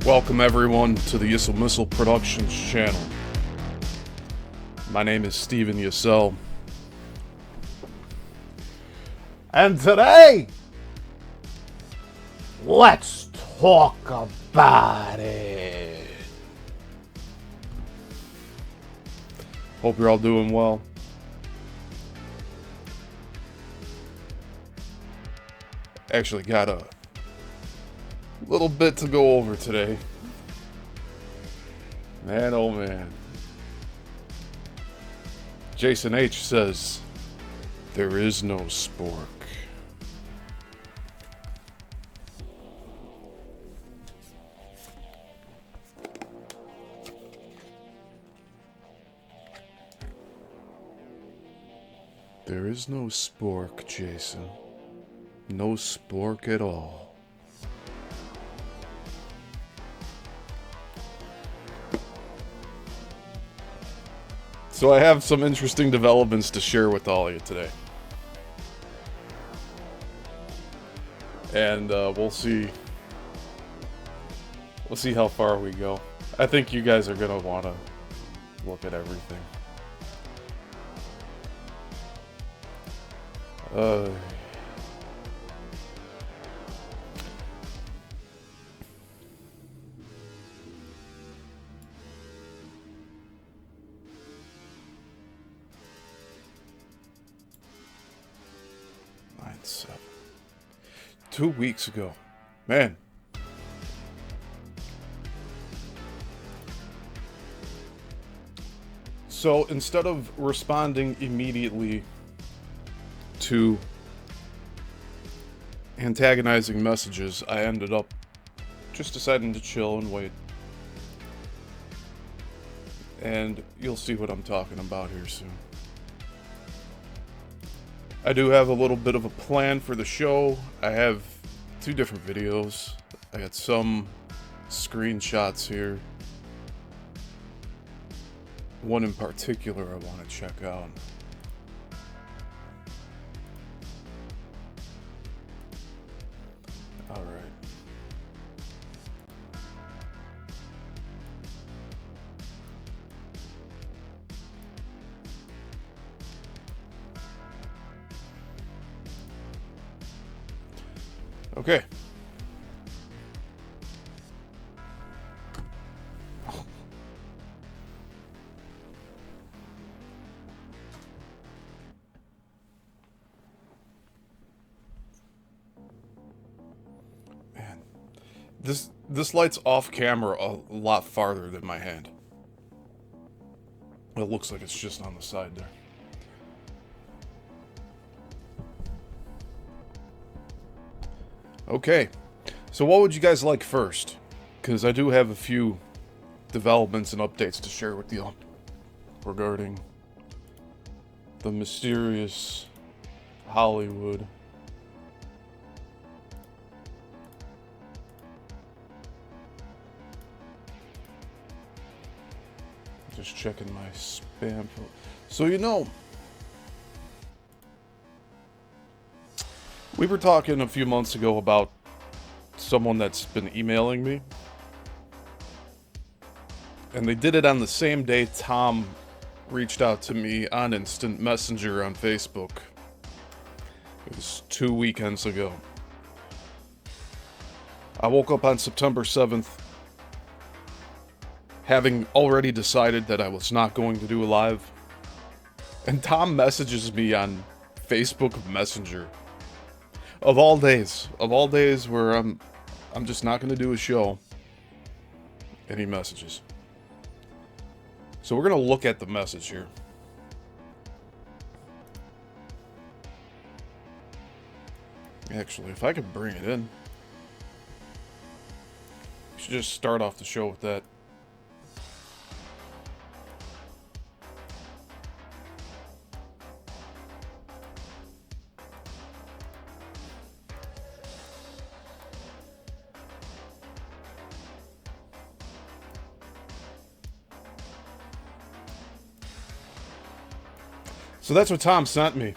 Welcome everyone to the Yissilmissil Productions channel. My name is Steven Yissil. And today, let's talk about it. Hope you're all doing well. Actually got a little bit to go over today. Man, oh man. Jason H says, there is no spork. There is no spork, Jason. No spork at all. So I have some interesting developments to share with all of you today. And we'll see how far we go. I think you guys are going to want to look at everything. Nine, 7. 2 weeks ago. Man. So instead of responding immediately to antagonizing messages, I ended up just deciding to chill and wait. And you'll see what I'm talking about here soon. I do have a little bit of a plan for the show. I have 2 different videos. I got some screenshots here. One in particular I want to check out. All right. Okay. Man, this light's off camera a lot farther than my hand. It looks like it's just on the side there. Okay, so what would you guys like first? Because I do have a few developments and updates to share with you regarding the mysterious Hollywood. Just checking my spam. So we were talking a few months ago about someone that's been emailing me. And they did it on the same day Tom reached out to me on Instant Messenger on Facebook. It was 2 weekends ago. I woke up on September 7th, having already decided that I was not going to do a live. And Tom messages me on Facebook Messenger. Of all days where I'm just not going to do a show. And he messages. So we're going to look at the message here. Actually, if I could bring it in. We should just start off the show with that. So that's what Tom sent me.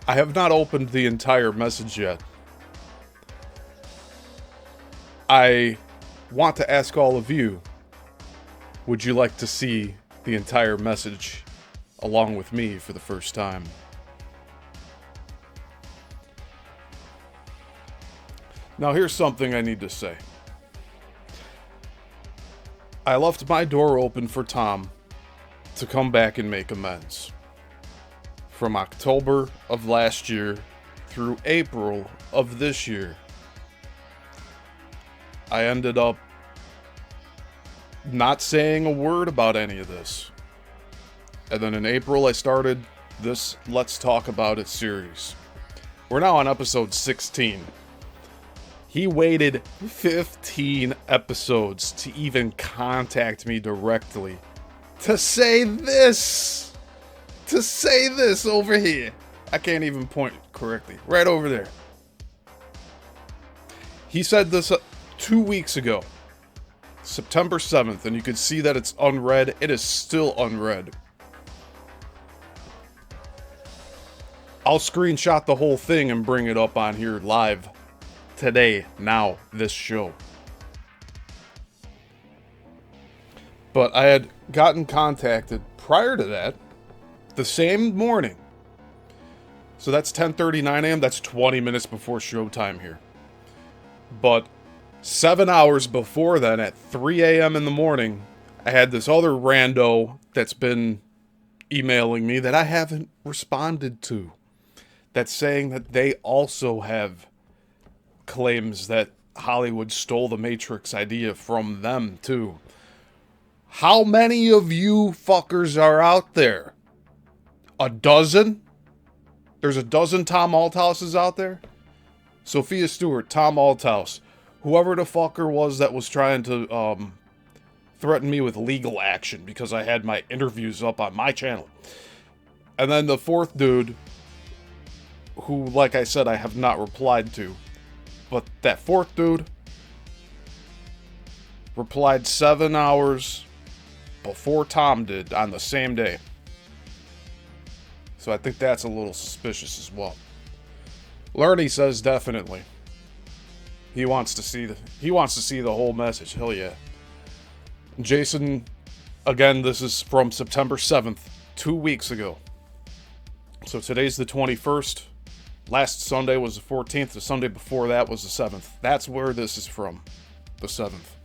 I have not opened the entire message yet. I want to ask all of you, would you like to see the entire message along with me for the first time? Now, here's something I need to say. I left my door open for Tom to come back and make amends. From October of last year through April of this year, I ended up not saying a word about any of this. And then in April, I started this Let's Talk About It series. We're now on episode 16. He waited 15 episodes to even contact me directly to say this. To say this over here. I can't even point correctly. Right over there. He said this 2 weeks ago. September 7th, and you can see that it's unread. It is still unread. I'll screenshot the whole thing and bring it up on here live today, now, this show. But I had gotten contacted prior to that, the same morning. So that's 10:39 a.m. That's 20 minutes before showtime here. But 7 hours before then, at 3 a.m. in the morning, I had this other rando that's been emailing me that I haven't responded to. That's saying that they also have claims that Hollywood stole the Matrix idea from them, too. How many of you fuckers are out there? A dozen? There's a dozen Tom Althouses out there? Sophia Stewart, Tom Althouse, whoever the fucker was that was trying to threaten me with legal action because I had my interviews up on my channel. And then the fourth dude, who, like I said, I have not replied to. But that fourth dude replied 7 hours before Tom did on the same day. So I think that's a little suspicious as well. Lerny says definitely. He wants to see the whole message. Hell yeah. Jason, again, this is from September 7th, 2 weeks ago. So today's the 21st. Last Sunday was the 14th. The Sunday before that was the 7th. That's where this is from. The 7th.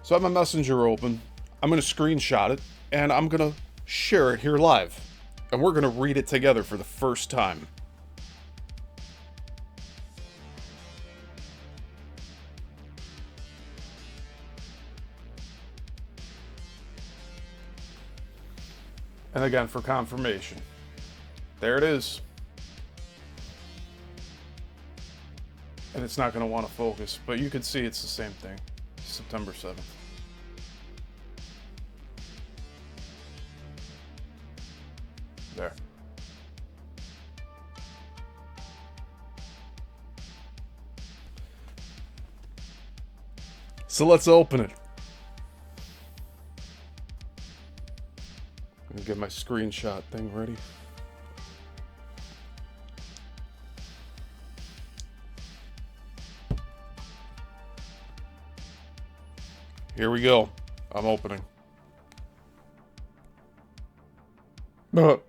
So I have my messenger open. I'm going to screenshot it. And I'm going to share it here live. And we're going to read it together for the first time. And again, for confirmation. There it is. And it's not going to want to focus, but you can see it's the same thing. September 7th. There. So let's open it. Let me get my screenshot thing ready. Here we go. I'm opening. It's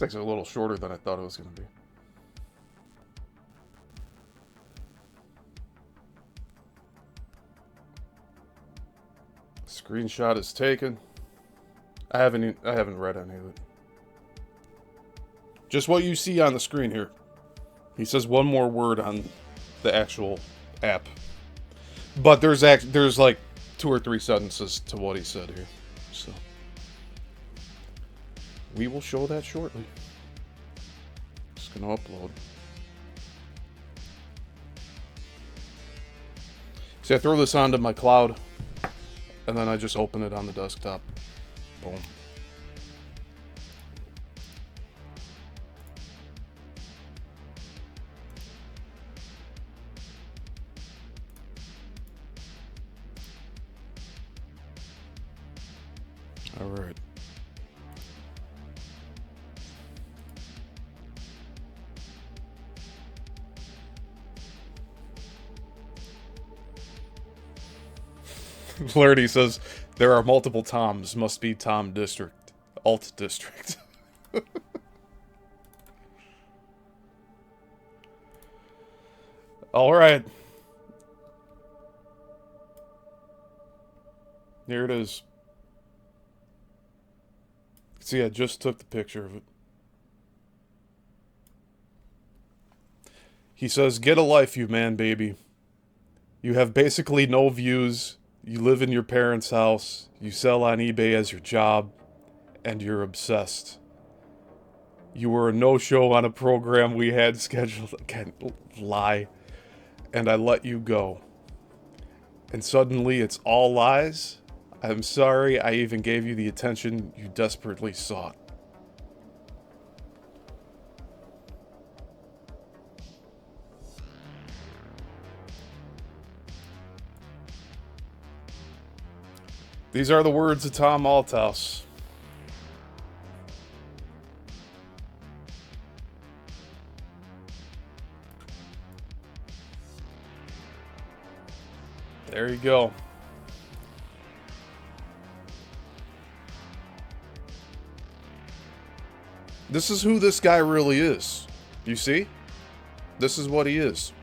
actually a little shorter than I thought it was going to be. Screenshot is taken. I haven't read any of it. Just what you see on the screen here. He says one more word on the actual app. But there's like 2 or 3 sentences to what he said here. So we will show that shortly. Just gonna upload. See, I throw this onto my cloud, and then I just open it on the desktop. Boom. All right. Flaherty says, there are multiple Toms. Must be Tom District. Alt District. Alright. Here it is. See, I just took the picture of it. He says, get a life, you man baby. You have basically no views. You live in your parents' house. You sell on eBay as your job. And you're obsessed. You were a no-show on a program we had scheduled. I can't lie. And I let you go. And suddenly it's all lies? I'm sorry I even gave you the attention you desperately sought. These are the words of Tom Althouse. There you go. This is who this guy really is. You see? This is what he is.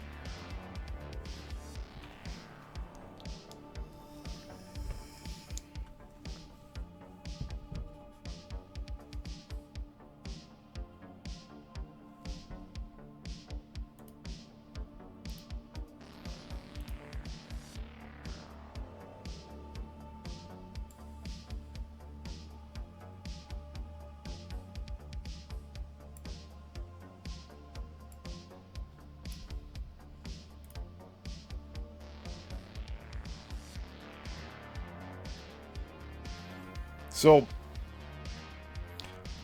So,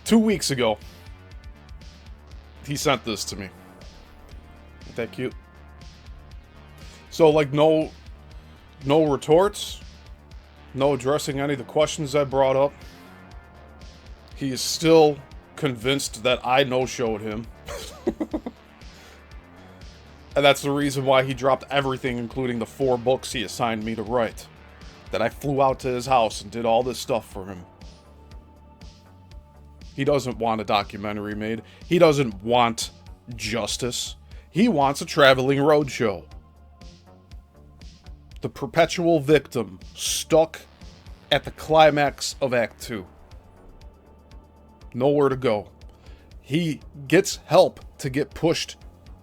2 weeks ago, he sent this to me. Isn't that cute? So, like, no retorts, no addressing any of the questions I brought up. He is still convinced that I no-showed him. And that's the reason why he dropped everything, including the 4 books he assigned me to write. That I flew out to his house and did all this stuff for him. He doesn't want a documentary made. He doesn't want justice. He wants a traveling roadshow. The perpetual victim stuck at the climax of Act 2. Nowhere to go. He gets help to get pushed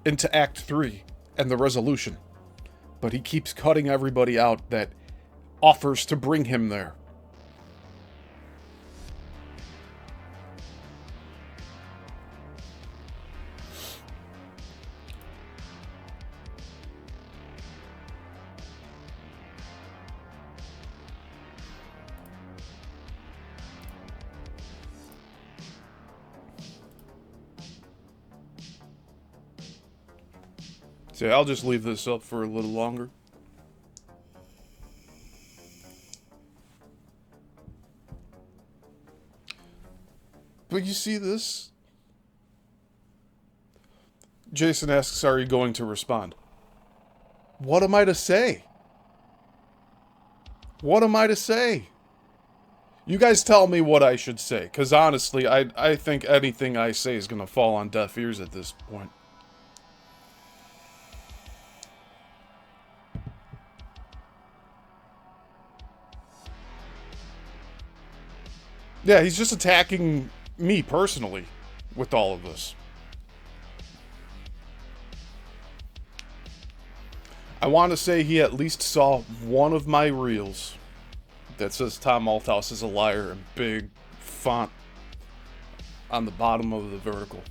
into Act 3 and the resolution. But he keeps cutting everybody out that offers to bring him there. So I'll just leave this up for a little longer. But you see this? Jason asks, are you going to respond? What am I to say? What am I to say? You guys tell me what I should say, because honestly, I think anything I say is going to fall on deaf ears at this point. Yeah, he's just attacking me personally with all of this. I want to say he at least saw one of my reels that says Tom Althouse is a liar in big font on the bottom of the vertical.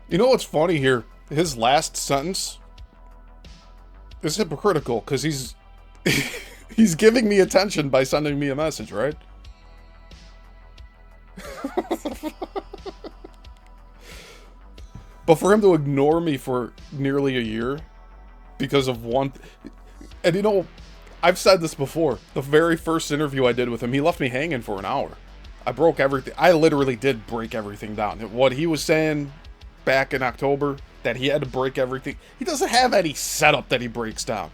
You know what's funny here? His last sentence is hypocritical because he's he's giving me attention by sending me a message, right? But for him to ignore me for nearly a year because of one... And you know, I've said this before. The very first interview I did with him, he left me hanging for an hour. I broke everything. I literally did break everything down. What he was saying back in October, that he had to break everything. He doesn't have any setup that he breaks down.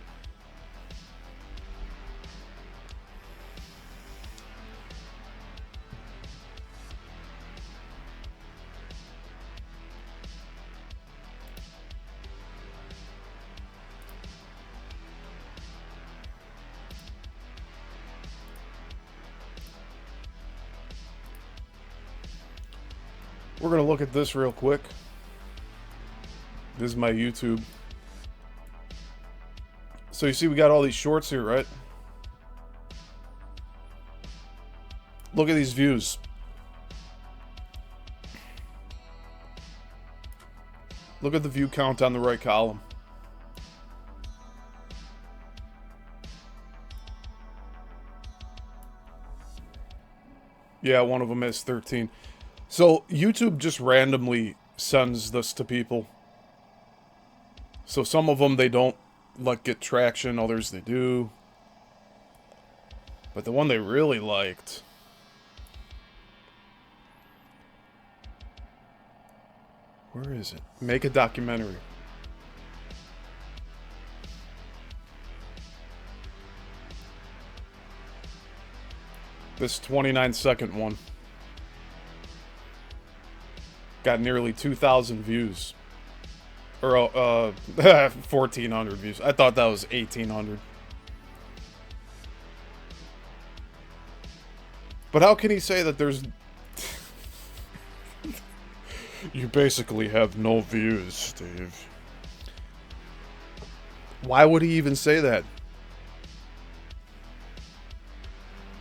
We're going to look at this real quick. This is my YouTube. So you see we got all these shorts here, right? Look at these views. Look at the view count on the right column. Yeah, one of them is 13. So YouTube just randomly sends this to people. So some of them they don't like get traction, others they do. But the one they really liked, where is it? Make a documentary. This 29-second one got nearly 2,000 views. Or 1,400 views. I thought that was 1,800. But how can he say that there's... You basically have no views, Steve. Why would he even say that?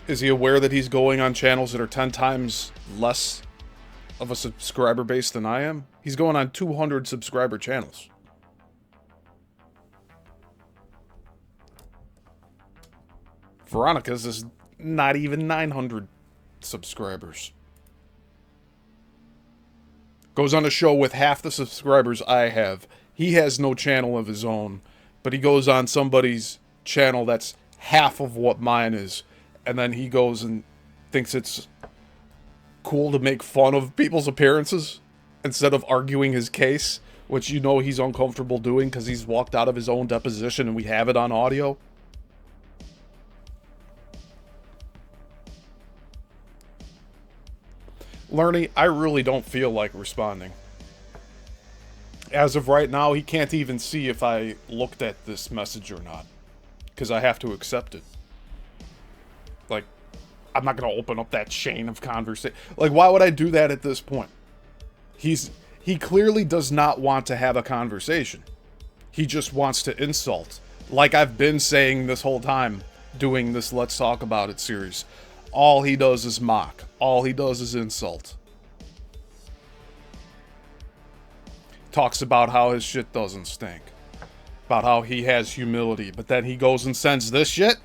Is he aware that he's going on channels that are 10 times less of a subscriber base than I am? He's going on 200 subscriber channels. Veronica's is not even 900 subscribers. Goes on a show with half the subscribers I have. He has no channel of his own, but he goes on somebody's channel that's half of what mine is, and then he goes and thinks it's cool to make fun of people's appearances instead of arguing his case, which you know he's uncomfortable doing because he's walked out of his own deposition and we have it on audio. Lerny, I really don't feel like responding. As of right now, he can't even see if I looked at this message or not, because I have to accept it. Like, I'm not going to open up that chain of conversation. Like, why would I do that at this point? He clearly does not want to have a conversation. He just wants to insult. Like I've been saying this whole time, doing this Let's Talk About It series. All he does is mock. All he does is insult. Talks about how his shit doesn't stink. About how he has humility. But then he goes and sends this shit?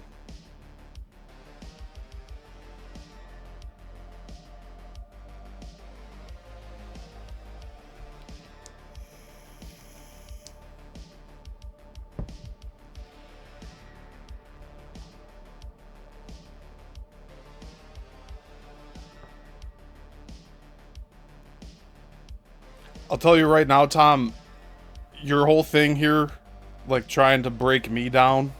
I'll tell you right now, Tom, your whole thing here, like trying to break me down,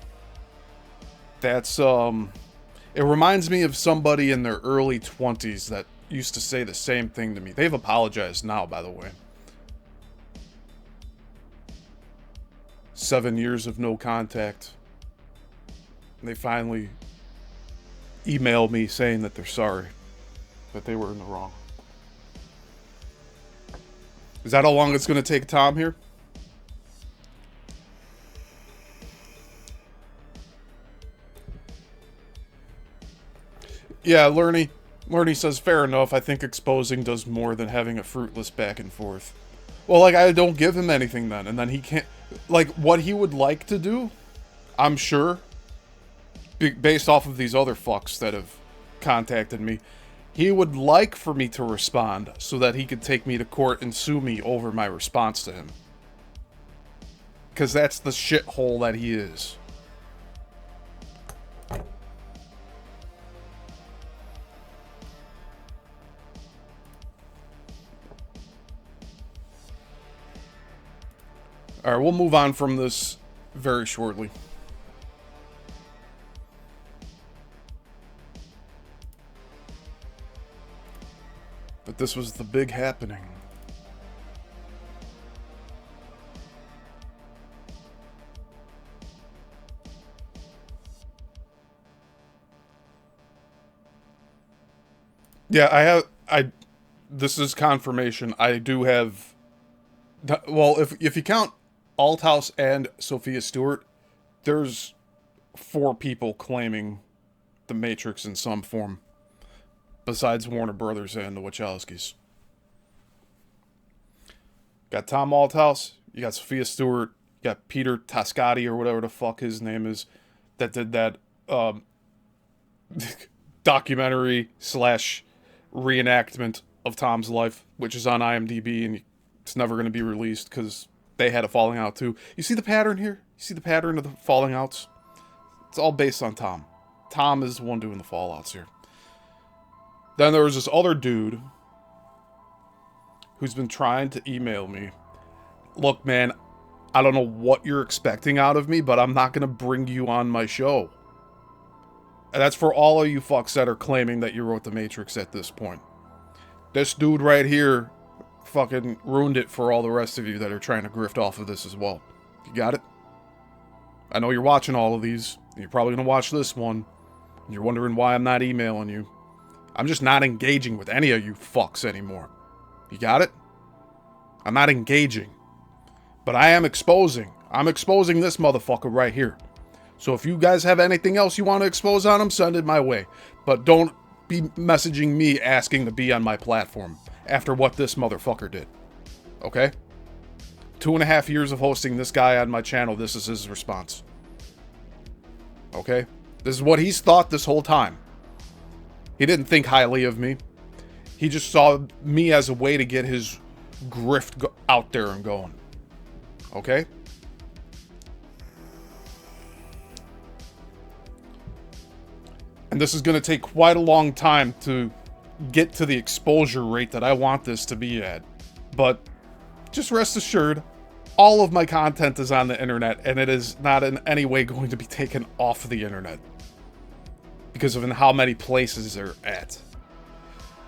that's, it reminds me of somebody in their early 20s that used to say the same thing to me. They've apologized now, by the way. 7 years of no contact. And they finally emailed me saying that they're sorry, that they were in the wrong. Is that how long it's going to take Tom here? Yeah, Lerny says, fair enough. I think exposing does more than having a fruitless back and forth. Well, like, I don't give him anything then, and then he can't... Like, what he would like to do, I'm sure, based off of these other fucks that have contacted me, he would like for me to respond so that he could take me to court and sue me over my response to him. Because that's the shithole that he is. Alright, we'll move on from this very shortly. But this was the big happening. Yeah, this is confirmation. I do have, well, if you count Althouse and Sophia Stewart, there's 4 people claiming the Matrix in some form, besides Warner Brothers and the Wachowskis. Got Tom Althouse, you got Sophia Stewart, you got Peter Tascati or whatever the fuck his name is, that did that documentary slash reenactment of Tom's life, which is on IMDb, and it's never going to be released because they had a falling out too. You see the pattern here? You see the pattern of the falling outs? It's all based on Tom. Tom is the one doing the fallouts here. Then there was this other dude who's been trying to email me. Look, man, I don't know what you're expecting out of me, but I'm not going to bring you on my show. And that's for all of you fucks that are claiming that you wrote The Matrix at this point. This dude right here fucking ruined it for all the rest of you that are trying to grift off of this as well. You got it? I know you're watching all of these. And you're probably going to watch this one. And you're wondering why I'm not emailing you. I'm just not engaging with any of you fucks anymore. You got it? I'm not engaging. But I am exposing. I'm exposing this motherfucker right here. So if you guys have anything else you want to expose on him, send it my way. But don't be messaging me asking to be on my platform after what this motherfucker did. Okay? 2.5 years of hosting this guy on my channel, this is his response. Okay? This is what he's thought this whole time. He didn't think highly of me. He just saw me as a way to get his grift out there and going. Okay? And this is going to take quite a long time to get to the exposure rate that I want this to be at. But just rest assured, all of my content is on the internet, and it is not in any way going to be taken off the internet. Because of how many places they're at.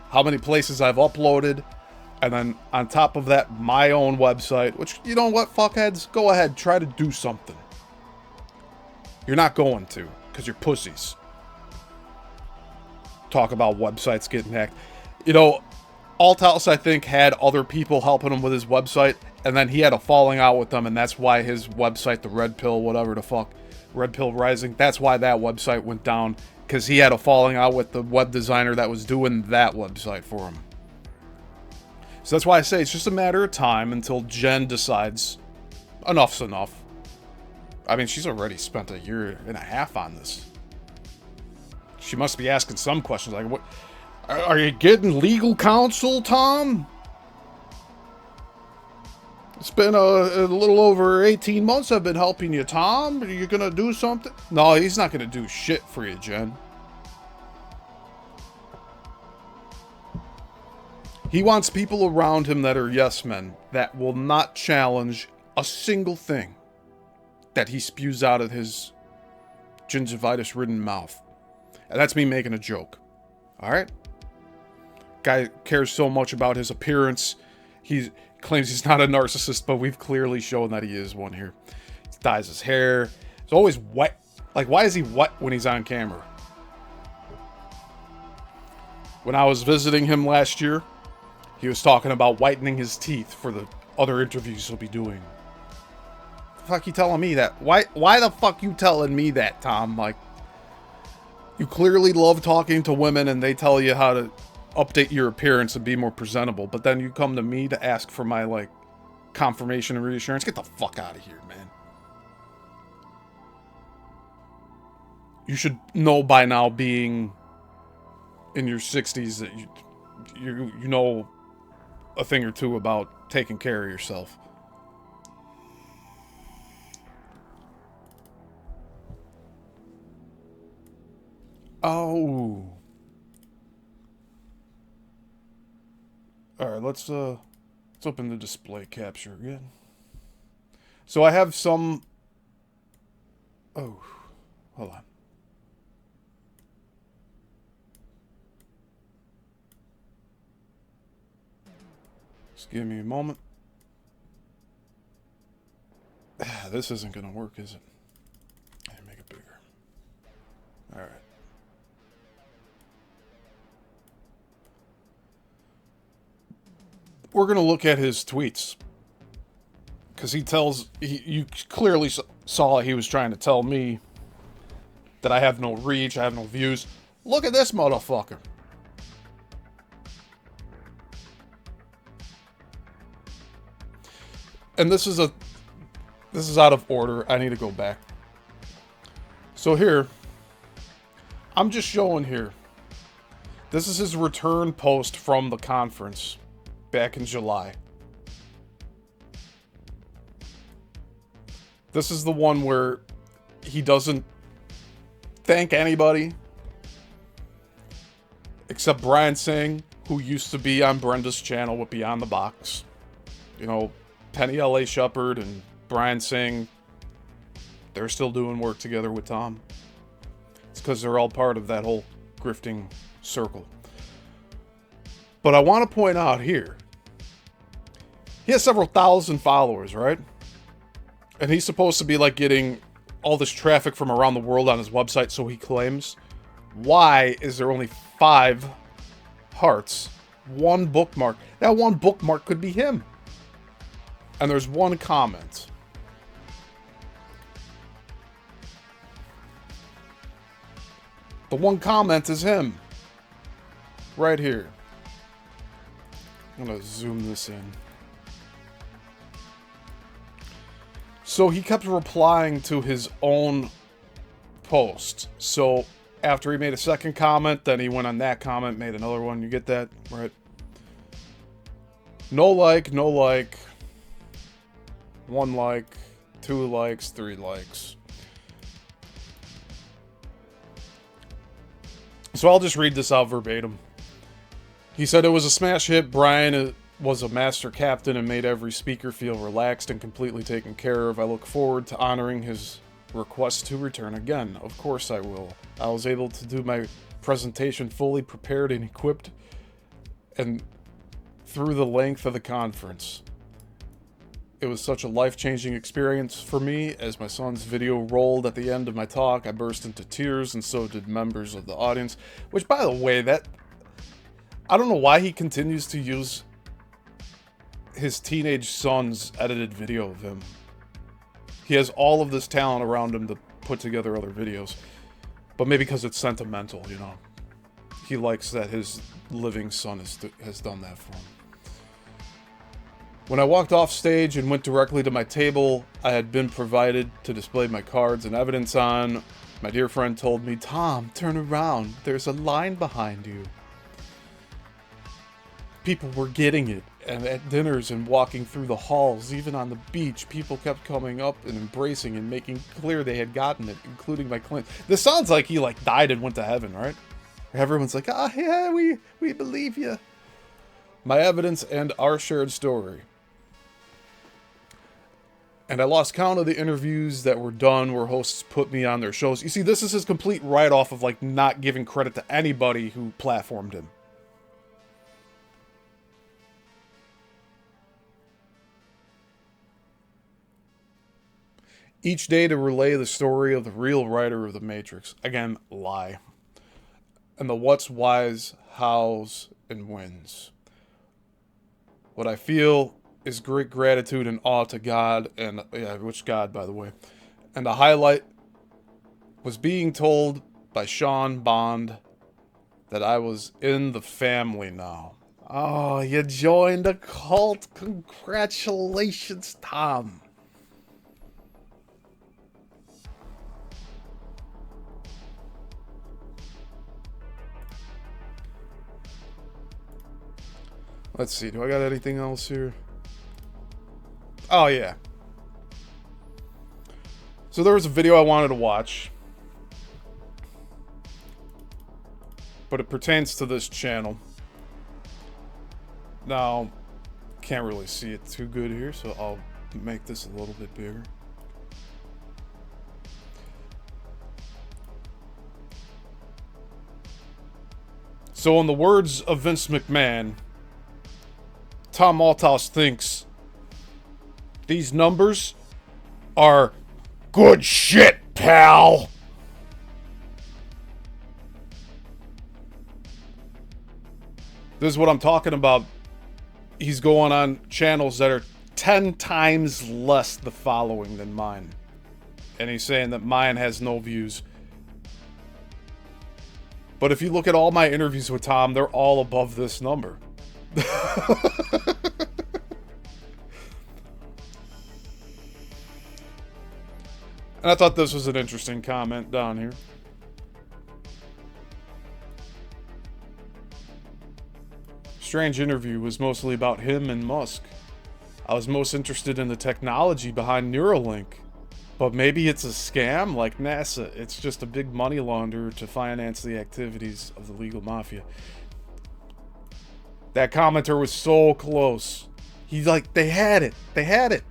How many places I've uploaded, and then on top of that, my own website, which, you know what, fuckheads? Go ahead, try to do something. You're not going to, because you're pussies. Talk about websites getting hacked. You know, Althouse, I think, had other people helping him with his website, and then he had a falling out with them, and that's why his website, the Red Pill, whatever the fuck, Red Pill Rising, that's why that website went down, because he had a falling out with the web designer that was doing that website for him. So that's why I say it's just a matter of time until Jen decides enough's enough. I mean, she's already spent 1.5 years on this. She must be asking some questions like, "What? Are you getting legal counsel, Tom? It's been a little over 18 months I've been helping you, Tom. Are you gonna do something?" No, he's not gonna do shit for you, Jen. He wants people around him that are yes men, that will not challenge a single thing that he spews out of his gingivitis-ridden mouth. And that's me making a joke. Alright? Guy cares so much about his appearance. He claims he's not a narcissist, but we've clearly shown that he is one here. He dyes his hair. He's always wet. Like, why is he wet when he's on camera? When I was visiting him last year, he was talking about whitening his teeth for the other interviews he'll be doing. The fuck you telling me that? Why the fuck you telling me that, Tom? Like, you clearly love talking to women and they tell you how to update your appearance and be more presentable, but then you come to me to ask for my, like, confirmation and reassurance. Get the fuck out of here, man. You should know by now, being in your 60s, that you know a thing or two about taking care of yourself. Oh. Alright, let's open the display capture again. So I have some... Oh, hold on. Just give me a moment. This isn't gonna work, is it? Let me make it bigger. Alright. We're gonna look at his tweets. Because you clearly saw he was trying to tell me that I have no reach, I have no views. Look at this motherfucker. And this is out of order. I need to go back. So here, I'm just showing here. This is his return post from the conference back in July. This is the one where he doesn't thank anybody except Brian Singh, who used to be on Brenda's channel with Beyond the Box. You know, Penny L.A. Shepard and Brian Singh, they're still doing work together with Tom. It's because they're all part of that whole grifting circle. But I want to point out here, he has several thousand followers, right? And he's supposed to be like getting all this traffic from around the world on his website, so he claims. Why is there only 5 hearts, 1 bookmark? That 1 bookmark could be him. And there's 1 comment. The 1 comment is him. Right here. I'm gonna zoom this in. So he kept replying to his own post. So after he made a second comment, then he went on that comment, made another one. You get that? Right? No like, no like. 1 like, 2 likes, 3 likes. So I'll just read this out verbatim. He said it was a smash hit. Brian was a master captain and made every speaker feel relaxed and completely taken care of. I look forward to honoring his request to return again. Of course I will. I was able to do my presentation fully prepared and equipped and through the length of the conference. It was such a life-changing experience for me. As my son's video rolled at the end of my talk, I burst into tears, and so did members of the audience. Which, by the way, I don't know why he continues to use his teenage son's edited video of him. He has all of this talent around him to put together other videos. But maybe because it's sentimental, you know. He likes that his living son has done that for him. When I walked off stage and went directly to my table I had been provided to display my cards and evidence on, my dear friend told me, "Tom, turn around. There's a line behind you." People were getting it, and at dinners and walking through the halls, even on the beach, people kept coming up and embracing and making clear they had gotten it, including my client. This sounds like he died and went to heaven, right? Everyone's like, "Ah, yeah, we believe you." My evidence and our shared story. And I lost count of the interviews that were done where hosts put me on their shows. You see, this is his complete write-off of not giving credit to anybody who platformed him. Each day to relay the story of the real writer of The Matrix. Again, lie. And the what's, whys, hows, and whens. What I feel is great gratitude and awe to God, and which God, by the way. And the highlight was being told by Sean Bond that I was in the family now. Oh, you joined the cult. Congratulations, Tom. Let's see, do I got anything else here? Oh, yeah. So there was a video I wanted to watch, but it pertains to this channel. Now, can't really see it too good here, so I'll make this a little bit bigger. So in the words of Vince McMahon, Tom Althouse thinks these numbers are good shit, pal. This is what I'm talking about. He's going on channels that are 10 times less the following than mine. And he's saying that mine has no views. But if you look at all my interviews with Tom, they're all above this number. And I thought this was an interesting comment down here. Strange interview was mostly about him and Musk. I was most interested in the technology behind Neuralink. But maybe it's a scam like NASA. It's just a big money launderer to finance the activities of the legal mafia. That commenter was so close. He's like, they had it. They had it.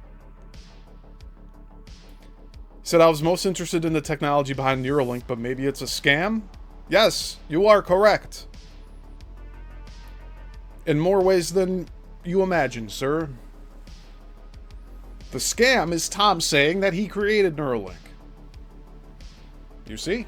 He said, I was most interested in the technology behind Neuralink, but maybe it's a scam? Yes, you are correct. In more ways than you imagine, sir. The scam is Tom saying that he created Neuralink. You see?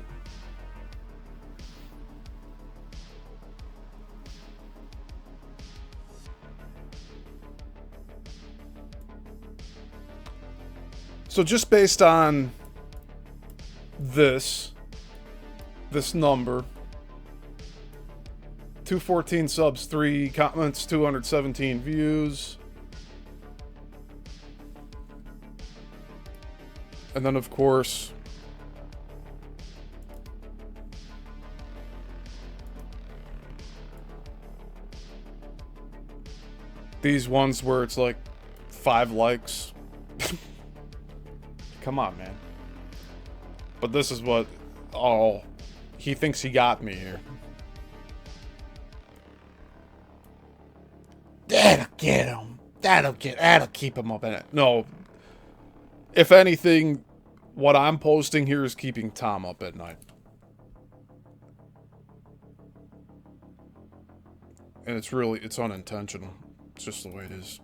So just based on this number, 214 subs, 3 comments, 217 views. And then, of course, these ones where it's like 5 likes. Come on, man. But this is what... Oh, he thinks he got me here. That'll get him. That'll keep him up in it. No. If anything, what I'm posting here is keeping Tom up at night. And it's unintentional. It's just the way it is.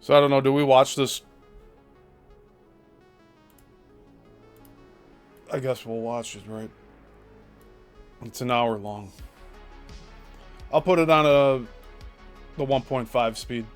So I don't know, do we watch this? I guess we'll watch it, right? It's an hour long. I'll put it on the 1.5 speed.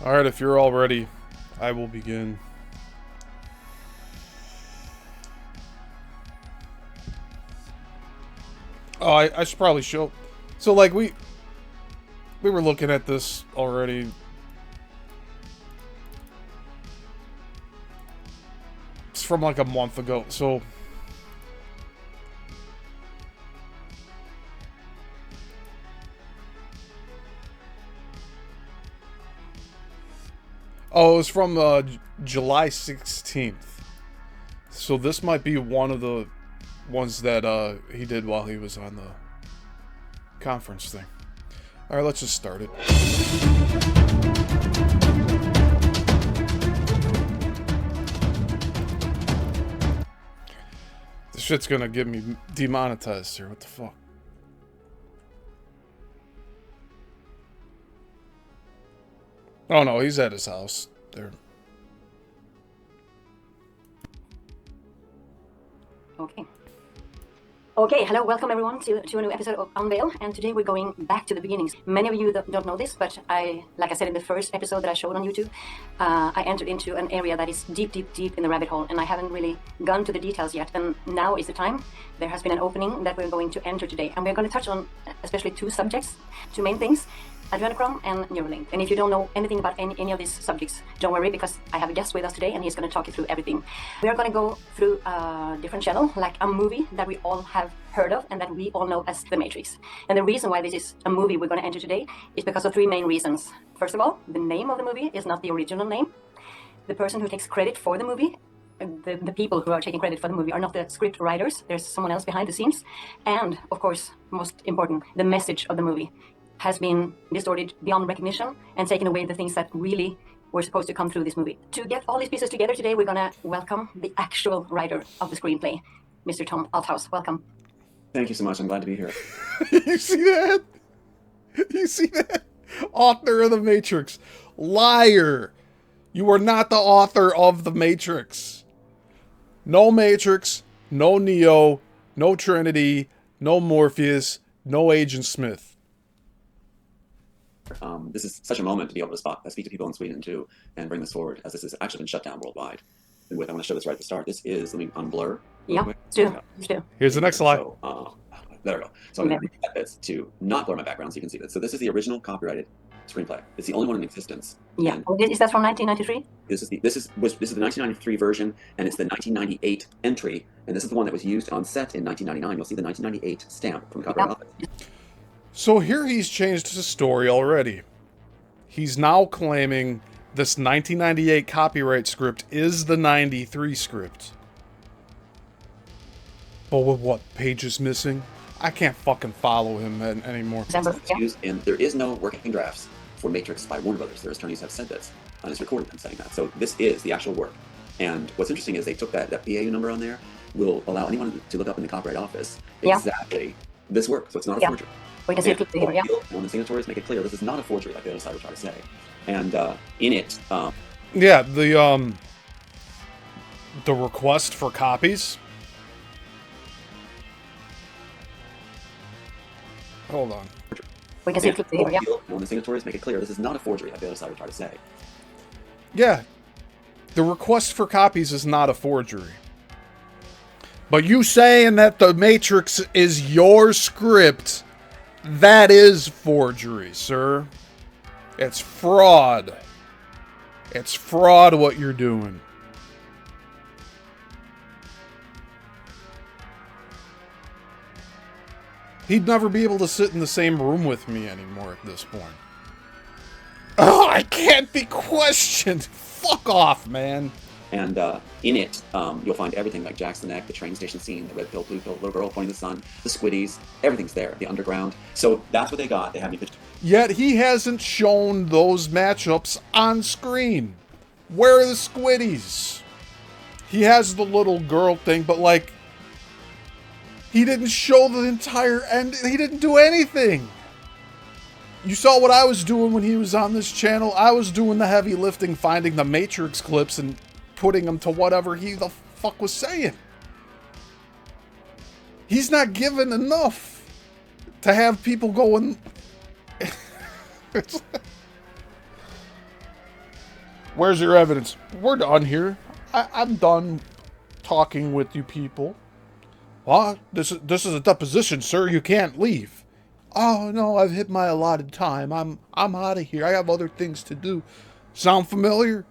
Alright, if you're all ready, I will begin. Oh, I should probably show... So, like, we were looking at this already. It's from, like, a month ago, so... Oh, it was from July 16th. So this might be one of the ones that he did while he was on the conference thing. Alright, let's just start it. This shit's gonna get me demonetized here. What the fuck? Oh no, he's at his house. There. Okay, hello, welcome everyone to a new episode of Unveil, and today we're going back to the beginnings. Many of you don't know this, but like I said in the first episode that I showed on YouTube, I entered into an area that is deep in the rabbit hole, and I haven't really gone to the details yet, and now is the time. There has been an opening that we're going to enter today, and we're going to touch on especially two subjects, two main things: adrenochrome and Neuralink. And if you don't know anything about any of these subjects, don't worry, because I have a guest with us today and he's going to talk you through everything. We are going to go through a different channel, like a movie that we all have heard of and that we all know as The Matrix. And the reason why this is a movie we're going to enter today is because of three main reasons. First of all, the name of the movie is not the original name. The person who takes credit for the movie, the people who are taking credit for the movie, are not the script writers. There's someone else behind the scenes. And of course, most important, the message of the movie has been distorted beyond recognition and taken away the things that really were supposed to come through this movie. To get all these pieces together today, we're gonna welcome the actual writer of the screenplay, Mr. Tom Althouse. Welcome. Thank you so much. I'm glad to be here. You see that? You see that? Author of The Matrix. Liar. You are not the author of The Matrix. No Matrix, no Neo, no Trinity, no Morpheus, no Agent Smith. This is such a moment to be able to speak to people in Sweden too, and bring this forward, as this has actually been shut down worldwide. And I want to show this right at the start. This is, let me unblur. Yeah, let's do. Here's the next slide. So, there we go. So I'm going to read that bit to not blur my background so you can see this. So this is the original copyrighted screenplay. It's the only one in existence. Yeah. Is that from 1993? This is the 1993 version, and it's the 1998 entry, and this is the one that was used on set in 1999. You'll see the 1998 stamp from the Copyright Office. So here he's changed his story already. He's now claiming this 1998 copyright script is the 93 script. But with what pages missing? I can't fucking follow him anymore. And there is no working drafts for Matrix by Warner Brothers. Their attorneys have said this, and it's recorded them saying that. So this is the actual work. And what's interesting is they took that PAU number on there, will allow anyone to look up in the Copyright Office exactly this work. So it's not a forgery. We can see it clearly here, When the signatories make it clear, this is not a forgery like the other side would try to say. And in it... yeah, the request for copies. Hold on. We can see it clearly here, When the signatories make it clear, this is not a forgery like the other side would try to say. Yeah, the request for copies is not a forgery. But you saying that The Matrix is your script... that is forgery, sir. It's fraud. It's fraud what you're doing. He'd never be able to sit in the same room with me anymore at this point. Oh, I can't be questioned. Fuck off, man. And in it, you'll find everything like Jack's the Neck, the train station scene, the red pill, blue pill, little girl pointing to the sun, the squiddies, everything's there, the underground. So that's what they got. They had me pitch. Yet he hasn't shown those matchups on screen. Where are the squiddies? He has the little girl thing, but like, he didn't show the entire end. He didn't do anything. You saw what I was doing when he was on this channel. I was doing the heavy lifting, finding the Matrix clips and putting them to whatever he the fuck was saying. He's not given enough to have people going. Where's your evidence? We're done here. I'm done talking with you people. What? This is a deposition, sir. You can't leave. Oh no, I've hit my allotted time. I'm out of here. I have other things to do. Sound familiar?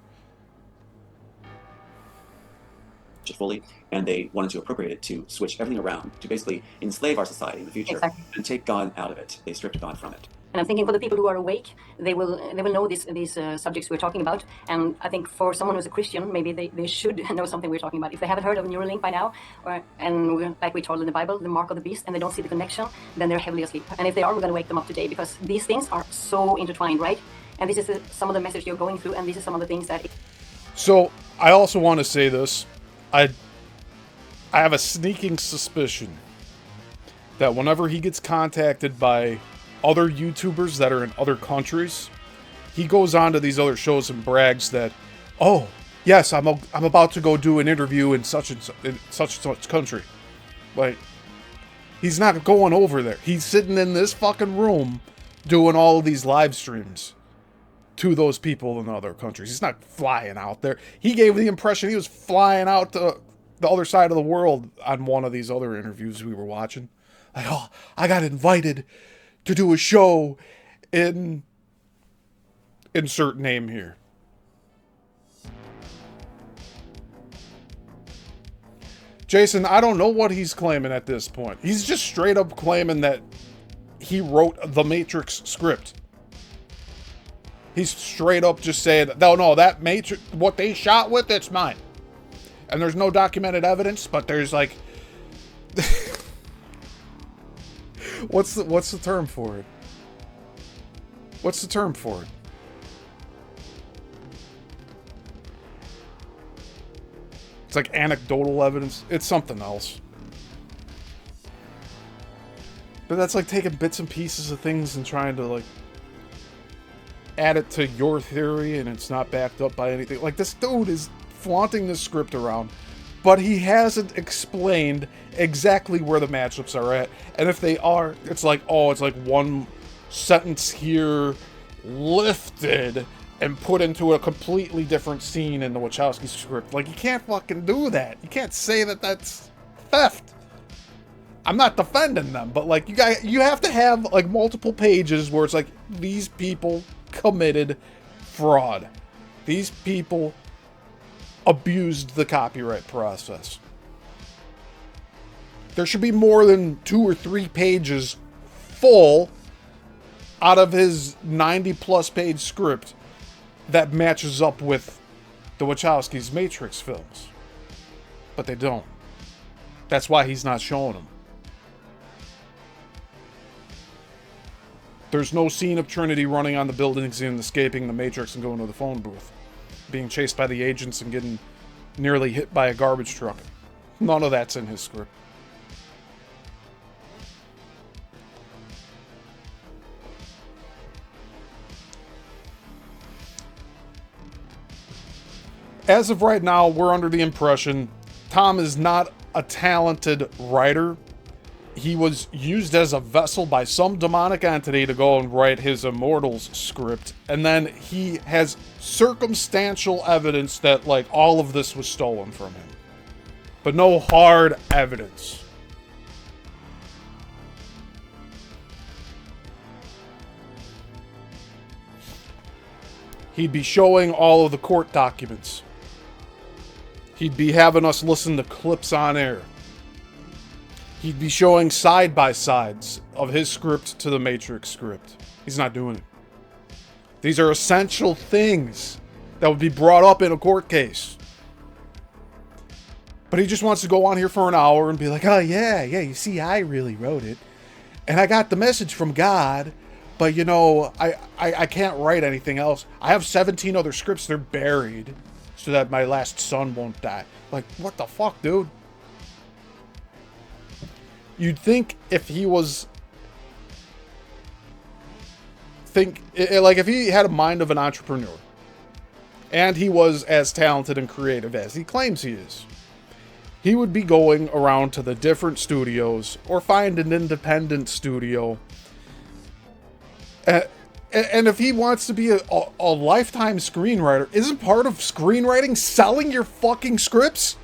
Fully, and they wanted to appropriate it to switch everything around, to basically enslave our society in the future and take God out of it. They stripped God from it. And I'm thinking for the people who are awake, they will know these subjects we're talking about. And I think for someone who's a Christian, maybe they should know something we're talking about. If they haven't heard of Neuralink by now, like we told in the Bible, the mark of the beast, and they don't see the connection, then they're heavily asleep. And if they are, we're going to wake them up today, because these things are so intertwined, right? And this is some of the message you're going through, and this is some of the things that... So, I also want to say this. I have a sneaking suspicion that whenever he gets contacted by other YouTubers that are in other countries, he goes on to these other shows and brags that, oh, yes, I'm about to go do an interview in such and such country. Like, he's not going over there. He's sitting in this fucking room doing all of these live streams to those people in other countries. He's not flying out there. He gave the impression he was flying out to the other side of the world on one of these other interviews we were watching. Like, oh, I got invited to do a show in insert name here. Jason, I don't know what he's claiming at this point. He's just straight up claiming that he wrote the Matrix script. He's straight up just saying, no, that Matrix, what they shot with, it's mine. And there's no documented evidence, but there's like... What's the term for it? What's the term for it? It's like anecdotal evidence. It's something else. But that's like taking bits and pieces of things and trying to like add it to your theory, and it's not backed up by anything. Like, this dude is flaunting this script around, but he hasn't explained exactly where the matchups are at. And if they are, it's like, oh, it's like one sentence here lifted and put into a completely different scene in the Wachowski script. Like, you can't fucking do that. You can't say that that's theft. I'm not defending them, but like, you have to have like multiple pages where it's like, these people committed fraud. These people abused the copyright process. There should be more than 2 or 3 pages full out of his 90-plus page script that matches up with the Wachowskis' Matrix films. But they don't. That's why he's not showing them. There's no scene of Trinity running on the buildings and escaping the Matrix and going to the phone booth, being chased by the agents and getting nearly hit by a garbage truck. None of that's in his script. As of right now, we're under the impression Tom is not a talented writer. He was used as a vessel by some demonic entity to go and write his Immortals script. And then he has circumstantial evidence that, like, all of this was stolen from him. But no hard evidence. He'd be showing all of the court documents. He'd be having us listen to clips on air. He'd be showing side-by-sides of his script to the Matrix script. He's not doing it. These are essential things that would be brought up in a court case. But he just wants to go on here for an hour and be like, oh yeah, you see, I really wrote it. And I got the message from God, but you know, I can't write anything else. I have 17 other scripts, they're buried, so that my last son won't die. Like, what the fuck, dude? You'd think if he was... like, if he had a mind of an entrepreneur, and he was as talented and creative as he claims he is, he would be going around to the different studios, or find an independent studio. And if he wants to be a lifetime screenwriter, isn't part of screenwriting selling your fucking scripts?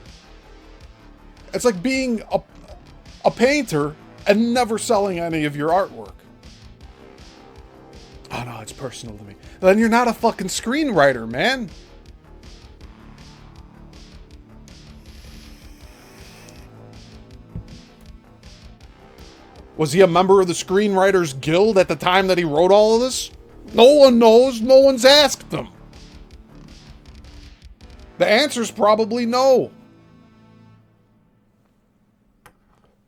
It's like being a painter and never selling any of your artwork. Oh no, it's personal to me. Then you're not a fucking screenwriter, man. Was he a member of the Screenwriters Guild at the time that he wrote all of this? No one knows. No one's asked him. The answer's probably no.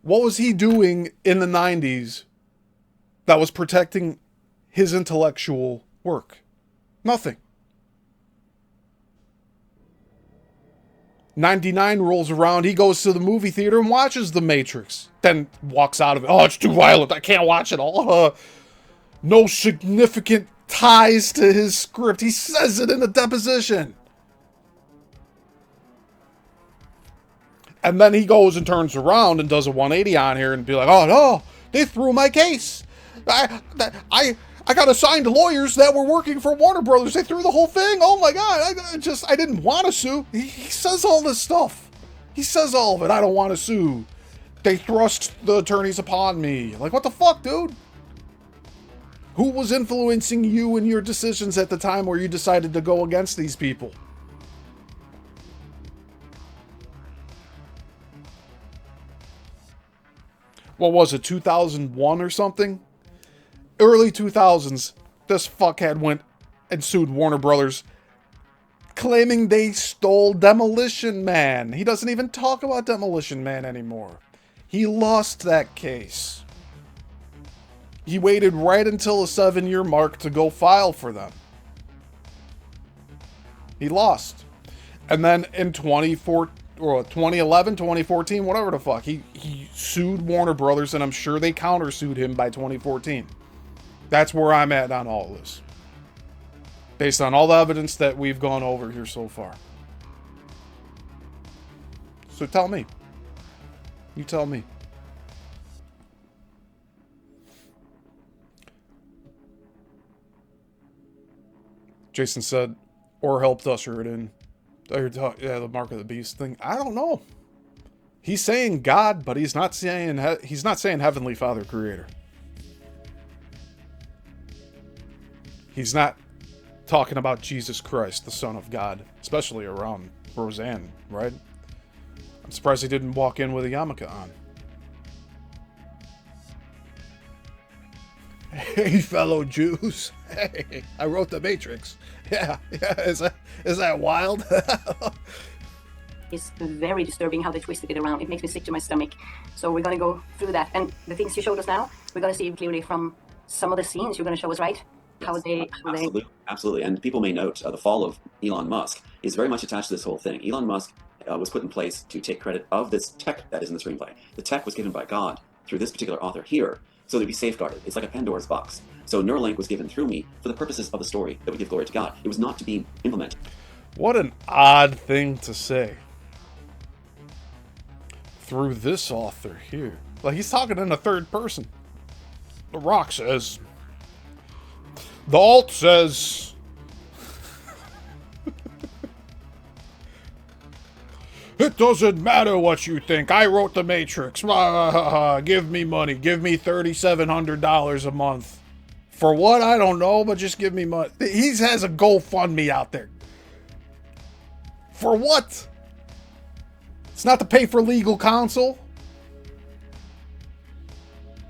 What was he doing in the 90s that was protecting his intellectual work? Nothing. 99 rolls around, he goes to the movie theater and watches The Matrix. Then walks out of it. Oh, it's too violent. I can't watch it all. No significant ties to his script. He says it in a deposition. And then he goes and turns around and does a 180 on here and be like, oh no, they threw my case. I got assigned lawyers that were working for Warner Brothers. They threw the whole thing. Oh my God. I didn't want to sue. He says all this stuff. He says all of it. I don't want to sue. They thrust the attorneys upon me. Like, what the fuck, dude? Who was influencing you and your decisions at the time where you decided to go against these people? What was it, 2001 or something? Early 2000s, this fuckhead went and sued Warner Brothers, claiming they stole Demolition Man. He doesn't even talk about Demolition Man anymore. He lost that case. He waited right until the 7-year mark to go file for them. He lost. And then in 2011, 2014, whatever the fuck, he sued Warner Brothers, and I'm sure they countersued him by 2014. That's where I'm at on all this. Based on all the evidence that we've gone over here so far. So tell me. You tell me. Jason said, or helped usher it in. Yeah, the Mark of the Beast thing. I don't know. He's saying God, but he's not saying Heavenly Father Creator. He's not talking about Jesus Christ, the Son of God, especially around Roseanne, right? I'm surprised he didn't walk in with a yarmulke on. Hey, fellow Jews. Hey, I wrote The Matrix. Yeah. Is that wild? It's very disturbing how they twisted it around. It makes me sick to my stomach. So we're going to go through that. And the things you showed us now, we're going to see clearly from some of the scenes you're going to show us, right? Absolutely. And people may note the fall of Elon Musk is very much attached to this whole thing. Elon Musk was put in place to take credit of this tech that is in the screenplay. The tech was given by God through this particular author here, so to be safeguarded. It's like a Pandora's box. So Neuralink was given through me for the purposes of the story that would give glory to God. It was not to be implemented. What an odd thing to say. Through this author here. Like, he's talking in the third person. The Rock says... The alt says... It doesn't matter what you think. I wrote The Matrix. Give me money. Give me $3,700 a month. For what? I don't know, but just give me money. He has a GoFundMe out there. For what? It's not to pay for legal counsel.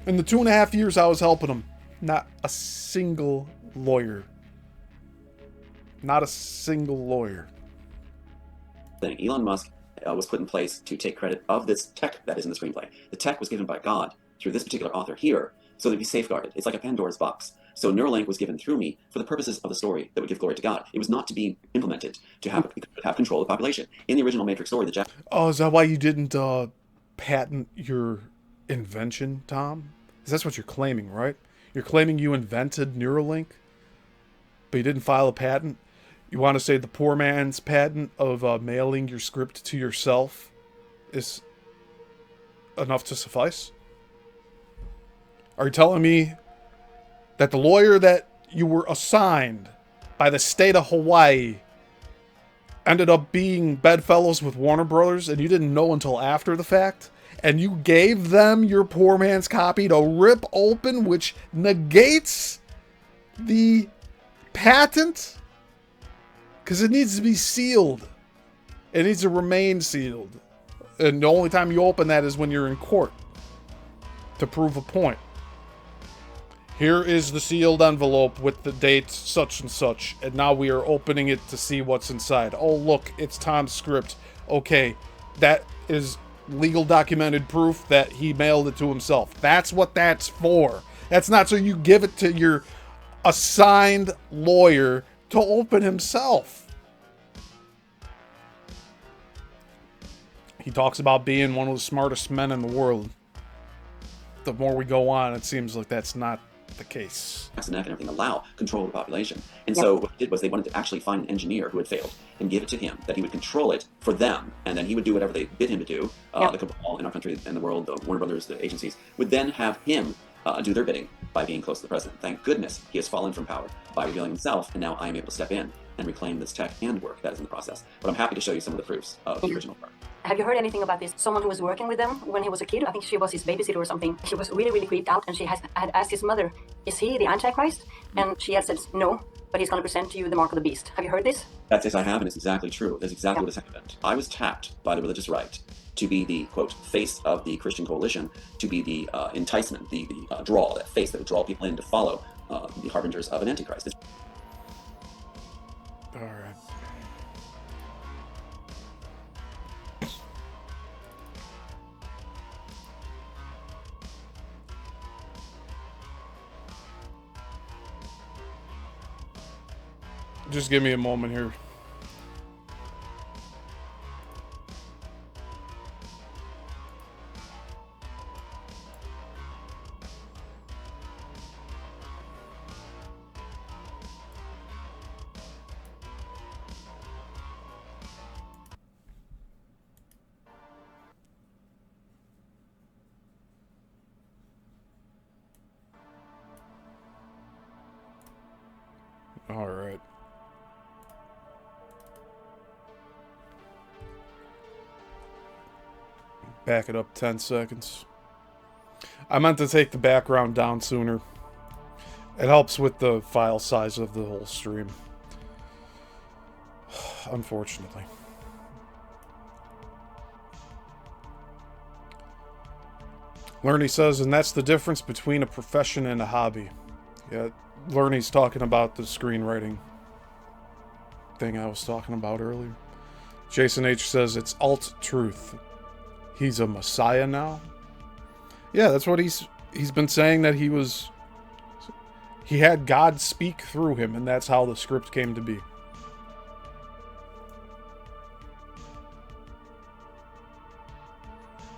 In the 2.5 years I was helping him, not a single lawyer. Not a single lawyer. Elon Musk was put in place to take credit of this tech that is in the screenplay. The tech was given by God through this particular author here, so to be safeguarded. It's like a Pandora's box. So Neuralink was given through me for the purposes of the story that would give glory to God. It was not to be implemented to have control of the population. In the original Matrix story, Oh, is that why you didn't patent your invention, Tom? Because that's what you're claiming, right? You're claiming you invented Neuralink, but you didn't file a patent? You want to say the poor man's patent of mailing your script to yourself is enough to suffice? Are you telling me that the lawyer that you were assigned by the state of Hawaii ended up being bedfellows with Warner Brothers and you didn't know until after the fact? And you gave them your poor man's copy to rip open, which negates the patent? Because it needs to be sealed. It needs to remain sealed. And the only time you open that is when you're in court. to prove a point. Here is the sealed envelope with the date such and such, and now we are opening it to see what's inside. Oh, look, it's Tom's script. Okay, that is legal documented proof that he mailed it to himself. That's what that's for. That's not so you give it to your assigned lawyer to open himself. He talks about being one of the smartest men in the world. The more we go on, it seems like that's not the case. And everything allow control of the population. And so what they did was they wanted to actually find an engineer who had failed and give it to him, that he would control it for them, and then he would do whatever they bid him to do. The cabal in our country and the world, the Warner Brothers, the agencies, would then have him do their bidding by being close to the president. Thank goodness he has fallen from power by revealing himself, and now I am able to step in and reclaim this tech and work that is in the process. But I'm happy to show you some of the proofs of the original work. Have you heard anything about this? Someone who was working with them when he was a kid, I think she was his babysitter or something. She was really, really creeped out, and she had asked his mother, is he the Antichrist? And she had said, no, but he's going to present to you the mark of the beast. Have you heard this? That's yes, I have, and it's exactly true. That's exactly what has happened. I was tapped by the religious right to be the, quote, face of the Christian coalition, to be the enticement, the draw, that face that would draw people in to follow the harbingers of an Antichrist. All right. Just give me a moment here. All right. Back it up 10 seconds. I meant to take the background down sooner. It helps with the file size of the whole stream. Unfortunately. Lerny says, and that's the difference between a profession and a hobby. Yeah, Lerny's talking about the screenwriting thing I was talking about earlier. Jason H says, it's alt truth. He's a messiah now? Yeah, that's what he's been saying, that he had God speak through him, and that's how the script came to be.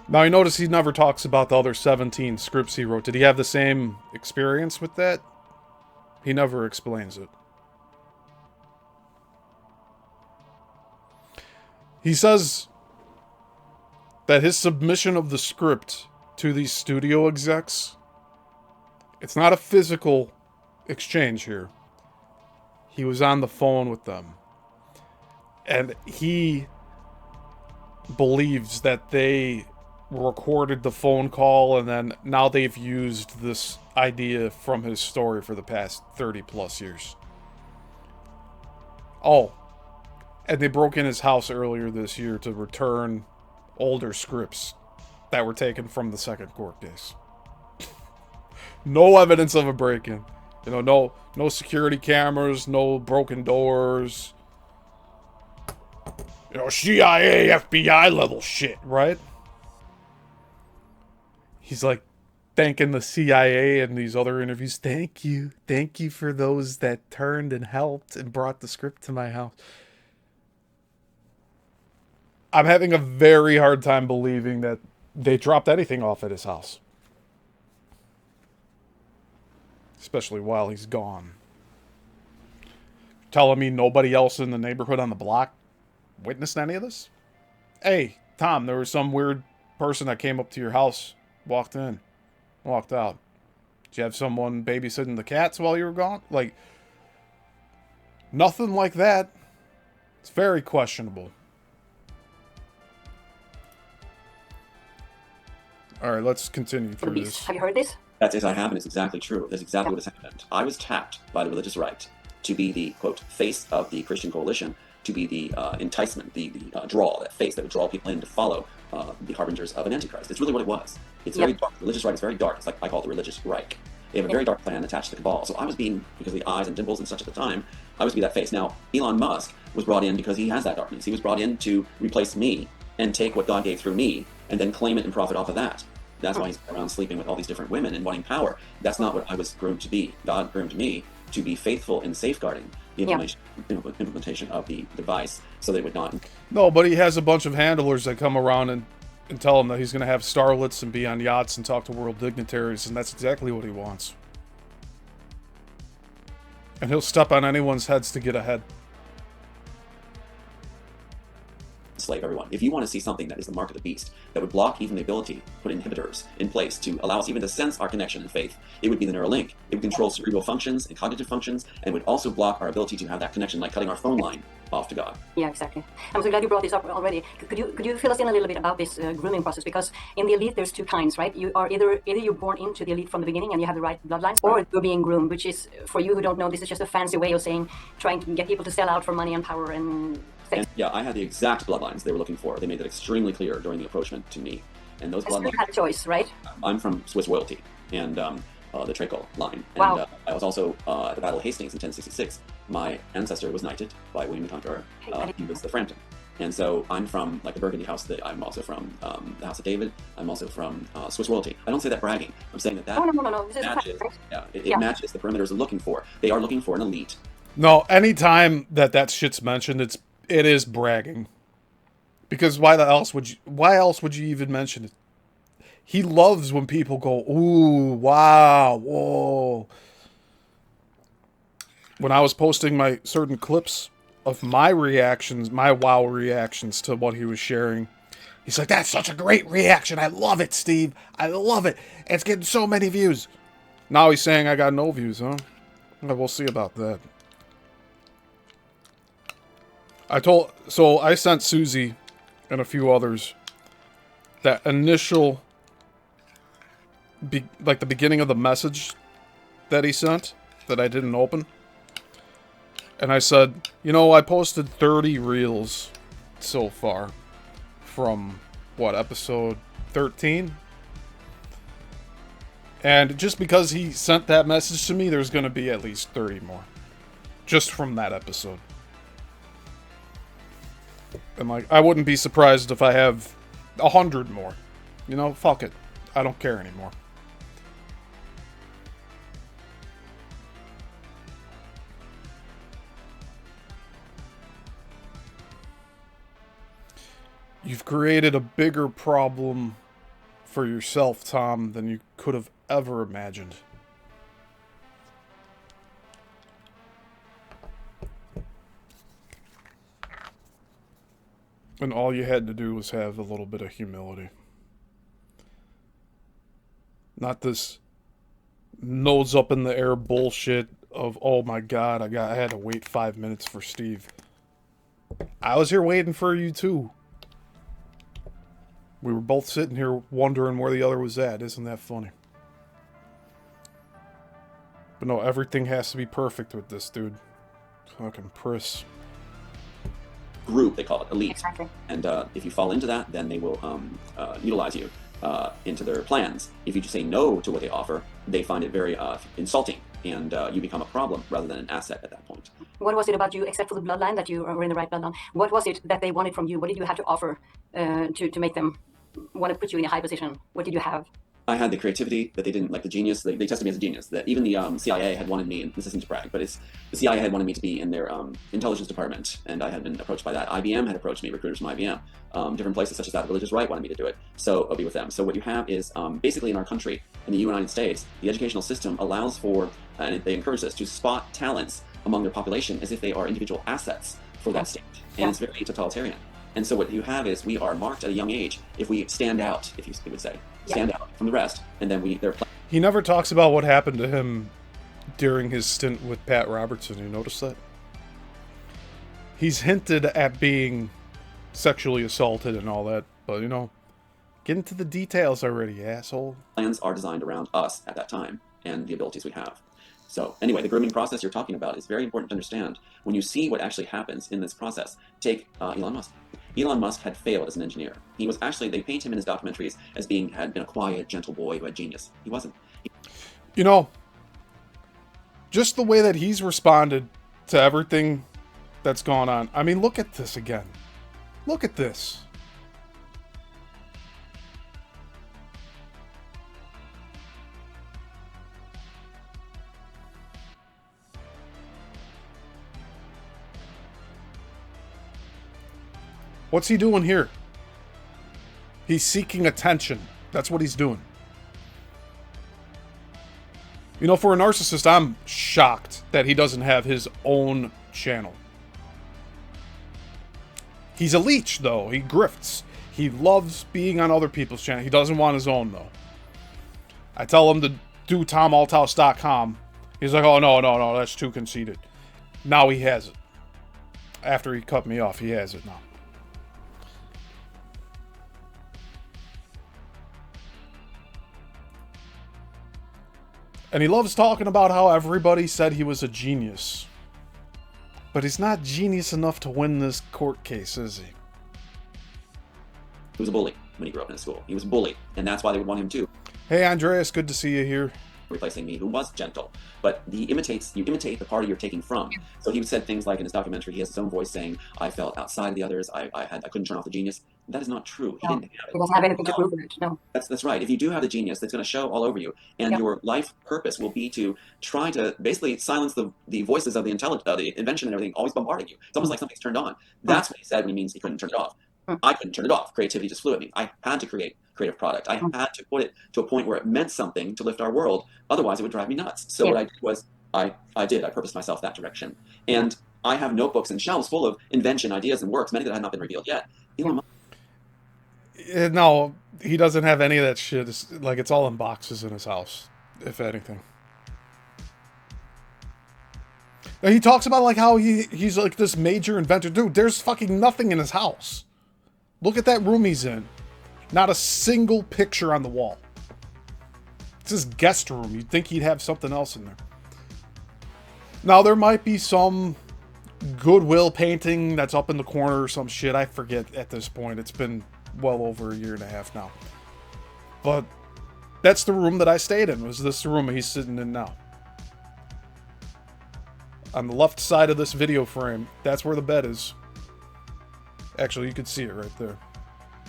Now, I notice he never talks about the other 17 scripts he wrote. Did he have the same experience with that? He never explains it. He says that his submission of the script to these studio execs, it's not a physical exchange here. He was on the phone with them. And he believes that they recorded the phone call, and then now they've used this idea from his story for the past 30 plus years. Oh, and they broke in his house earlier this year to return older scripts that were taken from the second court case. No evidence of a break-in. You know, no security cameras, no broken doors. You know, CIA, FBI level shit, right? He's like thanking the CIA in these other interviews. Thank you. Thank you for those that turned and helped and brought the script to my house. I'm having a very hard time believing that they dropped anything off at his house. Especially while he's gone. Telling me nobody else in the neighborhood on the block witnessed any of this? Hey, Tom, there was some weird person that came up to your house, walked in, walked out. Did you have someone babysitting the cats while you were gone? Like, nothing like that. It's very questionable. All right, let's continue through this. Have you heard this? That's yes, I have, and it's exactly true. That's exactly what has happened. I was tapped by the religious right to be the, quote, face of the Christian coalition, to be the enticement, the draw, that face that would draw people in to follow the harbingers of an antichrist. It's really what it was. It's Yep. very dark. The religious right is very dark. It's like I call it the religious Reich. They have a very dark plan attached to the cabal. So I was being, because of the eyes and dimples and such at the time, I was to be that face. Now, Elon Musk was brought in because he has that darkness. He was brought in to replace me and take what God gave through me and then claim it and profit off of that. That's why he's around sleeping with all these different women and wanting power. That's not what I was groomed to be. God groomed me to be faithful in safeguarding the implementation of the device so that it would not. No, but he has a bunch of handlers that come around and tell him that he's going to have starlets and be on yachts and talk to world dignitaries, and that's exactly what he wants. And he'll step on anyone's heads to get ahead. Slave everyone. If you want to see something that is the mark of the beast, that would block even the ability to put inhibitors in place to allow us even to sense our connection and faith, it would be the Neuralink. It would control cerebral functions and cognitive functions, and would also block our ability to have that connection, like cutting our phone line off to God. Yeah, exactly. I'm so glad you brought this up already. Could you fill us in a little bit about this grooming process? Because in the elite, there's two kinds, right? You are either you're born into the elite from the beginning and you have the right bloodlines, or you're being groomed, which is, for you who don't know, this is just a fancy way of saying trying to get people to sell out for money and power and sex. And yeah, I had the exact bloodlines they were looking for. They made that extremely clear during the approachment to me. And those So you bloodlines. had a choice, right? I'm from Swiss royalty and the Trakel line. And Wow. I was also at the Battle of Hastings in 1066. My ancestor was knighted by William the Conqueror. He was the Frampton. And so I'm from like the Burgundy house. I'm also from the House of David. I'm also from Swiss royalty. I don't say that bragging. I'm saying that Oh, no. This is matches. fact, right? It matches the perimeters are looking for. They are looking for an elite. No, anytime that shit's mentioned, it is bragging. Because why else would you even mention it? He loves when people go, ooh, wow, whoa. When I was posting my certain clips of my reactions, my wow reactions to what he was sharing, he's like, that's such a great reaction. I love it, Steve. I love it. It's getting so many views. Now he's saying I got no views, huh? Well, we'll see about that. I sent Susie and a few others that initial, like the beginning of the message that he sent that I didn't open. And I said, I posted 30 reels so far from, episode 13? And just because he sent that message to me, there's going to be at least 30 more. Just from that episode. And I wouldn't be surprised if I have 100 more. Fuck it. I don't care anymore. You've created a bigger problem for yourself, Tom, than you could have ever imagined. And all you had to do was have a little bit of humility. Not this nose up in the air bullshit of, oh my god, I had to wait 5 minutes for Steve. I was here waiting for you too. We were both sitting here wondering where the other was at. Isn't that funny? But no, everything has to be perfect with this dude. Fucking priss. Group, they call it, elite. Exactly. And if you fall into that, then they will utilize you into their plans. If you just say no to what they offer, they find it very insulting, and you become a problem rather than an asset at that point. What was it about you, except for the bloodline, that you were in the right bloodline? What was it that they wanted from you? What did you have to offer to make them want to put you in a high position? What did you have? I had the creativity that they didn't, like the genius. They tested me as a genius. That even the CIA had wanted me, and this isn't to brag, but the CIA had wanted me to be in their intelligence department, and I had been approached by that. IBM had approached me, recruiters from IBM. Different places such as that, Religious Right wanted me to do it, so I'll be with them. So what you have is basically in our country, in the United States, the educational system allows for, and they encourage us to spot talents among their population as if they are individual assets for that state, and it's very totalitarian. And so what you have is we are marked at a young age if we stand out, if you would say, stand out from the rest, and then they're. He never talks about what happened to him during his stint with Pat Robertson. You notice that? He's hinted at being sexually assaulted and all that, but get into the details already, asshole. Plans are designed around us at that time and the abilities we have. So anyway, the grooming process you're talking about is very important to understand. When you see what actually happens in this process, take Elon Musk. Elon Musk had failed as an engineer. He was actually, they paint him in his documentaries as had been a quiet, gentle boy who had genius. He wasn't. You know, just the way that he's responded to everything that's gone on. I mean, look at this again. Look at this. What's he doing here? He's seeking attention. That's what he's doing. You know, for a narcissist, I'm shocked that he doesn't have his own channel. He's a leech, though. He grifts. He loves being on other people's channel. He doesn't want his own, though. I tell him to do TomAlthouse.com. He's like, oh, no, that's too conceited. Now he has it. After he cut me off, he has it now. And he loves talking about how everybody said he was a genius. But he's not genius enough to win this court case, is he? He was a bully when he grew up in school. He was bullied, and that's why they would want him to. Hey, Andreas, good to see you here. Replacing me, who was gentle, but you imitate the party you're taking from. So he said things like in his documentary, he has his own voice saying, "I felt outside of the others. I couldn't turn off the genius." That is not true. He didn't have it. He doesn't have anything to prove it. No. That's right. If you do have the genius, that's going to show all over you, and your life purpose will be to try to basically silence the voices of the invention and everything, always bombarding you. It's almost like something's turned on. That's what he said when he means he couldn't turn it off. I couldn't turn it off. Creativity just flew at me. I had to create creative product. I had to put it to a point where it meant something to lift our world. Otherwise, it would drive me nuts. So what I did was I purposed myself that direction. And I have notebooks and shelves full of invention, ideas, and works, many that had not been revealed yet. Elon Musk. No, he doesn't have any of that shit. It's all in boxes in his house, if anything. And he talks about like how he's like this major inventor. Dude, there's fucking nothing in his house. Look at that room he's in. Not a single picture on the wall. It's his guest room. You'd think he'd have something else in there. Now, there might be some Goodwill painting that's up in the corner or some shit. I forget at this point. It's been well over a year and a half now. But that's the room that I stayed in. Was this the room he's sitting in now? On the left side of this video frame, that's where the bed is. Actually, you can see it right there.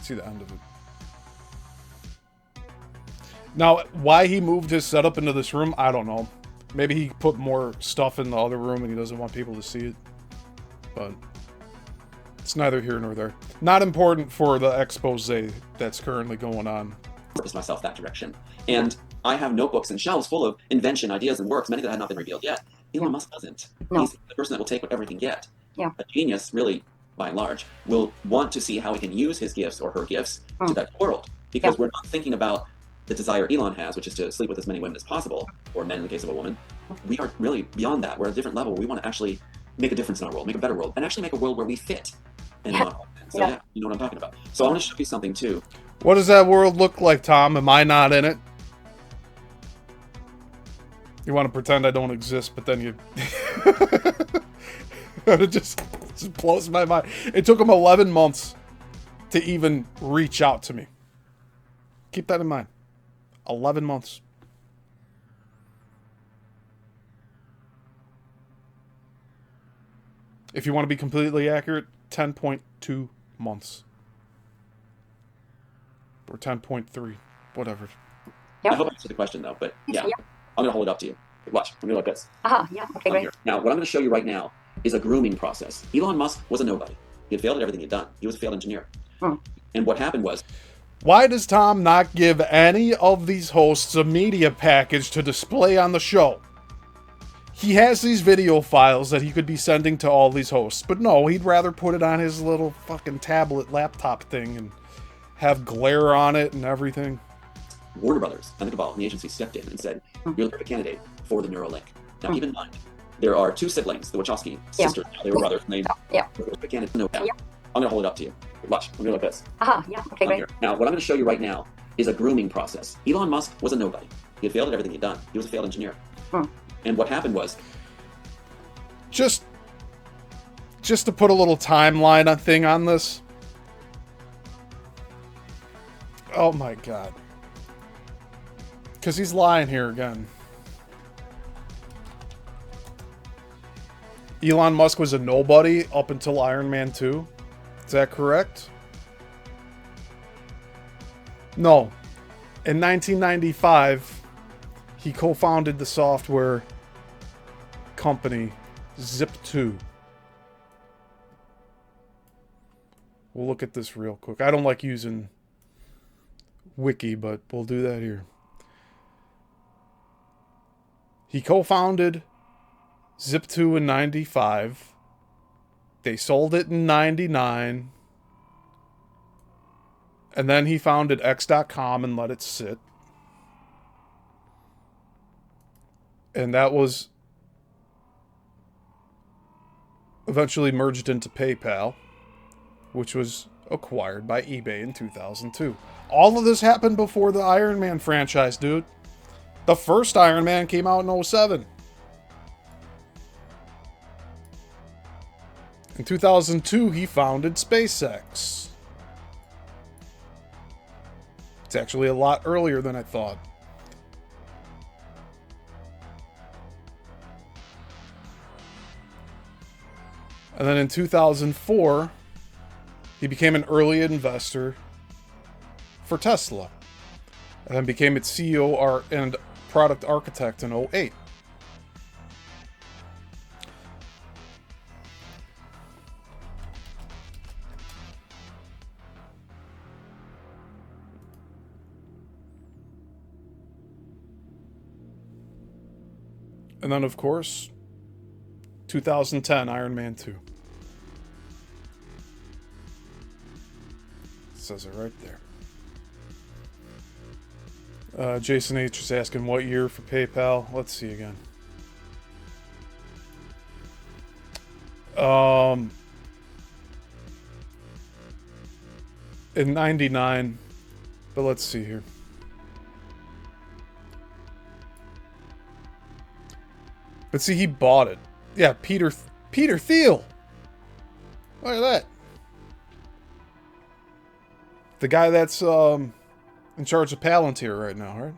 See the end of it. Now, why he moved his setup into this room, I don't know. Maybe he put more stuff in the other room and he doesn't want people to see it. But it's neither here nor there. Not important for the expose that's currently going on. Purpose myself that direction. And I have notebooks and shelves full of invention, ideas, and works, many that had not been revealed yet. Elon Musk doesn't. No. He's the person that will take whatever he can get. Yeah. A genius, really, by and large, will want to see how he can use his gifts or her gifts to that world. Because we're not thinking about the desire Elon has, which is to sleep with as many women as possible, or men in the case of a woman. We are really beyond that. We're at a different level. We want to actually make a difference in our world, make a better world, and actually make a world where we fit. And not. So yeah, you know what I'm talking about. So I want to show you something too. What does that world look like, Tom? Am I not in it? You want to pretend I don't exist, but then you... it just blows my mind. It took him 11 months to even reach out to me. Keep that in mind. 11 months. If you want to be completely accurate, 10.2 months. Or 10.3, whatever. I hope I answered the question though, but yeah. I'm going to hold it up to you. Watch, I'm going to go like this. Yeah, okay, great. Here. Now, what I'm going to show you right now is a grooming process. Elon Musk was a nobody. He had failed at everything he'd done. He was a failed engineer. And what happened was... Why does Tom not give any of these hosts a media package to display on the show? He has these video files that he could be sending to all these hosts, but no, he'd rather put it on his little fucking tablet laptop thing and have glare on it and everything. Warner Brothers and the cabal and the agency stepped in and said, "You're the perfect candidate for the Neuralink." Now, keep in mind, there are two siblings, the Wachowski sisters. Now, they were brothers, and they were the perfect candidate. No doubt. I'm going to hold it up to you. Watch, I'm going to go like this. Yeah, okay, great. Here. Now, what I'm going to show you right now is a grooming process. Elon Musk was a nobody. He had failed at everything he'd done. He was a failed engineer. And what happened was... Just to put a little timeline thing on this, Oh my god. Because he's lying here again. Elon Musk was a nobody up until Iron Man 2. Is that correct? No. In 1995, he co-founded the software company Zip2. We'll look at this real quick. I don't like using Wiki, but we'll do that here. He co-founded Zip2 in 95. They sold it in 99. And then he founded X.com and let it sit. And that was eventually merged into PayPal, which was acquired by eBay in 2002. All of this happened before the Iron Man franchise, dude. The first Iron Man came out in 07. In 2002, he founded SpaceX. It's actually a lot earlier than I thought. And then in 2004, he became an early investor for Tesla. And then became its CEO and product architect in 08. And then, of course, 2010, Iron Man 2. It says it right there. Jason H is asking what year for PayPal. Let's see again. In 99. But let's see here. But see, he bought it. Yeah, Peter Thiel. Look at that. The guy that's in charge of Palantir right now, right?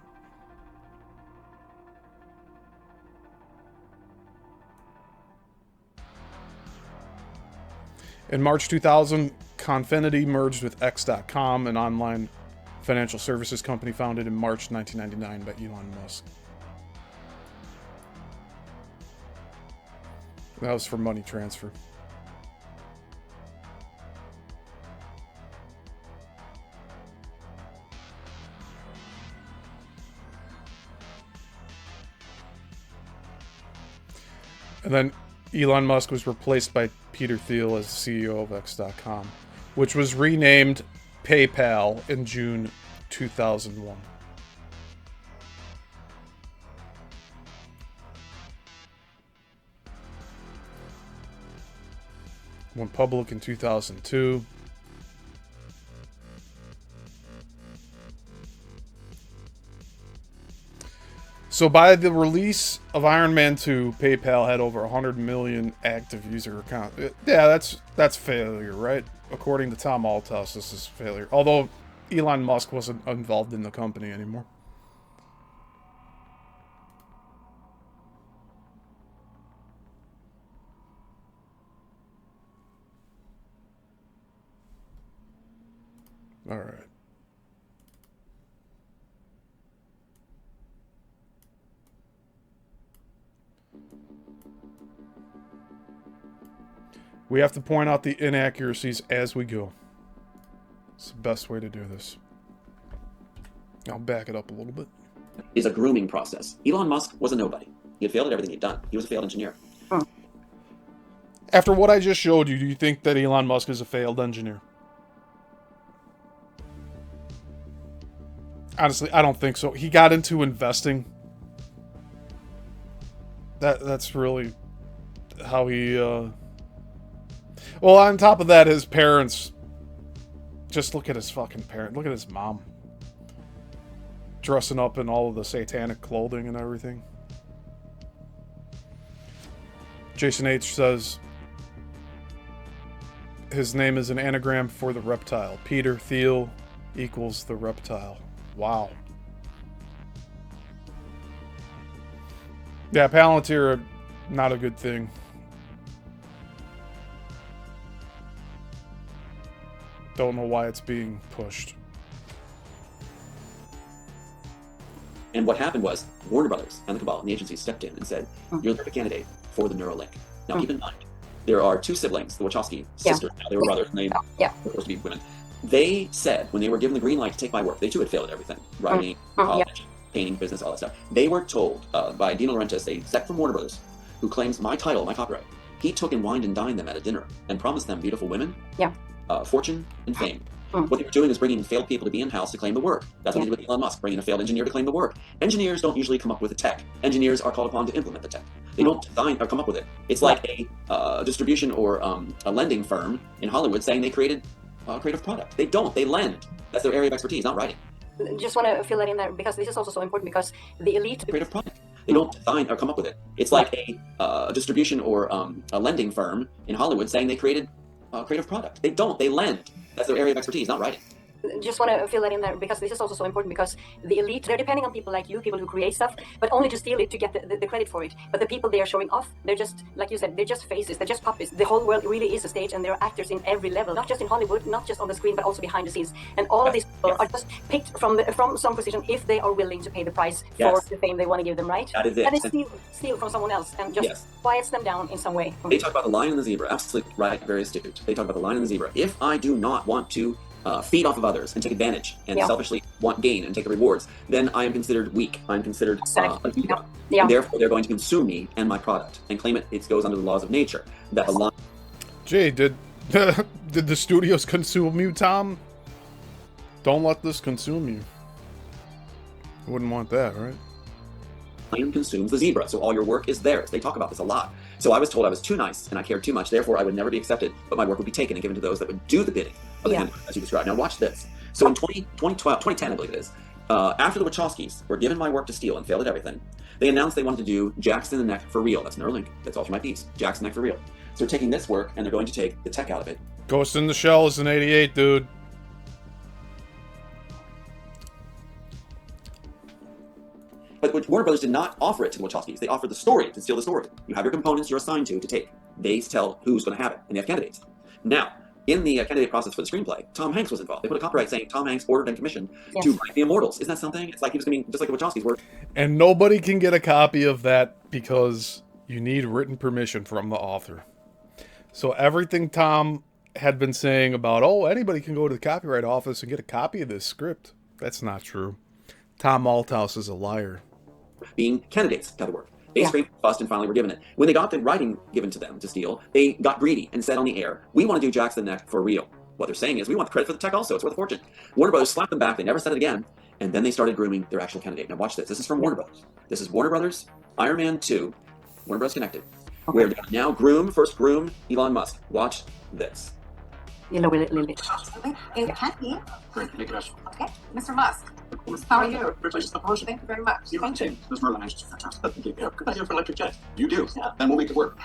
In March 2000, Confinity merged with X.com, an online financial services company founded in March 1999 by Elon Musk. That was for money transfer. And then Elon Musk was replaced by Peter Thiel as CEO of X.com, which was renamed PayPal in June 2001. Went public in 2002. So by the release of Iron Man 2, PayPal had over 100 million active user accounts. Yeah, that's failure, right? According to Tom Althouse, this is failure. Although Elon Musk wasn't involved in the company anymore. All right. We have to point out the inaccuracies as we go. It's the best way to do this. I'll back it up a little bit. Is a grooming process. Elon Musk was a nobody. He had failed at everything he'd done. He was a failed engineer. After what I just showed you, do you think that Elon Musk is a failed engineer? Honestly, I don't think so. He got into investing. That's really how he... Well, on top of that, his parents... Just look at his fucking parent. Look at his mom. Dressing up in all of the satanic clothing and everything. Jason H says... His name is an anagram for the reptile. Peter Thiel equals the reptile. Wow. Yeah, Palantir, not a good thing. Don't know why it's being pushed. And what happened was Warner Brothers and the Cabal and the agency stepped in and said, "You're the perfect candidate for the Neuralink." Now, keep in mind, there are two siblings, the Wachowski sisters. Now, they were brothers, and they were supposed to be women. They said when they were given the green light to take my work, they too had failed at everything: writing, college, painting, business, all that stuff. They were told by Dino Laurentiis, a exec from Warner Brothers, who claims my title, my copyright. He took and wined and dined them at a dinner and promised them beautiful women, fortune, and fame. What they were doing is bringing failed people to be in-house to claim the work. That's what they did with Elon Musk, bringing a failed engineer to claim the work. Engineers don't usually come up with the tech. Engineers are called upon to implement the tech. They don't design or come up with it. It's like a distribution or a lending firm in Hollywood saying they created a creative product. They don't. They lend. That's their area of expertise, not writing. Just want to fill that in there because this is also so important because the elite creative product. They don't design or come up with it. It's like a distribution or a lending firm in Hollywood saying they created a creative product. They don't. They lend. That's their area of expertise, not writing. Just want to fill that in there because this is also so important because the elite, they're depending on people like you, people who create stuff, but only to steal it to get the credit for it. But the people they are showing off, they're just, like you said, they're just faces, they're just puppets. The whole world really is a stage and there are actors in every level, not just in Hollywood, not just on the screen, but also behind the scenes. And all of these people are just picked from some position if they are willing to pay the price for the fame they want to give them, right? That is it. And they steal from someone else and just quiets them down in some way. They talk about the lion and the zebra, absolutely right, very astute. They talk about the lion and the zebra. If I do not want to feed off of others and take advantage and selfishly want gain and take the rewards, then I am considered weak. I'm considered a zebra. And therefore, they're going to consume me and my product and claim it goes under the laws of nature. That the lion. Jay, did the studios consume you, Tom? Don't let this consume you. Wouldn't want that, right? Lion consumes the zebra, so all your work is theirs. They talk about this a lot. So I was told I was too nice and I cared too much, therefore I would never be accepted, but my work would be taken and given to those that would do the bidding of the handler, as you described. Now watch this. So in 2010, I believe it is, after the Wachowskis were given my work to steal and failed at everything, they announced they wanted to do Jack's in the Neck for real. That's Neuralink. That's all for my piece. Jack's in the Neck for real. So they're taking this work and they're going to take the tech out of it. Ghost in the Shell is an 88, dude. But Warner Brothers did not offer it to the Wachowskis. They offered the story to steal the story. You have your components you're assigned to take. They tell who's going to have it, and they have candidates. Now, in the candidate process for the screenplay, Tom Hanks was involved. They put a copyright saying Tom Hanks ordered and commissioned to write The Immortals. Isn't that something? It's like he was going to be just like the Wachowskis were. And nobody can get a copy of that because you need written permission from the author. So everything Tom had been saying about, oh, anybody can go to the copyright office and get a copy of this script, that's not true. Tom Althouse is a liar. Being candidates to the work. They screamed, fussed, and finally were given it. When they got the writing given to them to steal, they got greedy and said on the air, "We want to do Jack's the Neck for real." What they're saying is, we want the credit for the tech also. It's worth a fortune. Warner Brothers slapped them back. They never said it again. And then they started grooming their actual candidate. Now watch this. This is from Warner Brothers. This is Warner Brothers, Iron Man 2, Warner Brothers Connected. We're going to now first groom Elon Musk. Watch this. A little bit. It can't be. Okay, Mr. Musk. How are you? Thank you very much. Thank you. This Merlin is fantastic. Good idea for electric jet. You do. Yeah. Then we'll make it work.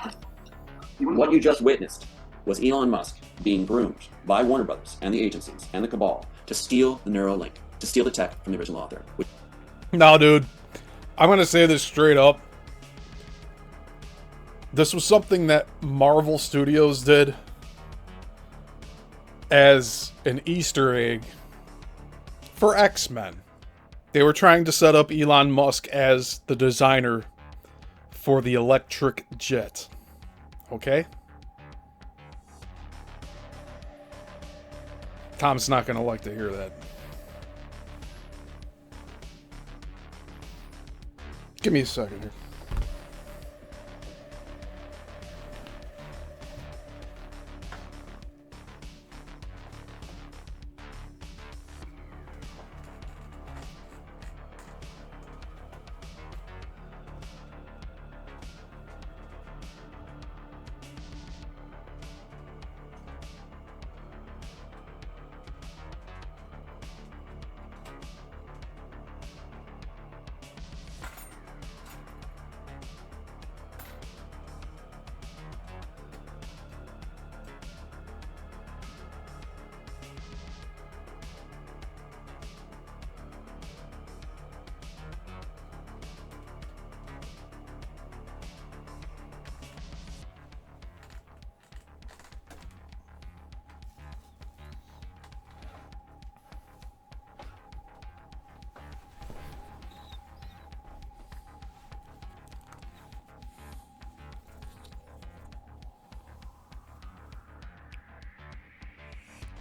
What you just witnessed was Elon Musk being groomed by Warner Brothers and the agencies and the cabal to steal the Neuralink, to steal the tech from the original author. No, dude. I'm going to say this straight up. This was something that Marvel Studios did as an Easter egg for X-Men. They were trying to set up Elon Musk as the designer for the electric jet. Okay? Tom's not going to like to hear that. Give me a second here.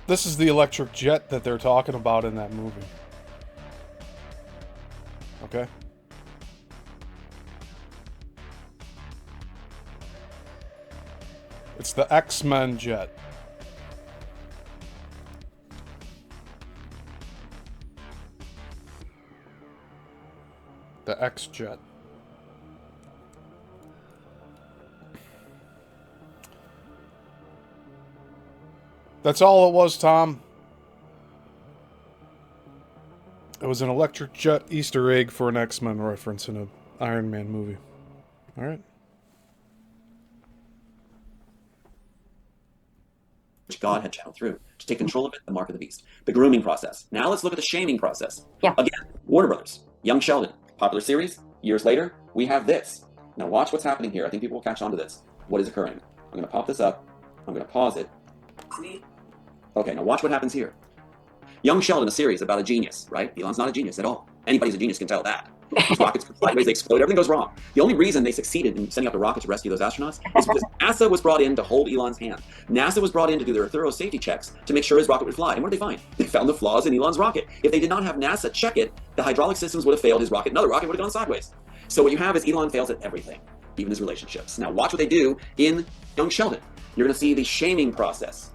This is the electric jet that they're talking about in that movie. Okay? It's the X-Men jet. The X-jet. That's all it was, Tom. It was an electric jet Easter egg for an X-Men reference in an Iron Man movie. Alright. which God had channeled through to take control of it, the mark of the beast. The grooming process. Now let's look at the shaming process. Yeah. Again, Warner Brothers, Young Sheldon, popular series. Years later, we have this. Now watch what's happening here. I think people will catch on to this. What is occurring? I'm going to pop this up. I'm going to pause it. Okay, now watch what happens here. Young Sheldon, a series about a genius, right? Elon's not a genius at all. Anybody who's a genius can tell that. These rockets go sideways, they explode, everything goes wrong. The only reason they succeeded in sending up the rocket to rescue those astronauts is because NASA was brought in to hold Elon's hand. NASA was brought in to do their thorough safety checks to make sure his rocket would fly. And what did they find? They found the flaws in Elon's rocket. If they did not have NASA check it, the hydraulic systems would have failed his rocket. Another rocket would have gone sideways. So what you have is Elon fails at everything, even his relationships. Now watch what they do in Young Sheldon. You're going to see the shaming process.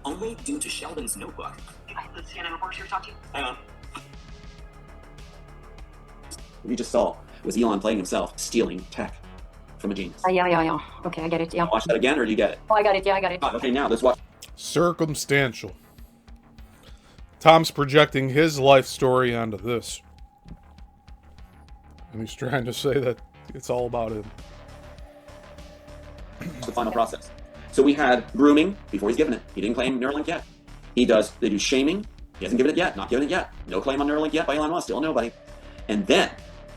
Only due to Sheldon's notebook. The CNN reporter you were talking to? Hang on. What you just saw was Elon playing himself stealing tech from a genius. Yeah. Okay, I get it. Yeah. Watch that again, or do you get it? Oh, I got it. Yeah, I got it. Okay, now let's watch. Circumstantial. Tom's projecting his life story onto this. And he's trying to say that it's all about him. The final process. So we had grooming before he's given it. He didn't claim Neuralink yet. They do shaming. He hasn't given it yet. Not given it yet. No claim on Neuralink yet by Elon Musk. Still nobody. And then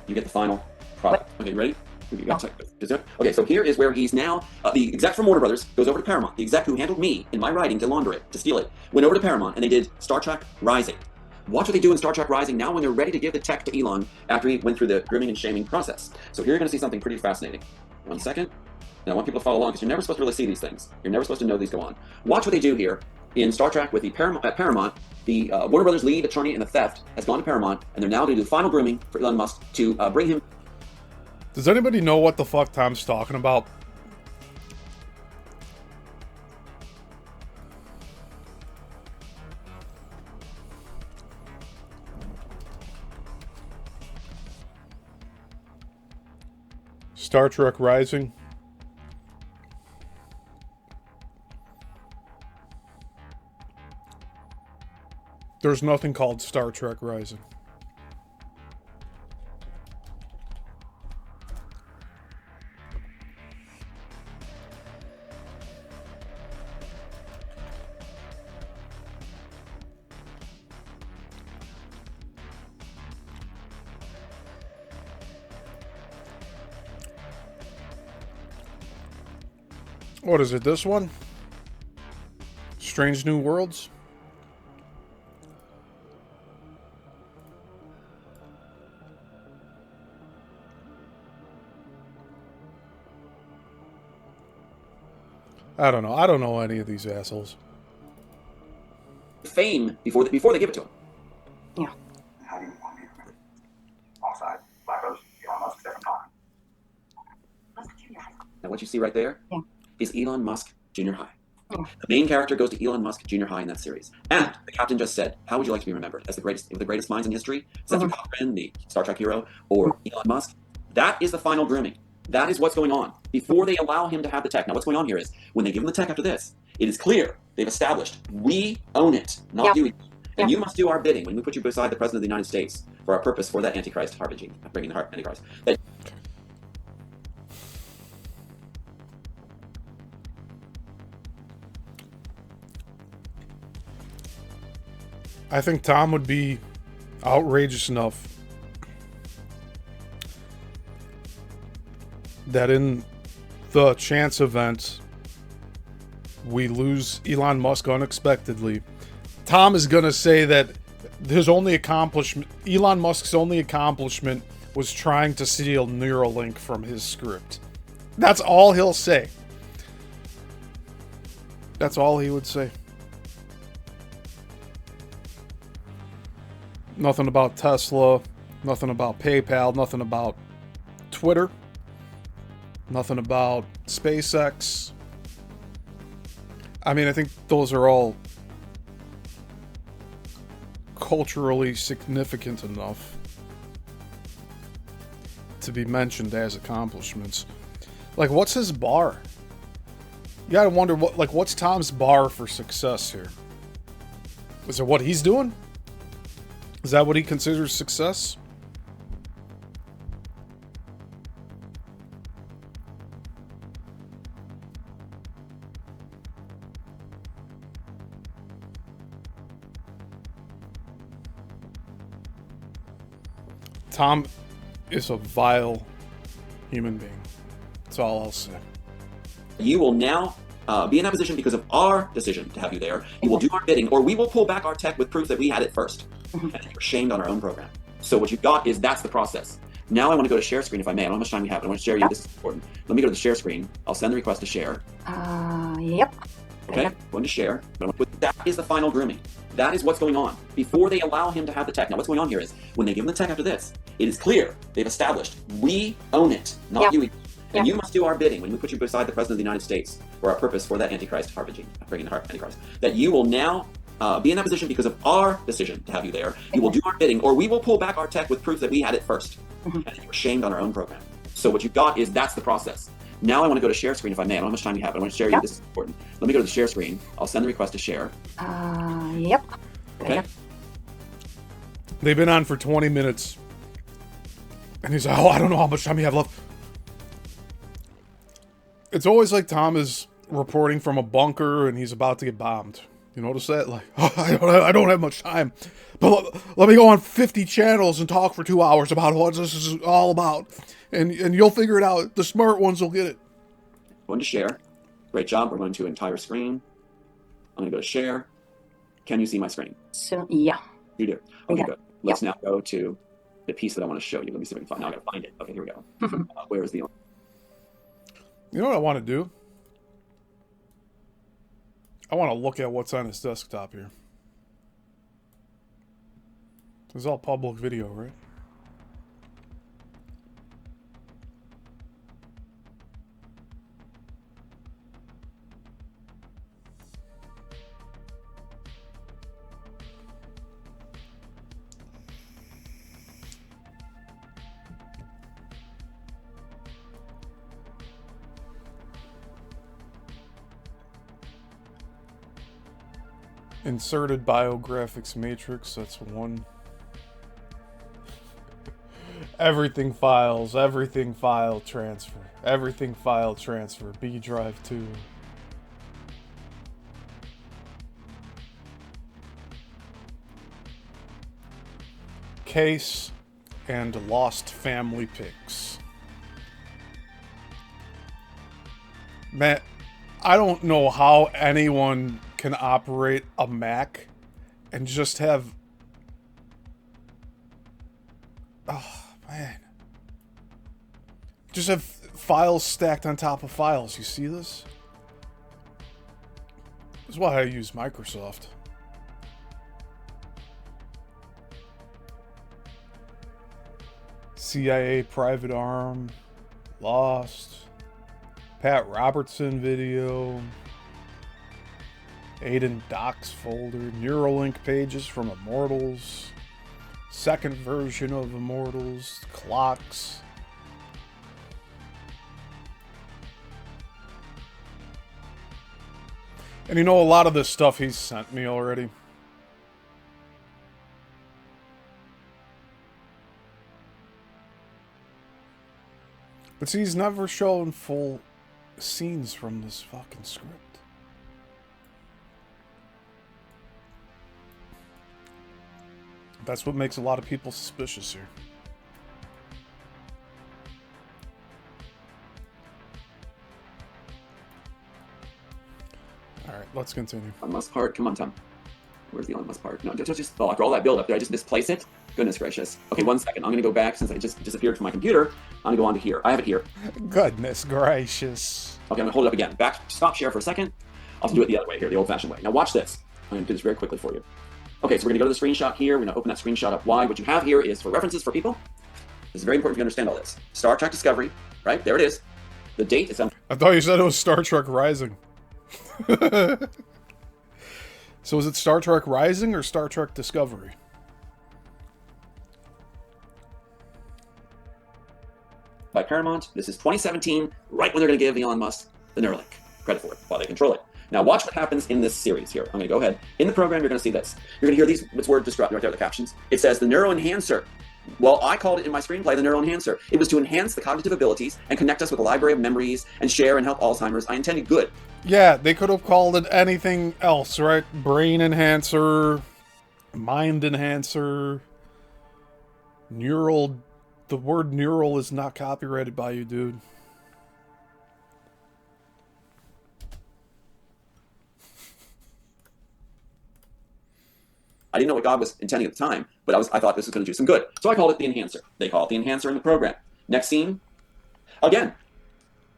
you get the final product. Okay, you ready? Okay, so here is where he's now, the exec from Warner Brothers goes over to Paramount. The exec who handled me in my writing to launder it, to steal it, went over to Paramount and they did Star Trek Rising. Watch what they do in Star Trek Rising now when they're ready to give the tech to Elon after he went through the grooming and shaming process. So here you're going to see something pretty fascinating. 1 second. And I want people to follow along because you're never supposed to really see these things. You're never supposed to know these go on. Watch what they do here in Star Trek with the Paramount. The Warner Brothers lead attorney in the theft has gone to Paramount, and they're now going to do the final grooming for Elon Musk to bring him. Does anybody know what the fuck Tom's talking about? Star Trek Rising? There's nothing called Star Trek Rising. What is it, this one? Strange New Worlds? I don't know. I don't know any of these assholes. Fame before they give it to him. Yeah. How do you want me to remember? Alongside Black Rose, Elon Musk, Stephen Hawking. Now what you see right there Yeah. is Elon Musk Junior High. Yeah. The main character goes to Elon Musk Junior High in that series. And the captain just said, how would you like to be remembered? As the greatest minds in history? Seth Cochran, the Star Trek hero, or Elon Musk? That is the final grooming. That is what's going on before they allow him to have the tech. Now what's going on here is when they give him the tech after this, it is clear they've established we own it, not Yeah. you. And you must do our bidding when we put you beside the President of the United States for our purpose for that Antichrist harbinger, bringing the Antichrist. That I think Tom would be outrageous enough that in the chance event we lose Elon Musk unexpectedly, Tom is going to say that Elon Musk's only accomplishment was trying to steal Neuralink from his script. That's all he'll say. That's all he would say. Nothing about Tesla, nothing about PayPal, nothing about Twitter, nothing about SpaceX. I mean, I think those are all culturally significant enough to be mentioned as accomplishments. Like, what's his bar? You gotta wonder, what's Tom's bar for success here? Is it what he's doing? Is that what he considers success? Tom is a vile human being. That's all I'll say. You will now be in that position because of our decision to have you there. You will do our bidding, or we will pull back our tech with proof that we had it first. And you're shamed on our own program. So what you've got is that's the process. Now I want to go to share screen if I may. I don't know how much time we have, but I want to share you. This is important. Let me go to the share screen. I'll send the request to share. Yep. Okay, going to share. That is the final grooming. That is what's going on before they allow him to have the tech. Now, what's going on here is when they give him the tech after this, it is clear they've established we own it, not you. And you must do our bidding when we put you beside the President of the United States, or our purpose for that Antichrist, bringing the Antichrist. That you will now be in that position because of our decision to have you there. You will do our bidding, or we will pull back our tech with proof that we had it first. And you were shamed on our own program. So what you've got is that's the process. Now I want to go to share screen if I may. I don't know how much time you have, but I want to share you. This is important. Let me go to the share screen. I'll send the request to share. Yep. Okay. They've been on for 20 minutes. And he's like, oh, I don't know how much time you have left. It's always like Tom is reporting from a bunker and he's about to get bombed. You notice that? Like, oh, I don't have much time. But let me go on 50 channels and talk for 2 hours about what this is all about. And you'll figure it out. The smart ones will get it. Going to share. Great job. We're going to entire screen. I'm going to go to share. Can you see my screen? So, yeah. You do. Okay, good. Let's now go to the piece that I want to show you. Let me see if I can find it. Now I got to find it. Okay, here we go. Where is the... You know what I want to do? I want to look at what's on his desktop here. This is all public video, right? Inserted biographics matrix, that's one. Everything files, everything file transfer. Everything file transfer, B drive 2. Case and lost family pics. Man, I don't know how anyone can operate a Mac and just have... Oh, man. Just have files stacked on top of files. You see this? This is why I use Microsoft. CIA private arm. Lost. Pat Robertson video. Aiden Docs folder, Neuralink pages from Immortals, second version of Immortals, clocks. And you know, a lot of this stuff he's sent me already. But see, he's never shown full scenes from this fucking script. That's what makes a lot of people suspicious here. Alright, let's continue. Elon Musk part. Come on, Tom. Where's the Elon Musk part? No, just after all that build up, did I just misplace it? Goodness gracious. Okay, 1 second. I'm going to go back since I just disappeared from my computer. I'm going to go on to here. I have it here. Goodness gracious. Okay, I'm going to hold it up again. Back. Stop share for a second. I'll have to do it the other way here, the old-fashioned way. Now watch this. I'm going to do this very quickly for you. Okay, so we're going to go to the screenshot here. We're going to open that screenshot up wide. What you have here is for references for people. This is very important for you to understand all this. Star Trek Discovery, right? There it is. The date is... I thought you said it was Star Trek Rising. So is it Star Trek Rising or Star Trek Discovery? By Paramount. This is 2017, right when they're going to give Elon Musk the Neuralink credit for it, while they control it. Now watch what happens in this series here. I'm going to go ahead. In the program, you're going to see this. You're going to hear this word described right there, the captions. It says the neuroenhancer. Well, I called it in my screenplay the neuroenhancer. It was to enhance the cognitive abilities and connect us with a library of memories and share and help Alzheimer's. I intended good. Yeah, they could have called it anything else, right? Brain enhancer, mind enhancer, neural. The word neural is not copyrighted by you, dude. I didn't know what God was intending at the time, but I thought this was going to do some good. So I called it the enhancer. They call it the enhancer in the program. Next scene. Again,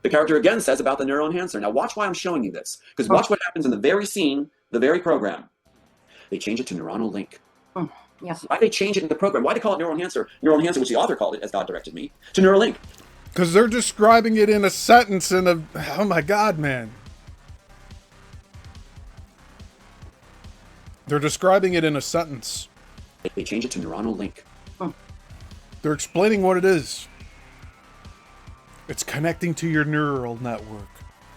the character again says about the neuroenhancer. Now watch why I'm showing you this, because watch what happens in the very scene, the very program. They change it to neuronal link. Yes. Why they change it in the program? Why they call it neuroenhancer? Neuroenhancer, which the author called it, as God directed me, to Neuralink. Because they're describing it in a sentence in a... Oh my god, man. They're describing it in a sentence. They change it to neuronal link. They're explaining what it is. It's connecting to your neural network.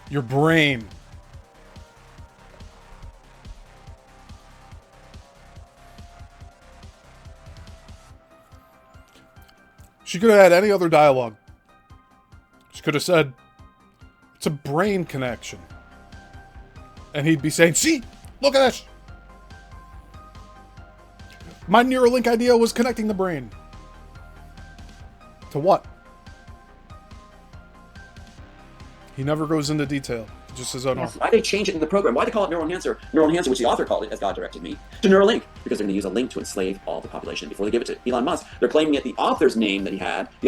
Your brain. She could have had any other dialogue. She could have said, it's a brain connection. And he'd be saying, see, look at this. My Neuralink idea was connecting the brain. To what? He never goes into detail. He just says, oh no. Why they change it in the program? Why they call it neuroenhancer? Neuroenhancer, which the author called it, as God directed me, to Neuralink, because they're going to use a link to enslave all the population before they give it to Elon Musk. They're claiming it the author's name that he had, and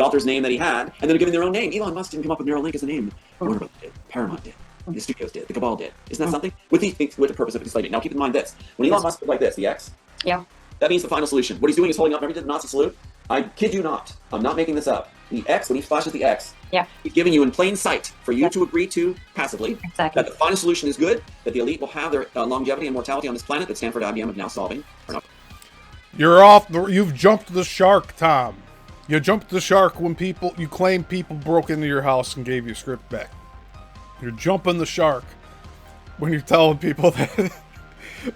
then they're giving their own name. Elon Musk didn't come up with Neuralink as a name. Warner Brothers did. Paramount did. The studios did. The cabal did. Isn't that something? With the purpose of enslaving. Now keep in mind this. When Elon Musk put like this, the X, Yeah. that means the final solution. What he's doing is holding up, remember he did the Nazi salute? I kid you not. I'm not making this up. The X, when he flashes the X, Yeah. he's giving you in plain sight for you to agree to passively Exactly. that the final solution is good, that the elite will have their longevity and mortality on this planet that Stanford IBM is now solving. Or not. You're off. You've jumped the shark, Tom. You jumped the shark when you claim people broke into your house and gave your script back. You're jumping the shark when you're telling people that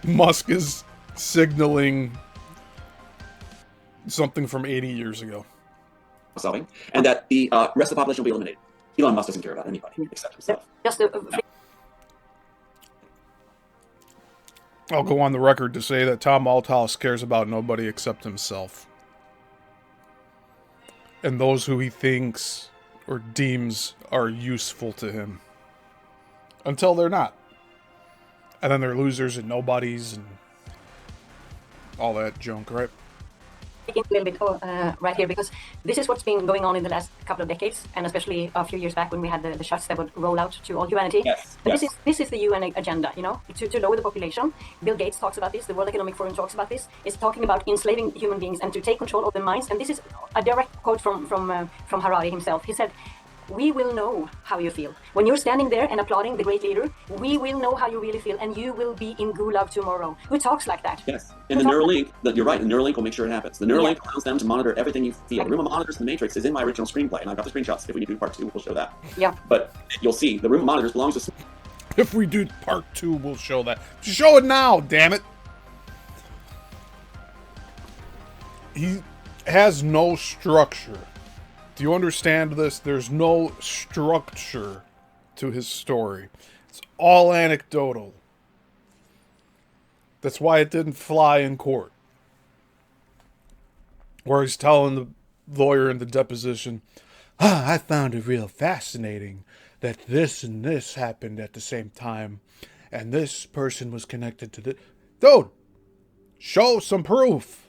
Musk is signaling something from 80 years ago. Solving, and that the rest of the population will be eliminated. Elon Musk doesn't care about anybody except himself. Just I'll go on the record to say that Tom Althouse cares about nobody except himself. And those who he thinks or deems are useful to him. Until they're not. And then they're losers and nobodies and all that junk, right? a little bit right here, because this is what's been going on in the last couple of decades, and especially a few years back when we had the shots that would roll out to all humanity. Yes, But yes. this is the UN agenda, you know, to lower the population. Bill Gates talks about this. The World Economic Forum talks about this. It's talking about enslaving human beings and to take control of their minds. And this is a direct quote from Harari himself. He said, "We will know how you feel. When you're standing there and applauding the great leader, we will know how you really feel, and you will be in Gulag tomorrow." Who talks like that? Yes, and the Neuralink, you're right, the Neuralink will make sure it happens. The Neuralink allows them to monitor everything you feel. The room of monitors in the Matrix is in my original screenplay, and I've got the screenshots. If we need to do part 2, we'll show that. Yeah. But you'll see, the room of monitors belongs to... If we do part 2, we'll show that. Show it now, damn it! He has no structure. Do you understand this? There's no structure to his story. It's all anecdotal. That's why it didn't fly in court. Where he's telling the lawyer in the deposition, I found it real fascinating that this and this happened at the same time, and this person was connected to the... Dude, show some proof.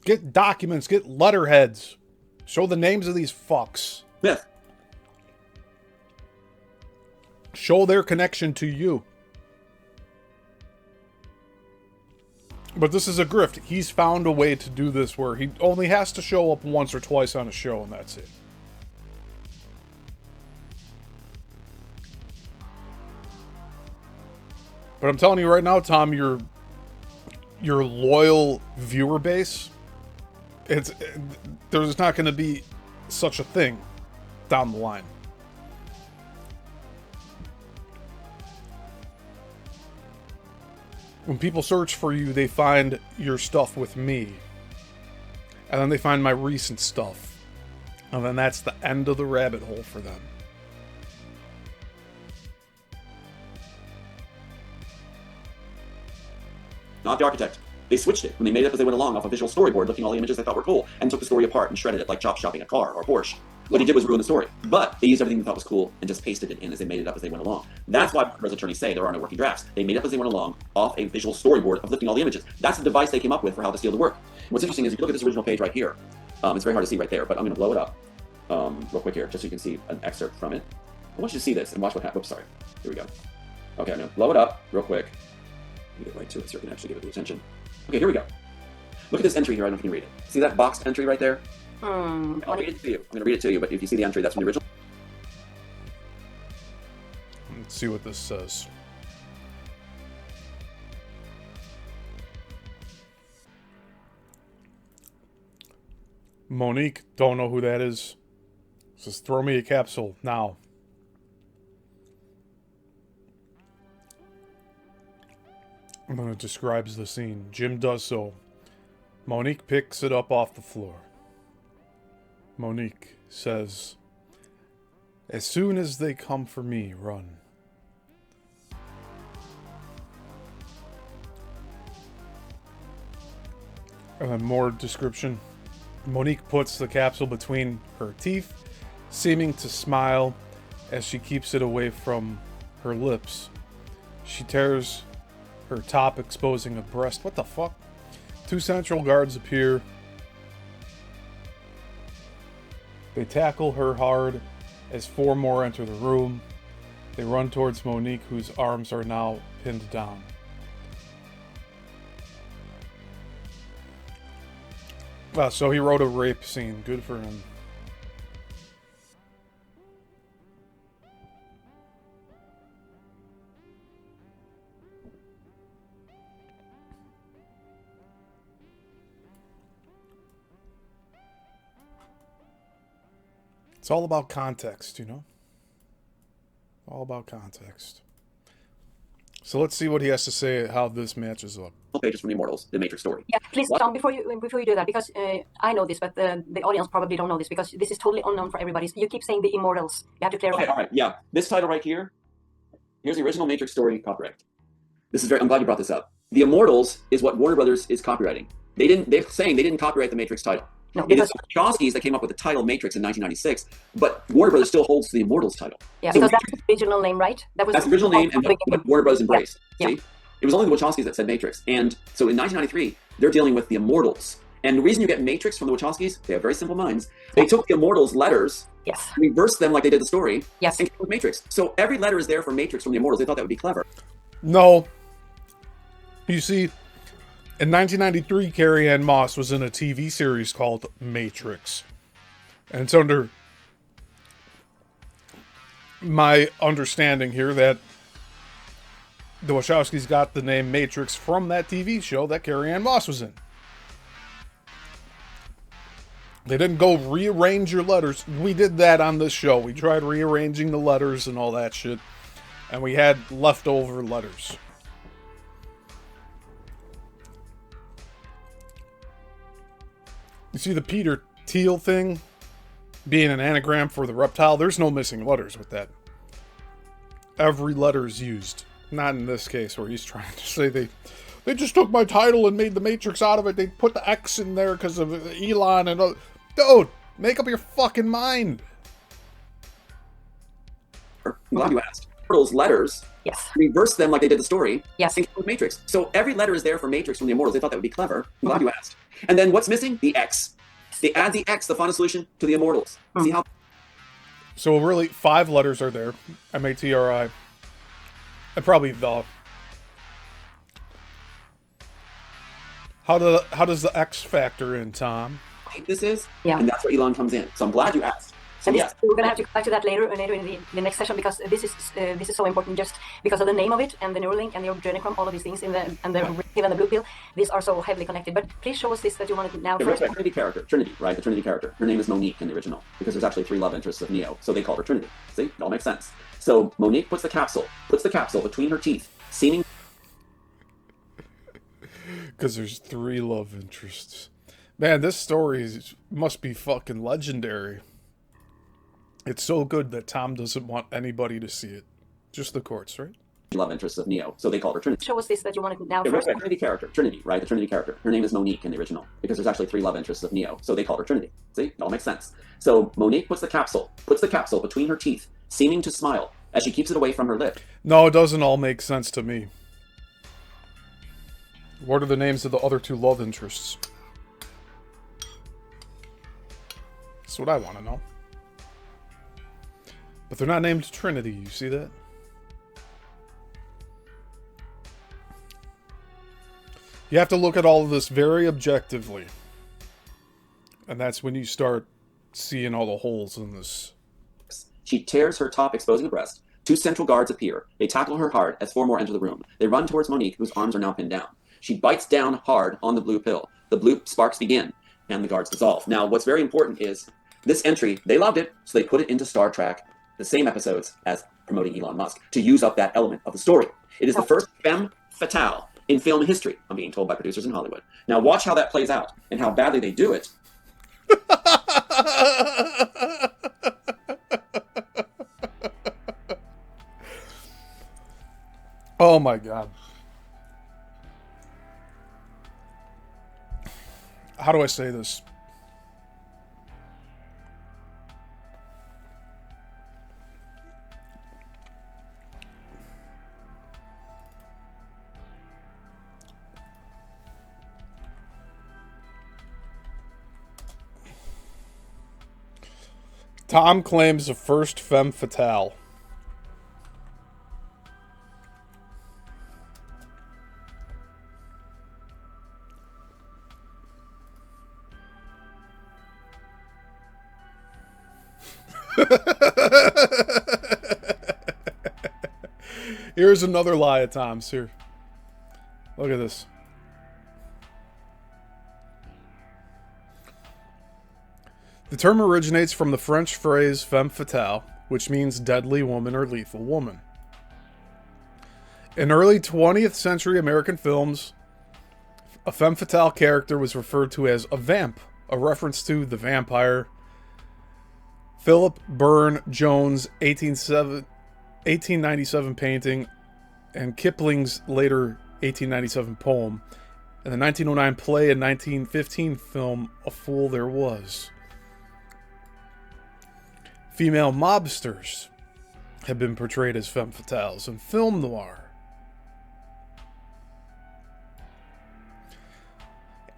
Get documents, get letterheads. Show the names of these fucks. Yes. Show their connection to you. But this is a grift. He's found a way to do this where he only has to show up once or twice on a show, and that's it. But I'm telling you right now, Tom, your loyal viewer base, there's not going to be such a thing down the line. When people search for you, they find your stuff with me. And then they find my recent stuff. And then that's the end of the rabbit hole for them. Not the architect. They switched it when they made it up as they went along off a visual storyboard, looking at all the images they thought were cool, and took the story apart and shredded it like chop shopping a car or a Porsche. What he did was ruin the story. But they used everything they thought was cool and just pasted it in as they made it up as they went along. That's why Warner Bros. Attorneys say there are no working drafts. They made it up as they went along off a visual storyboard of lifting all the images. That's the device they came up with for how this deal to work. What's interesting is if you look at this original page right here, it's very hard to see right there, but I'm going to blow it up real quick here, just so you can see an excerpt from it. I want you to see this and watch what happens. Oops, sorry. Here we go. Okay, I'm going to blow it up real quick. Let me get right to it so you can actually give it the attention. Okay, here we go. Look at this entry here. I don't know if you can read it. See that boxed entry right there? I'll read it to you. I'm going to read it to you, but if you see the entry, that's from the original. Let's see what this says. Monique, don't know who that is. Says, throw me a capsule now. And then it describes the scene. Jim does so. Monique picks it up off the floor. Monique says, as soon as they come for me, run. And then more description. Monique puts the capsule between her teeth, seeming to smile as she keeps it away from her lips. She tears her top, exposing a breast. What the fuck? 2 central guards appear. They tackle her hard as 4 more enter the room. They run towards Monique, whose arms are now pinned down. Well, so he wrote a rape scene. Good for him. It's all about context, you know? All about context. So let's see what he has to say, how this matches up. Pages from the Immortals, the Matrix story. Yeah, please, Tom, before you do that, because I know this, but the audience probably don't know this, because this is totally unknown for everybody. You keep saying the Immortals. You have to clarify. Okay, all right, yeah. This title right here, here's the original Matrix story copyright. This is I'm glad you brought this up. The Immortals is what Warner Brothers is copywriting. They're saying they didn't copyright the Matrix title. No, It because is the Wachowskis that came up with the title Matrix in 1996, but Warner Brothers still holds the Immortals title. yeah, So because that's the original name, right? that's the original name and what Warner Brothers embraced. Yeah. See? It was only the Wachowskis that said Matrix. And so in 1993, they're dealing with the Immortals. And the reason you get Matrix from the Wachowskis, they have very simple minds. They took the Immortals letters, Yes. reversed them like they did the story, Yes. and came up with Matrix. So every letter is there for Matrix from the Immortals. They thought that would be clever. No. You see, in 1993, Carrie Ann Moss was in a TV series called Matrix. And it's under my understanding here that the Wachowskis got the name Matrix from that TV show that Carrie Ann Moss was in. They didn't go rearrange your letters. We did that on this show. We tried rearranging the letters and all that shit. And we had leftover letters. You see the Peter Thiel thing being an anagram for the reptile? There's no missing letters with that. Every letter is used. Not in this case where he's trying to say they just took my title and made the Matrix out of it. They put the X in there because of Elon and... Dude, make up your fucking mind. I'm glad you asked. Immortals letters, Yes. reversed them like they did the story, Yes. and came up with Matrix. So every letter is there for Matrix from the Immortals. They thought that would be clever. I'm glad you asked. And then what's missing? The X. They add the X, the final solution, to the Immortals. See how... So really, 5 letters are there. M-A-T-R-I. And probably the. How does the X factor in, Tom? This is, Yeah. and that's where Elon comes in. So I'm glad you asked. So And yes, we're gonna have to come back to that later in the next session, because this is so important, just because of the name of it and the Neuralink and the adrenochrome, all of these things and the red pill and the blue pill. These are so heavily connected. But please show us this that you wanted now It first. looks like Trinity character, Trinity, right? The Trinity character. Her name is Monique in the original because there's actually 3 love interests of Neo, so they call her Trinity. See, it all makes sense. So Monique puts the capsule between her teeth, seeming. Because there's 3 love interests. Man, this story must be fucking legendary. It's so good that Tom doesn't want anybody to see it. Just the courts, right? Love interests of Neo, so they call her Trinity. Show us this that you wanted now It looks first. like Trinity character, Trinity, right? The Trinity character. Her name is Monique in the original because there's actually 3 love interests of Neo, so they call her Trinity. See, it all makes sense. So Monique puts the capsule between her teeth, seeming to smile as she keeps it away from her lip. No, it doesn't all make sense to me. What are the names of the other 2 love interests? That's what I want to know. But they're not named Trinity, you see that? You have to look at all of this very objectively. And that's when you start seeing all the holes in this. She tears her top, exposing the breast. 2 central guards appear. They tackle her hard as 4 more enter the room. They run towards Monique, whose arms are now pinned down. She bites down hard on the blue pill. The blue sparks begin, and the guards dissolve. Now, what's very important is this entry, they loved it, so they put it into Star Trek, the same episodes as promoting Elon Musk, to use up that element of the story. It is the first femme fatale in film history, I'm being told by producers in Hollywood. Now watch how that plays out, and how badly they do it. Oh my god. How do I say this? Tom claims the first femme fatale. Here's another lie of Tom's here. Look at this. The term originates from the French phrase femme fatale, which means deadly woman or lethal woman. In early 20th century American films, a femme fatale character was referred to as a vamp, a reference to the vampire. Philip Burne Jones' 1897 painting and Kipling's later 1897 poem, and the 1909 play and 1915 film A Fool There Was. Female mobsters have been portrayed as femme fatales in film noir.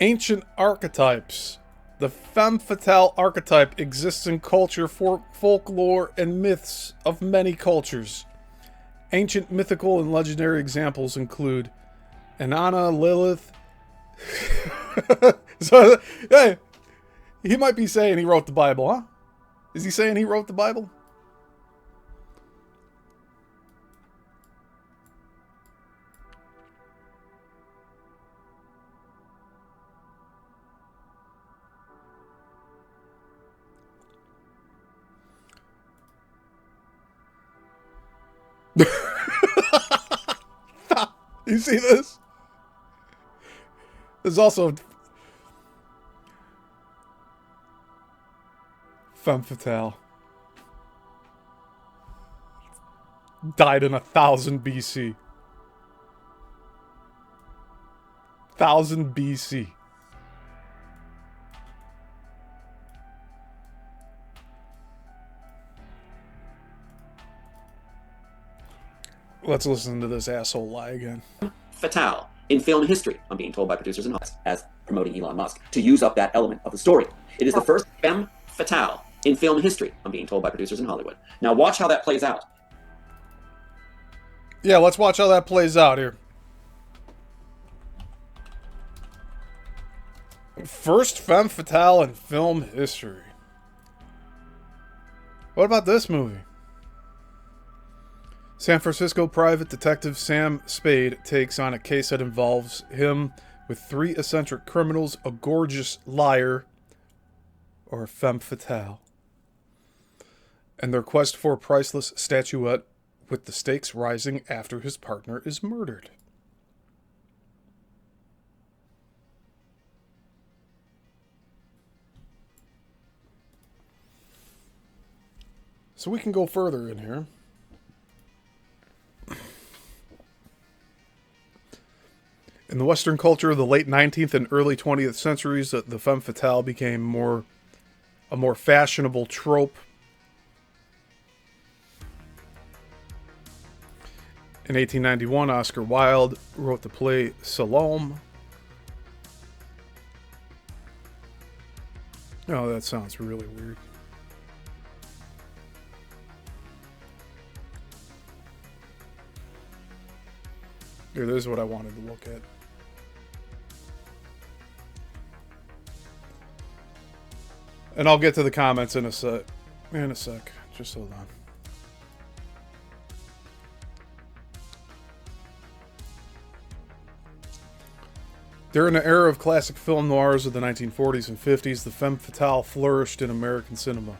Ancient archetypes. The femme fatale archetype exists in culture, folklore, and myths of many cultures. Ancient mythical and legendary examples include Inanna, Lilith. So, hey, he might be saying he wrote the Bible, huh? Is he saying he wrote the Bible? You see this? There's also femme fatale. Died in 1000 BC. 1000 BC. Let's listen to this asshole lie again. Fatale in film history, I'm being told by producers in Hollywood, as promoting Elon Musk, to use up that element of the story. It is the first femme fatale in film history, I'm being told by producers in Hollywood. Now watch how that plays out. Yeah, let's watch how that plays out here. First femme fatale in film history. What about this movie? San Francisco private detective Sam Spade takes on a case that involves him with 3 eccentric criminals, a gorgeous liar, or a femme fatale, and their quest for a priceless statuette, with the stakes rising after his partner is murdered. So we can go further in here. In the Western culture of the late 19th and early 20th centuries, the femme fatale became a more fashionable trope. In 1891, Oscar Wilde wrote the play Salome. Oh, that sounds really weird. Here, this is what I wanted to look at. And I'll get to the comments in a sec. Just hold on. During the era of classic film noirs of the 1940s and 50s, the femme fatale flourished in American cinema.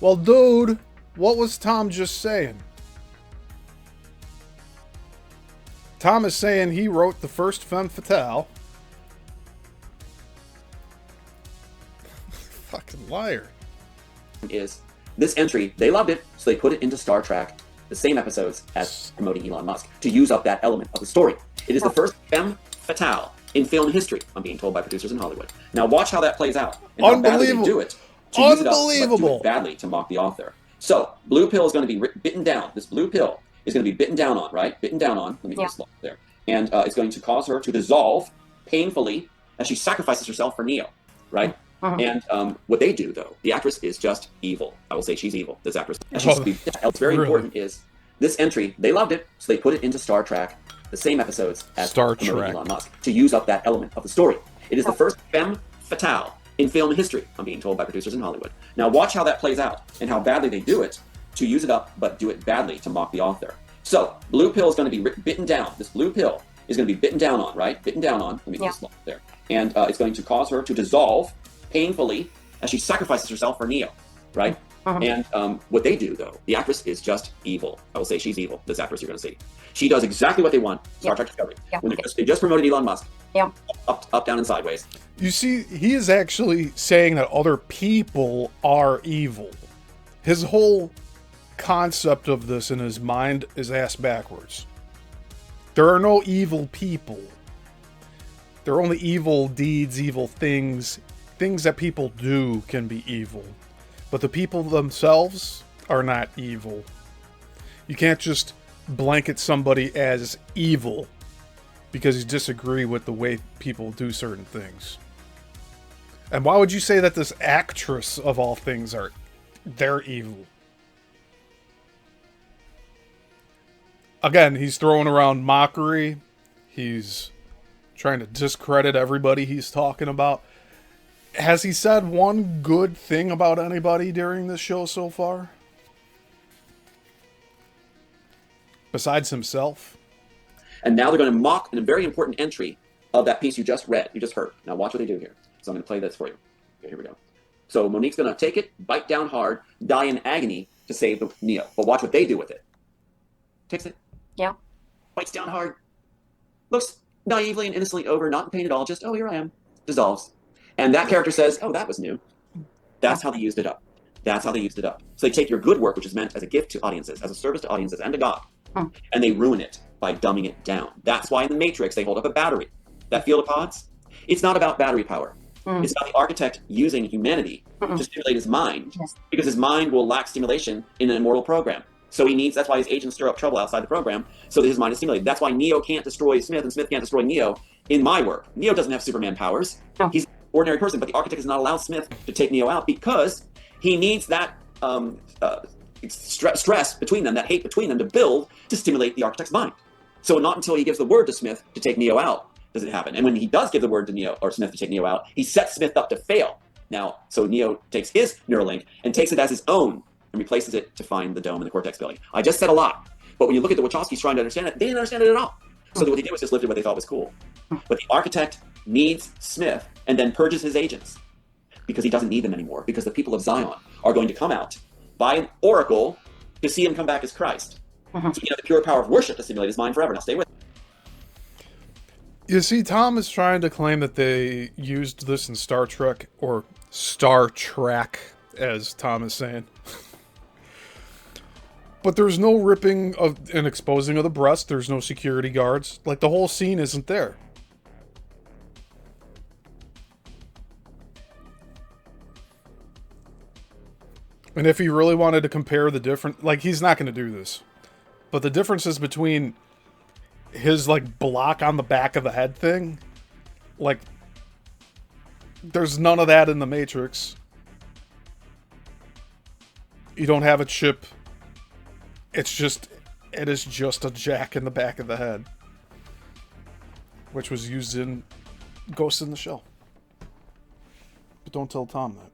Well, dude, what was Tom just saying? Tom is saying he wrote the first femme fatale. Fucking liar. Is this entry, they loved it, so they put it into Star Trek, the same episodes as promoting Elon Musk, to use up that element of the story. It is the first femme fatale in film history, I'm being told by producers in Hollywood. Now watch how that plays out, and how badly they do it to use it up, but do it badly to mock the author. So, blue pill is going to be bitten down. This blue pill is going to be bitten down on, right? Bitten down on, let me just look there. And it's going to cause her to dissolve painfully as she sacrifices herself for Neo, right? And what they do, though, the actress is just evil. I will say she's evil, this actress. What's very important is this entry, they loved it, so they put it into Star Trek, the same episodes as Star Trek, Elon Musk, to use up that element of the story. It is the first femme fatale in film history, I'm being told by producers in Hollywood. Now watch how that plays out, and how badly they do it to use it up, but do it badly to mock the author. So, blue pill is going to be bitten down. This blue pill is going to be bitten down on, right? Bitten down on, let me just look there. And it's going to cause her to dissolve painfully as she sacrifices herself for Neo, right? And what they do, though, the actress is just evil. I will say she's evil, this actress you're going to see. She does exactly what they want, Star Trek Discovery. When they just promoted Elon Musk, up, down, and sideways. You see, he is actually saying that other people are evil. His whole concept of this in his mind is ass backwards. There are no evil people. There are only evil deeds, evil things. Things that people do can be evil. But the people themselves are not evil. You can't just blanket somebody as evil because you disagree with the way people do certain things. And why would you say that this actress of all things they're evil? Again, he's throwing around mockery. He's trying to discredit everybody he's talking about. Has he said one good thing about anybody during this show so far? Besides himself? And now they're going to mock a very important entry of that piece you just read, you just heard. Now watch what they do here. So I'm going to play this for you. Okay, here we go. So Monique's going to take it, bite down hard, die in agony to save the Neo. But watch what they do with it. Takes it. Yeah. Bites down hard. Looks naively and innocently over, not in pain at all, just, oh, here I am. Dissolves. And that character says, oh, that was new. That's how they used it up. That's how they used it up. So they take your good work, which is meant as a gift to audiences, as a service to audiences and to God, and they ruin it by dumbing it down. That's why in the Matrix they hold up a battery. That field of pods, it's not about battery power. It's about the architect using humanity to stimulate his mind, because his mind will lack stimulation in an immortal program. So he needs, that's why his agents stir up trouble outside the program, so that his mind is stimulated. That's why Neo can't destroy Smith and Smith can't destroy Neo in my work. Neo doesn't have Superman powers. He's an ordinary person, but the architect does not allow Smith to take Neo out because he needs that stress between them, that hate between them, to build to stimulate the architect's mind. So not until he gives the word to Smith to take Neo out does it happen. And when he does give the word to Neo or Smith to take Neo out, he sets Smith up to fail. Now, so Neo takes his Neuralink and takes it as his own and replaces it to find the dome in the Cortex building. I just said a lot, but when you look at the Wachowskis trying to understand it, they didn't understand it at all. So what they did was just lived what they thought was cool. But the architect needs Smith and then purges his agents because he doesn't need them anymore, because the people of Zion are going to come out by an oracle to see him come back as Christ. So the pure power of worship to stimulate his mind forever. Now stay with me. You see, Tom is trying to claim that they used this in Star Trek, or Star Trek, as Tom is saying. But there's no ripping of and exposing of the breast. There's no security guards. Like, the whole scene isn't there. And if he really wanted to compare the different... Like, he's not going to do this. But the differences between his, like, block on the back of the head thing... Like, there's none of that in the Matrix. You don't have a chip. It is just a jack in the back of the head. Which was used in Ghost in the Shell. But don't tell Tom that.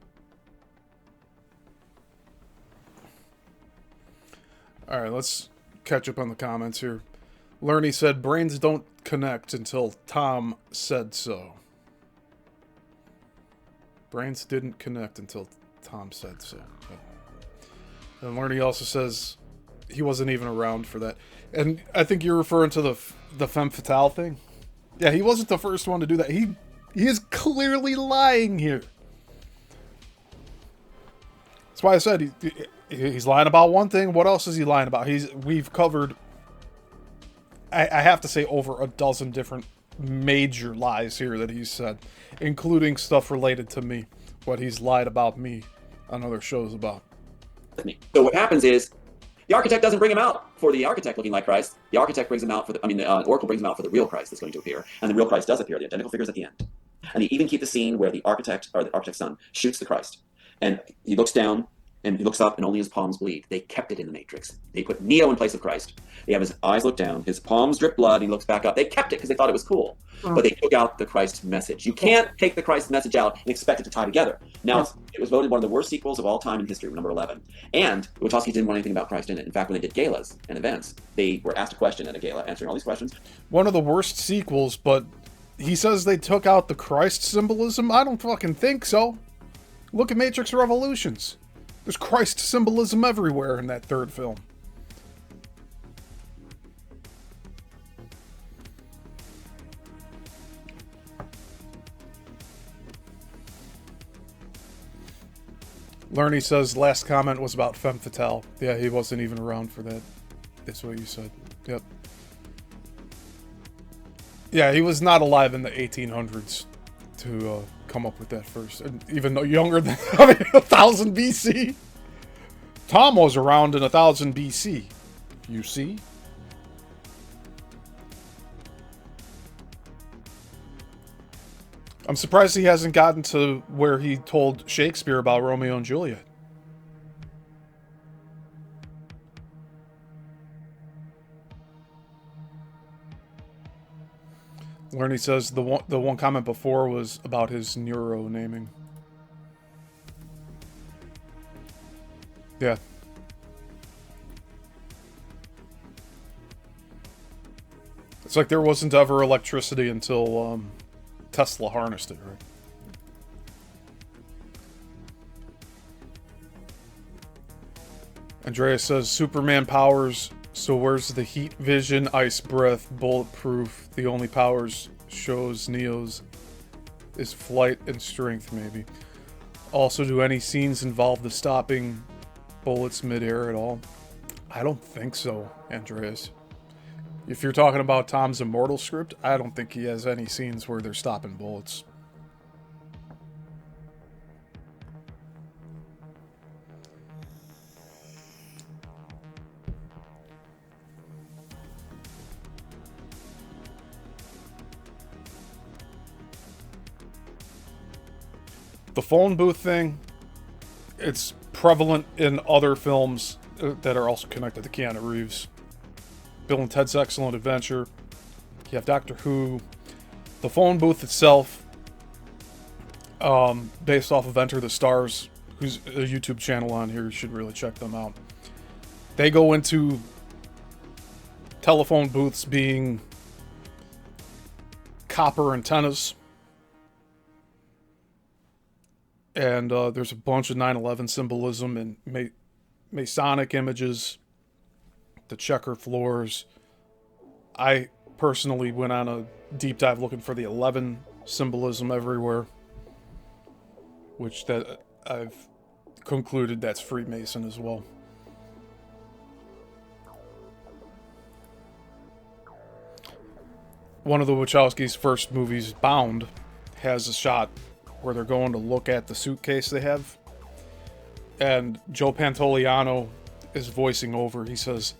Alright, let's catch up on the comments here. Lerny said, brains don't connect until Tom said so. Brains didn't connect until Tom said so. And Lerny also says he wasn't even around for that. And I think you're referring to the femme fatale thing. Yeah, he wasn't the first one to do that. He is clearly lying here. That's why I said he's lying about one thing. What else is he lying about? We've covered, I have to say, over a dozen different major lies here that he's said, including stuff related to me, what he's lied about me on other shows about. So what happens is, the architect doesn't bring him out for the architect looking like Christ. The architect brings him out for the Oracle brings him out for the real Christ that's going to appear, and the real Christ does appear. The identical figures at the end, and they even keep the scene where the architect or the architect's son shoots the Christ, and he looks down and he looks up, and only his palms bleed. They kept it in the Matrix. They put Neo in place of Christ. They have his eyes look down, his palms drip blood, he looks back up. They kept it because they thought it was cool, but they took out the Christ message. You can't take the Christ message out and expect it to tie together. Now, it was voted one of the worst sequels of all time in history, number 11. And Wachowski didn't want anything about Christ in it. In fact, when they did galas and events, they were asked a question at a gala, answering all these questions. One of the worst sequels, but he says they took out the Christ symbolism? I don't fucking think so. Look at Matrix Revolutions. There's Christ symbolism everywhere in that third film. Lerny says last comment was about femme fatale. Yeah, he wasn't even around for that. That's what you said. Yep. Yeah, he was not alive in the 1800s to come up with that first. And even though younger than 1000 BC. Tom was around in 1000 BC. You see? I'm surprised he hasn't gotten to where he told Shakespeare about Romeo and Juliet. Lerny says the one comment before was about his neuro naming. Yeah. It's like there wasn't ever electricity until Tesla harnessed it, right? Andreas says Superman powers, so where's the heat vision, ice breath, bulletproof? The only powers shows Neo's is flight and strength, maybe. Also, do any scenes involve the stopping bullets midair at all? I don't think so, Andreas. If you're talking about Tom's Immortal script, I don't think he has any scenes where they're stopping bullets. The phone booth thing, it's prevalent in other films that are also connected to Keanu Reeves. Bill and Ted's Excellent Adventure. You have Doctor Who. The phone booth itself, based off of Enter the Stars, who's a YouTube channel on here. You should really check them out. They go into telephone booths being copper antennas. And there's a bunch of 9/11 symbolism and Masonic images, the checker floors. I personally went on a deep dive looking for the 11 symbolism everywhere, which that I've concluded that's Freemason as well. One of the Wachowskis' first movies, Bound, has a shot where they're going to look at the suitcase they have, and Joe Pantoliano is voicing over. He says,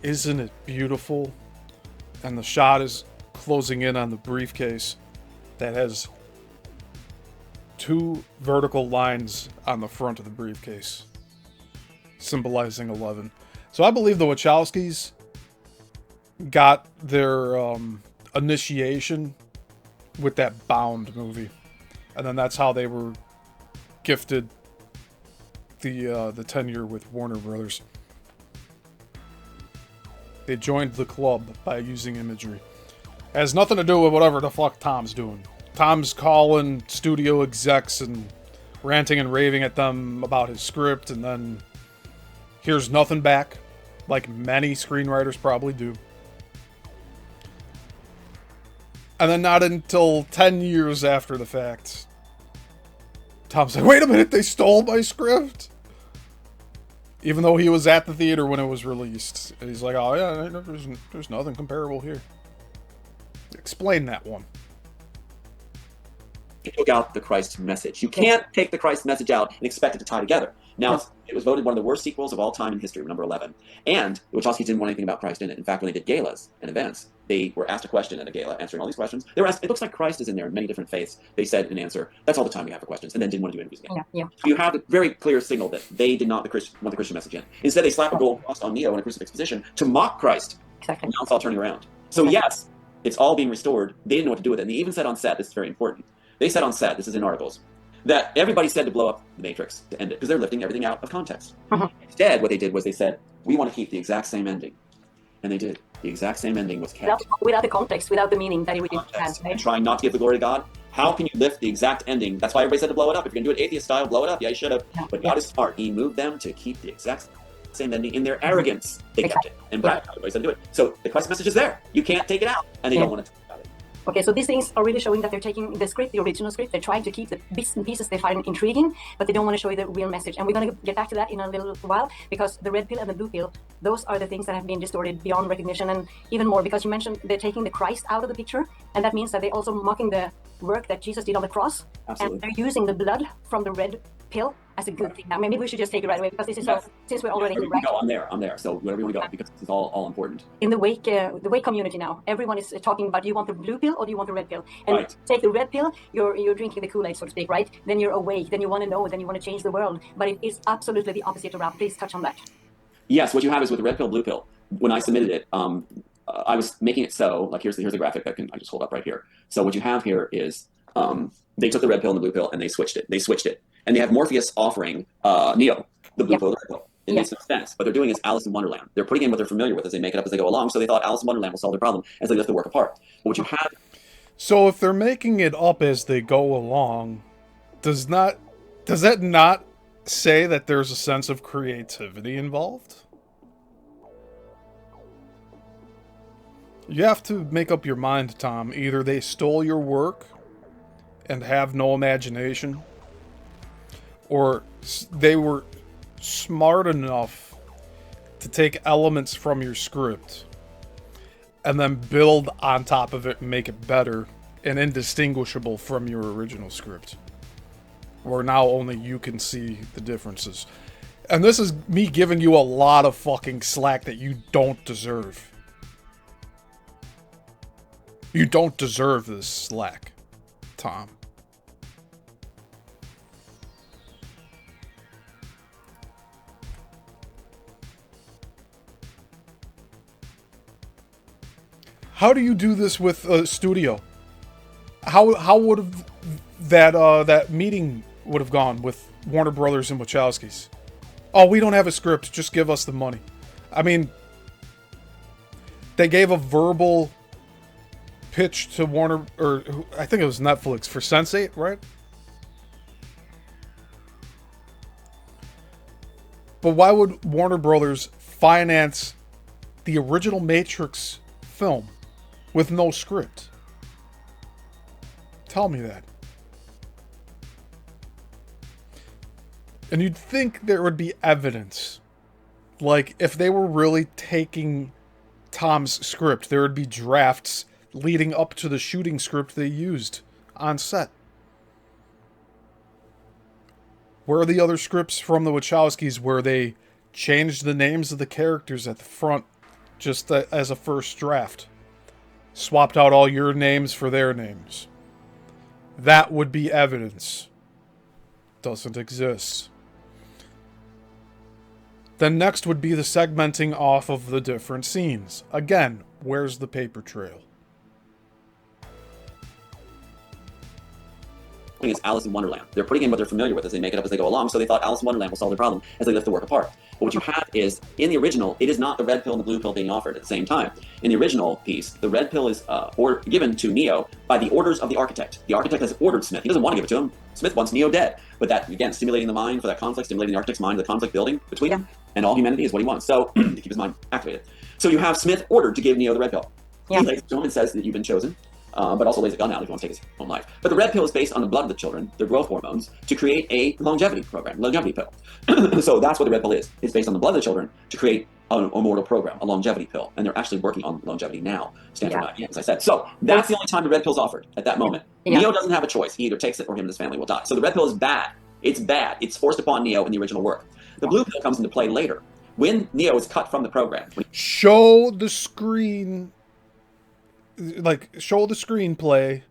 "Isn't it beautiful?" And the shot is closing in on the briefcase that has 2 vertical lines on the front of the briefcase, symbolizing 11. So I believe the Wachowskis got their initiation with that Bound movie, and then that's how they were gifted the tenure with Warner Brothers. They joined the club by using imagery. Has nothing to do with whatever the fuck Tom's doing. Tom's calling studio execs and ranting and raving at them about his script, and then hears nothing back, like many screenwriters probably do. And then not until 10 years after the fact, Tom's like, "Wait a minute, they stole my script?" Even though he was at the theater when it was released. And he's like, "Oh yeah, there's nothing comparable here." Explain that one. They took out the Christ message. You can't take the Christ message out and expect it to tie together. Now, it was voted one of the worst sequels of all time in history, number 11. And the Wachowskis didn't want anything about Christ in it. In fact, when they did galas and events, they were asked a question at a gala, answering all these questions. They were asked, "It looks like Christ is in there in many different faiths." They said in answer, "That's all the time we have for questions," and then didn't want to do interviews again. Yeah. So you have a very clear signal that they did not want the Christian message in. Instead, they slap a gold cross on Neo in a crucifix position to mock Christ. Exactly. Now it's all turning around. So yes, it's all being restored. They didn't know what to do with it. And they even said on set, this is very important, they said on set, this is in articles, that everybody said to blow up the Matrix to end it, because they're lifting everything out of context. Instead, what they did was they said, "We want to keep the exact same ending." And they did. The exact same ending was kept. Without the context, without the meaning that it would have. And trying not to give the glory to God. How can you lift the exact ending? That's why everybody said to blow it up. If you're going to do it atheist style, blow it up. Yeah, you should have. But God is smart. He moved them to keep the exact same ending. In their arrogance, they kept it. And everybody said to do it. So the Christ message is there. You can't take it out. And they don't want to talk about it. Okay, so these things are really showing that they're taking the script, the original script, they're trying to keep the bits and pieces they find intriguing, but they don't want to show you the real message. And we're going to get back to that in a little while, because the red pill and the blue pill, those are the things that have been distorted beyond recognition, and even more, because you mentioned they're taking the Christ out of the picture, and that means that they're also mocking the work that Jesus did on the cross. Absolutely. And they're using the blood from the red pill as a good thing. Now, maybe we should just take it right away, because this is since we're already here, right? No, I'm there. So wherever you want to go, because this is all important. In the wake community now, everyone is talking about, do you want the blue pill or do you want the red pill? And take the red pill, you're drinking the Kool-Aid, so to speak, right? Then you're awake, then you want to know, then you want to change the world. But it is absolutely the opposite around. Please touch on that. Yes, what you have is with the red pill, blue pill. When I submitted it, I was making it so, like here's the graphic that I just hold up right here. So what you have here is they took the red pill and the blue pill and they switched it. And they have Morpheus offering Neo the blue pill, the red pill. It makes no sense. What they're doing is Alice in Wonderland. They're putting in what they're familiar with as they make it up as they go along. So they thought Alice in Wonderland will solve their problem as they lift the work apart. But what you have... So if they're making it up as they go along, does that not say that there's a sense of creativity involved? You have to make up your mind, Tom. Either they stole your work and have no imagination, or they were smart enough to take elements from your script and then build on top of it and make it better and indistinguishable from your original script, where now only you can see the differences. And this is me giving you a lot of fucking slack that you don't deserve. You don't deserve this slack, Tom. How do you do this with a studio? How would have that meeting would have gone with Warner Brothers and Wachowskis? Oh, we don't have a script. Just give us the money. I mean, they gave a verbal pitch to Warner, or I think it was Netflix for Sense8, right? But why would Warner Brothers finance the original Matrix film with no script? Tell me that. And you'd think there would be evidence. Like, if they were really taking Tom's script, there would be drafts leading up to the shooting script they used on set. Where are the other scripts from the Wachowskis where they changed the names of the characters at the front just as a first draft? Swapped out all your names for their names. That would be evidence. Doesn't exist. Then next would be the segmenting off of the different scenes. Again, where's the paper trail? It's Alice in Wonderland. They're putting in what they're familiar with as they make it up as they go along, so they thought Alice in Wonderland will solve the problem as they lift the work apart. But what you have is, in the original, it is not the red pill and the blue pill being offered at the same time. In the original piece, the red pill is given to Neo by the orders of the architect. The architect has ordered Smith. He doesn't want to give it to him. Smith wants Neo dead. But that, again, stimulating the mind for that conflict, stimulating the architect's mind, the conflict building between them, and all humanity is what he wants. So, to keep his mind activated. So you have Smith ordered to give Neo the red pill. He lays it to him and says that you've been chosen. But also lays a gun out if he wants to take his own life. But the red pill is based on the blood of the children, their growth hormones, to create a longevity pill. So that's what the red pill is. It's based on the blood of the children to create an immortal program, a longevity pill. And they're actually working on longevity now, Stanford IBM, as I said. So that's the only time the red pill's offered at that moment. Neo doesn't have a choice. He either takes it or him and his family will die. So the red pill is bad. It's bad. It's forced upon Neo in the original work. The blue pill comes into play later. When Neo is cut from the program. Show the screen... Like, show the screenplay,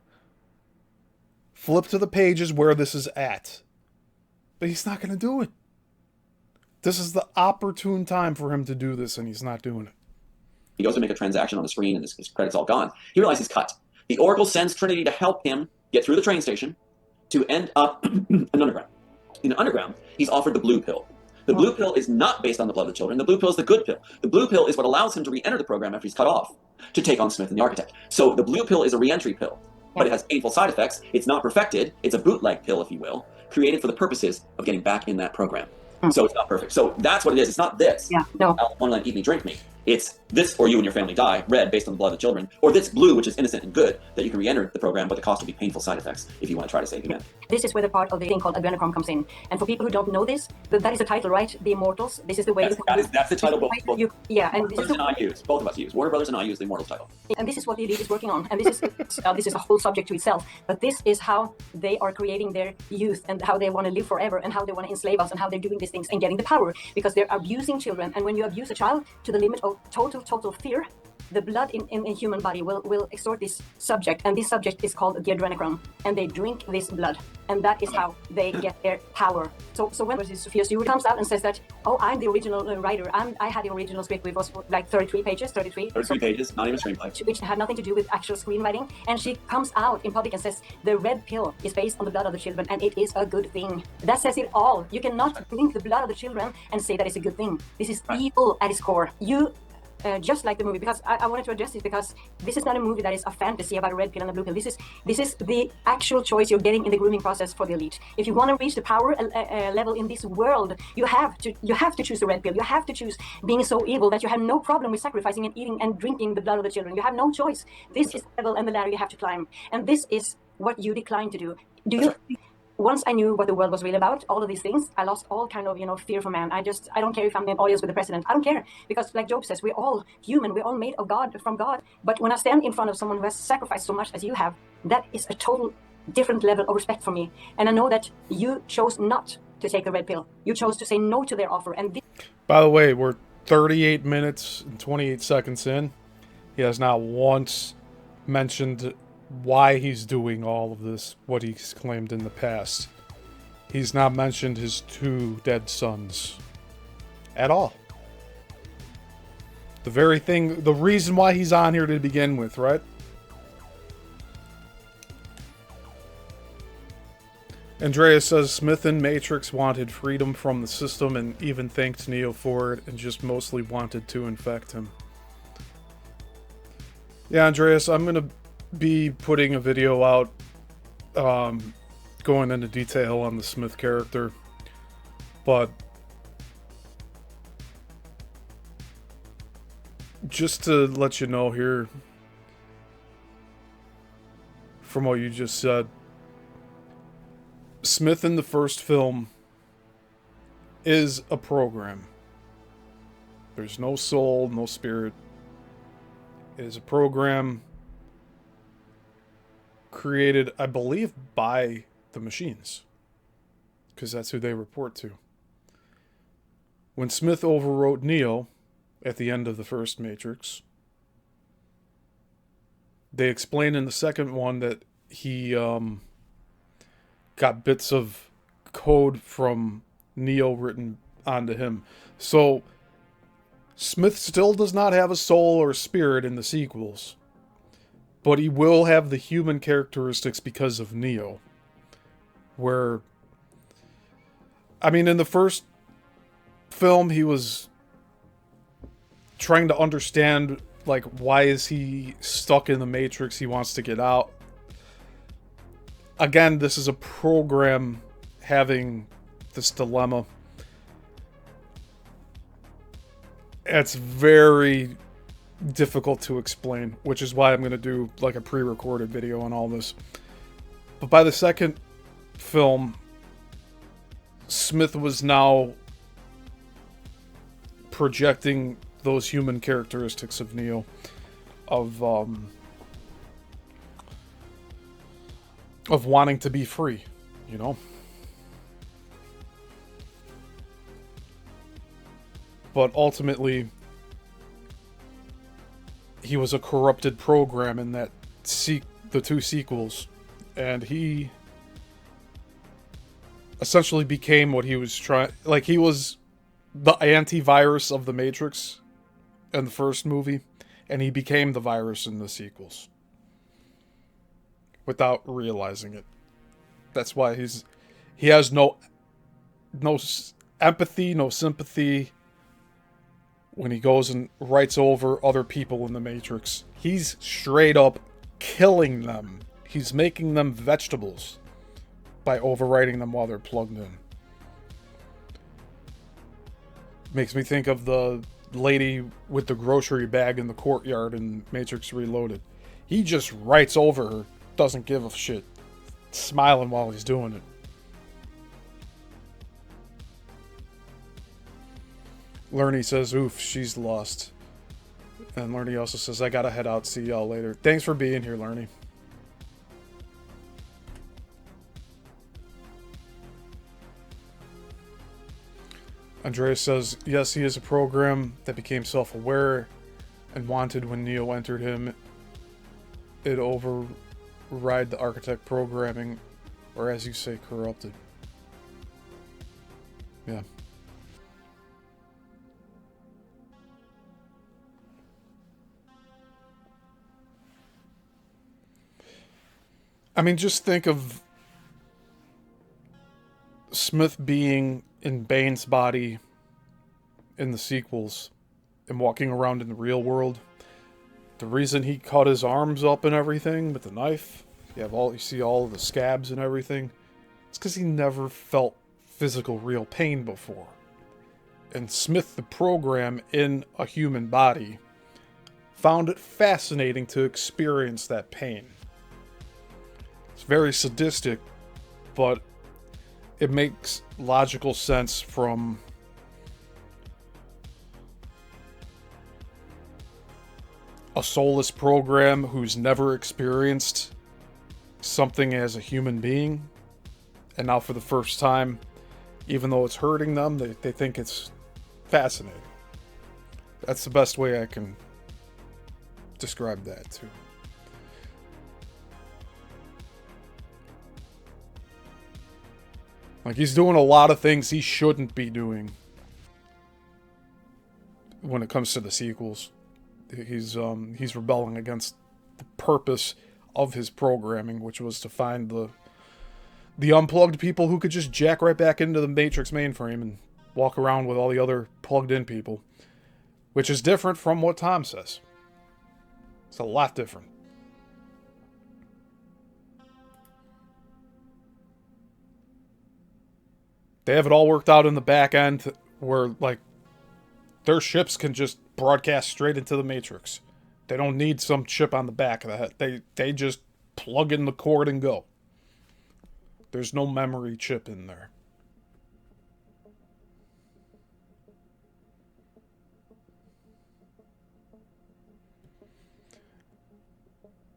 flip to the pages where this is at. But he's not going to do it. This is the opportune time for him to do this, and he's not doing it. He goes to make a transaction on the screen, and his credit's all gone. He realizes he's cut. The Oracle sends Trinity to help him get through the train station to end up in underground. In the underground, he's offered the blue pill. The blue pill is not based on the blood of the children. The blue pill is the good pill. The blue pill is what allows him to re-enter the program after he's cut off to take on Smith and the architect. So the blue pill is a re-entry pill, but it has painful side effects. It's not perfected. It's a bootleg pill, if you will, created for the purposes of getting back in that program. So it's not perfect. So that's what it is. It's not this. Wonderland, eat me, drink me. It's this or you and your family die, red based on the blood of the children, or this blue, which is innocent and good, that you can re-enter the program, but the cost will be painful side effects if you want to try to save again. This is where the part of the thing called adrenochrome comes in. And for people who don't know this, that is the title, right? The Immortals. This is the way that's the title both and this and I use. Both of us use. Warner Brothers and I use the Immortals title. And this is what the elite is working on. And this is a whole subject to itself. But this is how they are creating their youth and how they want to live forever and how they want to enslave us and how they're doing these things and getting the power because they're abusing children. And when you abuse a child to the limit of total fear, the blood in human body will extort this subject, and this subject is called the adrenochrome, and they drink this blood, and that is how they get their power. So when Sophia Stewart comes out and says that, oh, I'm the original writer, I had the original script, which was like 33 pages, not even screenplay, which had nothing to do with actual screenwriting, and she comes out in public and says the red pill is based on the blood of the children, and it is a good thing. That says it all. You cannot drink the blood of the children and say that it's a good thing. This is evil at its core. Just like the movie, because I wanted to address this because this is not a movie that is a fantasy about a red pill and a blue pill. This is the actual choice you're getting in the grooming process for the elite. If you want to reach the power level in this world, you have to choose the red pill. You have to choose being so evil that you have no problem with sacrificing and eating and drinking the blood of the children. You have no choice. This is the level and the ladder you have to climb, and this is what you decline to do. Do you? Once I knew what the world was really about, all of these things, I lost all kind of, fear for man. I don't care if I'm in audience with the president. I don't care. Because like Job says, we're all human. We're all made of God, from God. But when I stand in front of someone who has sacrificed so much as you have, that is a total different level of respect for me. And I know that you chose not to take the red pill. You chose to say no to their offer. And by the way, we're 38 minutes and 28 seconds in. He has not once mentioned why he's doing all of this, what he's claimed in the past. He's not mentioned his 2 dead sons at all. The very thing, the reason why he's on here to begin with, right? Andreas says Smith and Matrix wanted freedom from the system and even thanked Neo for it and just mostly wanted to infect him. Yeah, Andreas, I'm going to be putting a video out going into detail on the Smith character. But just to let you know here, from what you just said, Smith in the first film is a program. There's no soul, no spirit. It is a program created, I believe, by the machines, because that's who they report to. When Smith overwrote Neo at the end of the first Matrix, they explain in the second one that he got bits of code from Neo written onto him. So Smith still does not have a soul or spirit in the sequels, but he will have the human characteristics because of Neo. Where, I mean, in the first film, he was trying to understand, like, why is he stuck in the Matrix? He wants to get out. Again, this is a program having this dilemma. It's very difficult to explain, which is why I'm going to do like a pre-recorded video on all this. But by the second film, Smith was now projecting those human characteristics of Neo, of wanting to be free, you know? But ultimately, he was a corrupted program in that the two sequels, and he essentially became what he was trying. Like, he was the antivirus of the Matrix in the first movie, and he became the virus in the sequels without realizing it. That's why he has no empathy, no sympathy. When he goes and writes over other people in the Matrix, he's straight up killing them. He's making them vegetables by overwriting them while they're plugged in. Makes me think of the lady with the grocery bag in the courtyard in Matrix Reloaded. He just writes over her, doesn't give a shit, smiling while he's doing it. Lerny says, oof, she's lost. And Lerny also says, I gotta head out, see y'all later. Thanks for being here, Lerny. Andreas says, yes, he is a program that became self-aware and wanted when Neo entered him. It override the architect programming, or as you say, corrupted. Yeah. I mean, just think of Smith being in Bane's body in the sequels and walking around in the real world. The reason he cut his arms up and everything with the knife, you see all of the scabs and everything, it's because he never felt physical real pain before. And Smith, the program in a human body, found it fascinating to experience that pain. It's very sadistic, but it makes logical sense from a soulless program who's never experienced something as a human being, and now for the first time, even though it's hurting them, they think it's fascinating. That's the best way I can describe that too. Like, he's doing a lot of things he shouldn't be doing. when it comes to the sequels. He's rebelling against the purpose of his programming, which was to find the unplugged people who could just jack right back into the Matrix mainframe and walk around with all the other plugged in people, which is different from what Tom says. It's a lot different. They have it all worked out in the back end where, like, their ships can just broadcast straight into the Matrix. They don't need some chip on the back of the head. They just plug in the cord and go. There's no memory chip in there.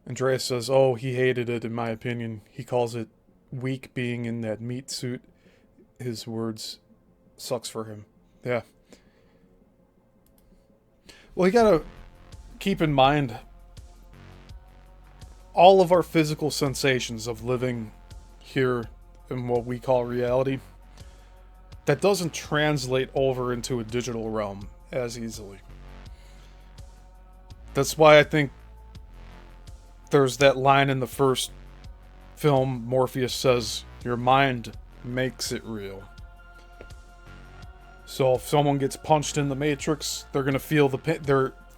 Andreas says, oh, he hated it, in my opinion. He calls it weak being in that meat suit. His words, sucks for him. Yeah. Well, you gotta keep in mind all of our physical sensations of living here in what we call reality. That doesn't translate over into a digital realm as easily. That's why I think there's that line in the first film, Morpheus says, your mind makes it real. So if someone gets punched in the Matrix, they're gonna feel the pain.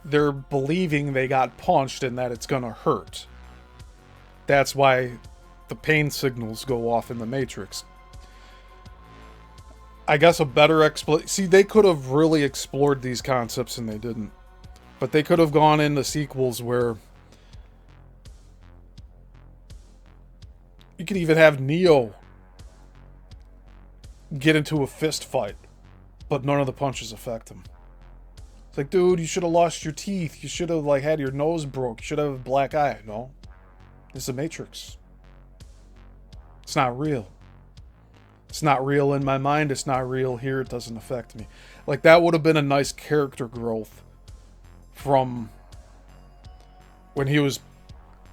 They're believing they got punched and that it's gonna hurt. That's why the pain signals go off in the Matrix. I guess a better see, they could have really explored these concepts and they didn't. But they could have gone into sequels where you could even have Neo get into a fist fight, but none of the punches affect him. It's like, dude, you should have lost your teeth. You should have, like, had your nose broke. You should have a black eye. No. This is a Matrix. It's not real. It's not real in my mind. It's not real here. It doesn't affect me. Like, that would have been a nice character growth from when he was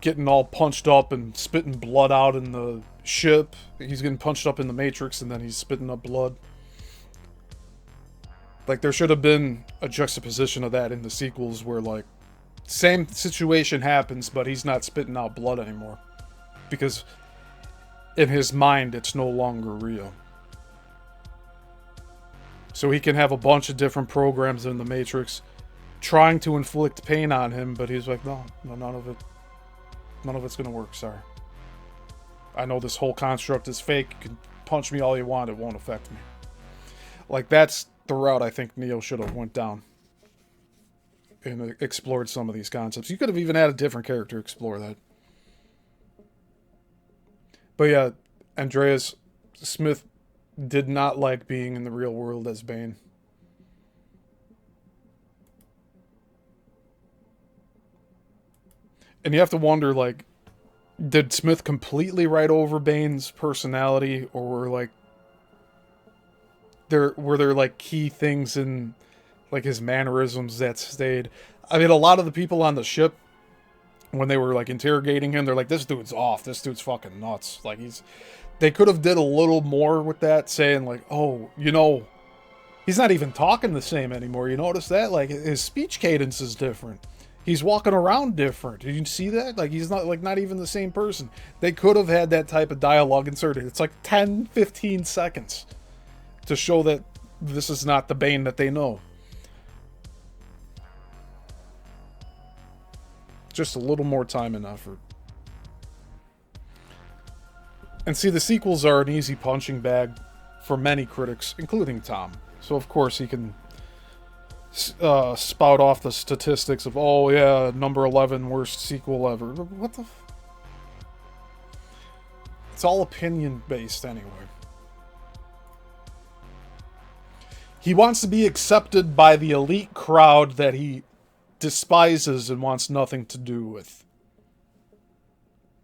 getting all punched up and spitting blood out in the ship. He's getting punched up in the Matrix and then he's spitting up blood. Like, there should have been a juxtaposition of that in the sequels where, like, same situation happens, but he's not spitting out blood anymore. Because in his mind, it's no longer real. So he can have a bunch of different programs in the Matrix trying to inflict pain on him, but he's like, no, none of it's gonna work, sorry. I know this whole construct is fake. You can punch me all you want, it won't affect me. Like, that's the route I think Neo should have went down and explored some of these concepts. You could have even had a different character explore that. But yeah, Andreas Smith did not like being in the real world as Bane. And you have to wonder, like, did Smith completely write over Bane's personality, or were there like key things in like his mannerisms that stayed? I mean, a lot of the people on the ship, when they were like interrogating him, they're like, this dude's off, this dude's fucking nuts. Like, they could have did a little more with that, saying like, oh, you know, he's not even talking the same anymore. You notice that? Like, his speech cadence is different. He's walking around different. Did you see that? Like, he's not even the same person. They could have had that type of dialogue inserted. It's like 10, 15 seconds to show that this is not the Bane that they know. Just a little more time and effort. And see, the sequels are an easy punching bag for many critics, including Tom. So of course he can spout off the statistics of, oh yeah, number 11 worst sequel ever. What the it's all opinion based anyway. He wants to be accepted by the elite crowd that he despises and wants nothing to do with.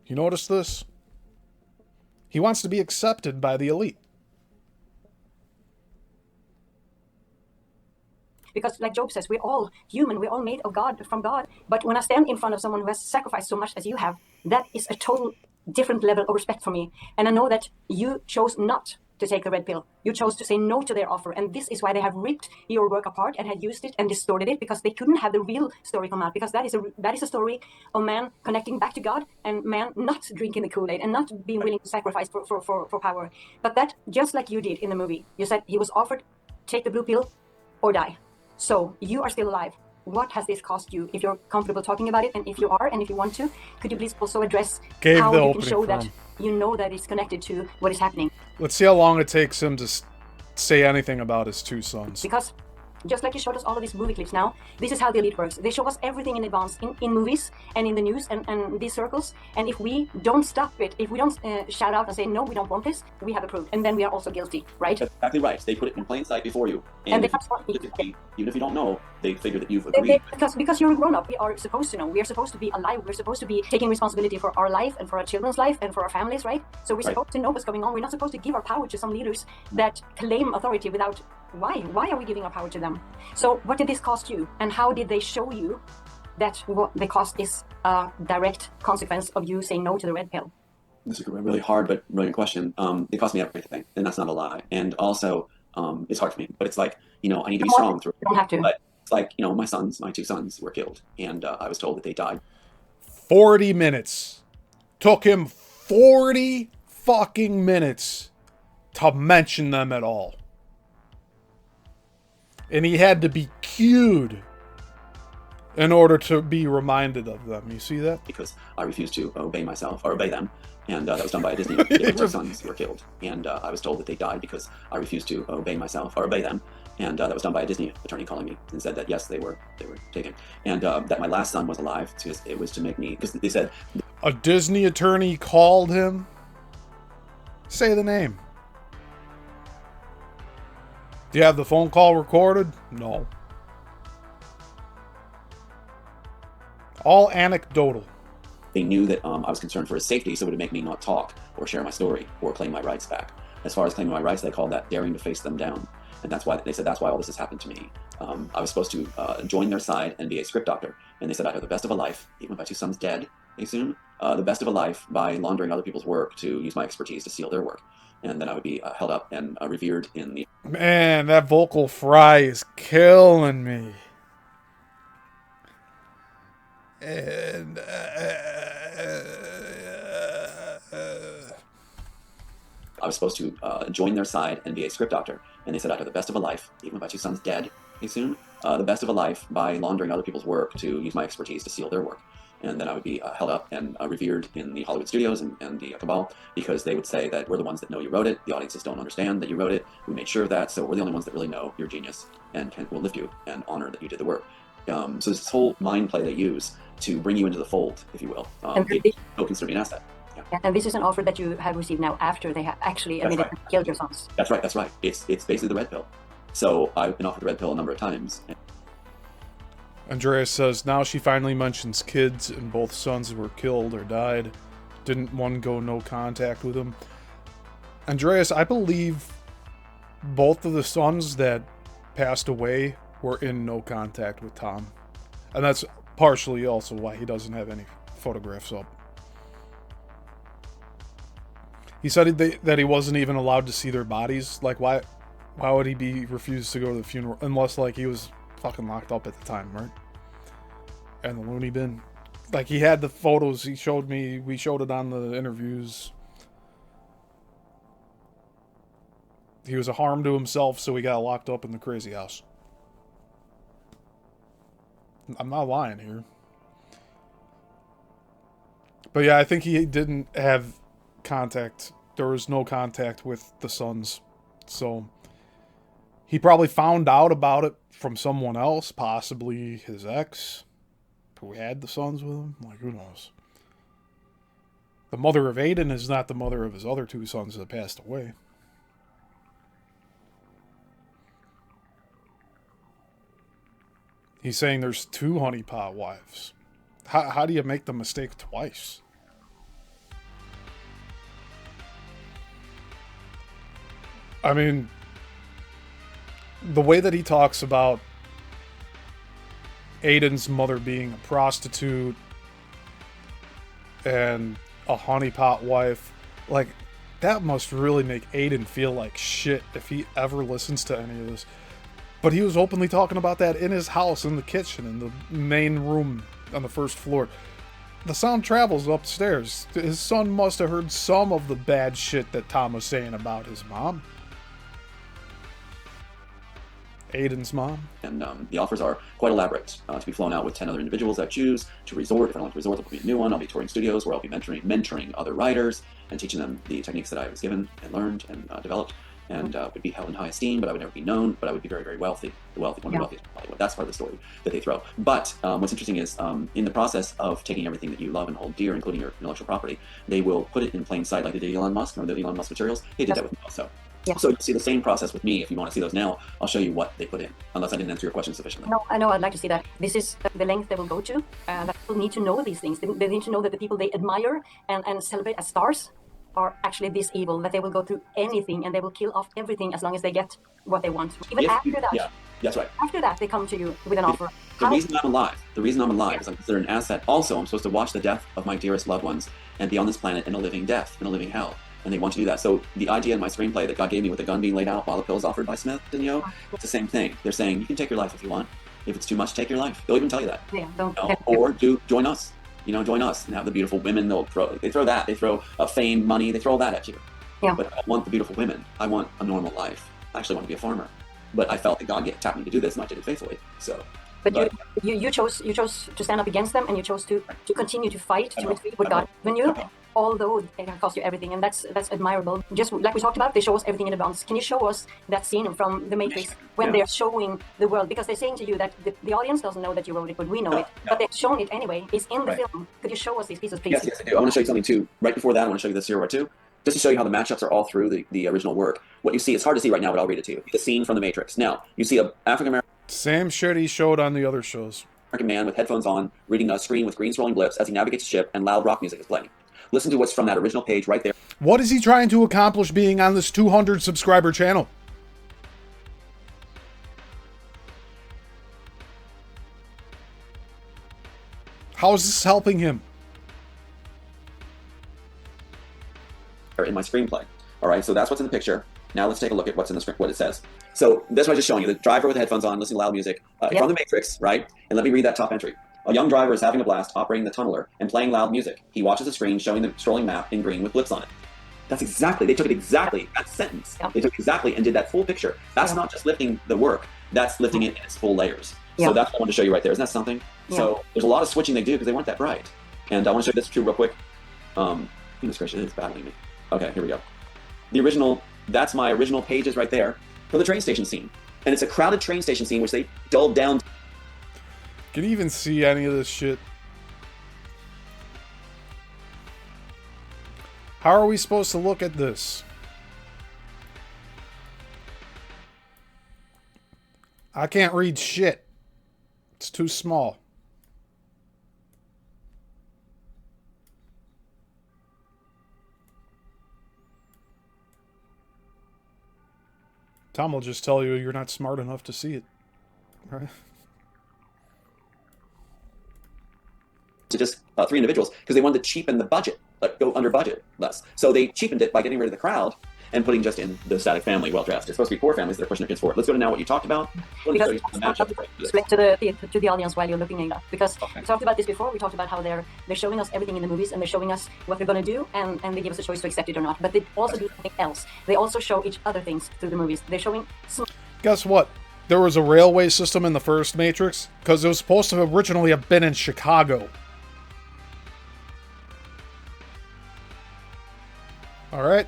You notice this? He wants to be accepted by the elite. Because, like Job says, we're all human, we're all made of God, from God. But when I stand in front of someone who has sacrificed so much as you have, that is a total different level of respect for me. And I know that you chose not to take the red pill. You chose to say no to their offer. And this is why they have ripped your work apart and had used it and distorted it, because they couldn't have the real story come out, because that is a story of man connecting back to God and man not drinking the Kool-Aid and not being willing to sacrifice for power. But that, just like you did in the movie, you said he was offered, take the blue pill or die. So you are still alive. What has this cost you? If you're comfortable talking about it, and if you are, and if you want to, could you please also address how you can show that you know that it's connected to what is happening? Let's see how long it takes him to say anything about his two sons. Because just like you showed us all of these movie clips now, this is how the elite works. They show us everything in advance in movies and in the news and these circles. And if we don't stop it, if we don't shout out and say, no, we don't want this, we have approved. And then we are also guilty, right? That's exactly right. They put it in plain sight before you. And even if you don't know, they figure that you've agreed. Because you're a grown-up, we are supposed to know. We are supposed to be alive. We're supposed to be taking responsibility for our life and for our children's life and for our families, right? So we're supposed to know what's going on. We're not supposed to give our power to some leaders that claim authority without... Why? Why are we giving our power to them? So what did this cost you? And how did they show you that what the cost is a direct consequence of you saying no to the red pill? This is a really hard but brilliant question. It cost me everything, and that's not a lie. And also, it's hard for me, but it's like, I need to be strong through it. You don't have to. But it's like, my two sons were killed, and I was told that they died. 40 minutes. Took him 40 fucking minutes to mention them at all. And he had to be cued in order to be reminded of them. You see that? Because I refused to obey them. And that was done by a Disney. My sons were killed. And I was told that they died because I refused to obey them. And that was done by a Disney attorney calling me and said that, yes, they were taken. And that my last son was alive. It was to make me... Because they said... A Disney attorney called him? Say the name. Do you have the phone call recorded? No. All anecdotal. They knew that I was concerned for his safety, so it would make me not talk or share my story or claim my rights back. As far as claiming my rights, they called that daring to face them down. And that's why they said that's why all this has happened to me. I was supposed to join their side and be a script doctor. And they said I'd have the best of a life, even if my two sons dead, they assume, the best of a life by laundering other people's work to use my expertise to seal their work. And then I would be held up and revered in the... Man, that vocal fry is killing me. And... I was supposed to join their side and be a script doctor. And they said I'd have the best of a life, even if my two sons dead, they assume, the best of a life by laundering other people's work to use my expertise to seal their work. And then I would be held up and revered in the Hollywood studios and the cabal, because they would say that we're the ones that know you wrote it. The audiences don't understand that you wrote it. We made sure of that, so we're the only ones that really know you're a genius and will lift you and honor that you did the work. So it's this whole mind play they use to bring you into the fold, if you will. They don't consider me an asset. Yeah, and this is an offer that you have received now after they have actually admitted and killed your sons. That's right. It's basically the red pill. So I've been offered the red pill a number of times. Andreas says, now she finally mentions kids and both sons were killed or died. Didn't one go no contact with him? Andreas, I believe both of the sons that passed away were in no contact with Tom. And that's partially also why he doesn't have any photographs up. He said that he wasn't even allowed to see their bodies. Like, why would he be refused to go to the funeral? Unless, like, he was fucking locked up at the time, right? And the loony bin. Like, he had the photos he showed me. We showed it on the interviews. He was a harm to himself, so he got locked up in the crazy house. I'm not lying here. But yeah, I think he didn't have contact. There was no contact with the sons. So he probably found out about it from someone else, possibly his ex, who had the sons with him. Like, who knows? The mother of Aiden is not the mother of his other two sons that passed away. He's saying there's 2 honeypot wives. How do you make the mistake twice? I mean, the way that he talks about Aiden's mother being a prostitute and a honeypot wife, like, That must really make Aiden feel like shit if he ever listens to any of this. But he was openly talking about that in his house, in the kitchen, in the main room on the first floor. The sound travels upstairs. His son must have heard some of the bad shit that Tom was saying about his mom. Aiden's mom. And the offers are quite elaborate. To be flown out with 10 other individuals I choose to resort. If I don't like to resort, there'll be a new one. I'll be touring studios where I'll be mentoring other writers and teaching them the techniques that I was given and learned and developed. And would be held in high esteem, but I would never be known. But I would be very, very wealthy. One of the wealthiest in Hollywood. That's part of the story that they throw. But what's interesting is in the process of taking everything that you love and hold dear, including your intellectual property, they will put it in plain sight, like they did Elon Musk. Remember the Elon Musk materials? They did that with me also. Yeah. So you see the same process with me. If you want to see those now, I'll show you what they put in, unless I didn't answer your question sufficiently. No, I know. I'd like to see that. This is the length they will go to. That people need to know these things. They need to know that the people they admire and celebrate as stars are actually this evil, that they will go through anything and they will kill off everything as long as they get what they want. Even after that. Yeah, that's right. After that, they come to you with an offer. The reason I'm alive is I'm considered an asset. Also, I'm supposed to watch the death of my dearest loved ones and be on this planet in a living death, in a living hell. And they want to do that. So the idea in my screenplay that God gave me with the gun being laid out while the pill is offered by Smith and Yo, it's the same thing. They're saying you can take your life if you want. If it's too much, take your life. They'll even tell you that. Yeah, don't. Or join us. Join us and have the beautiful women. They throw that. They throw fame, money. They throw all that at you. Yeah. But I want the beautiful women. I want a normal life. I actually want to be a farmer. But I felt that God tapped me to do this, and I did it faithfully. So. But you chose to stand up against them, and you chose to continue to fight to retreat with God. When you, although it can cost you everything, and that's admirable. Just like we talked about, they show us everything in advance. Can you show us that scene from The Matrix when they're showing the world? Because they're saying to you that the audience doesn't know that you wrote it, but we know it. But they're showing it anyway. It's in the film. Could you show us these pieces, please? Yes, I do. I want to show you something too. Right before that, I want to show you this here too. Just to show you how the matchups are all through the original work. What you see, it's hard to see right now, but I'll read it to you. The scene from The Matrix. Now, you see a African-American. Same shit he showed on the other shows. Man with headphones on, reading a screen with green scrolling blips as he navigates the ship, and loud rock music is playing. Listen to what's from that original page right there. What is he trying to accomplish being on this 200 subscriber channel? How is this helping him? In my screenplay. All right, so that's what's in the picture. Now let's take a look at what's in the script, what it says. So that's what I was just showing you. The driver with the headphones on, listening to loud music from The Matrix, right? And let me read that top entry. A young driver is having a blast operating the tunneler and playing loud music. He watches the screen showing the scrolling map in green with blips on it. That's exactly, they took it exactly, that sentence. They took it exactly and did that full picture. That's not just lifting the work, that's lifting it in its full layers. So that's what I wanted to show you right there. Isn't that something? So there's a lot of switching they do because they weren't that bright. And I want to show you this too real quick. Goodness gracious, it's battling me. Okay, here we go. The original, that's my original pages right there for the train station scene. And it's a crowded train station scene which they dulled down. Can you even see any of this shit? How are we supposed to look at this? I can't read shit. It's too small. Tom will just tell you you're not smart enough to see it. Right? To just 3 individuals because they wanted to cheapen the budget, like go under budget less. So they cheapened it by getting rid of the crowd and putting just in the static family, well dressed. It's supposed to be poor families that are pushing their kids forward. Let's go to now what you talked about. Because explain to the audience while you're looking at that. Because we talked about this before. We talked about how they're showing us everything in the movies and they're showing us what they're going to do and they give us a choice to accept it or not. But they also do something else. They also show each other things through the movies. They're showing. Guess what? There was a railway system in the first Matrix because it was supposed to originally have been in Chicago. All right.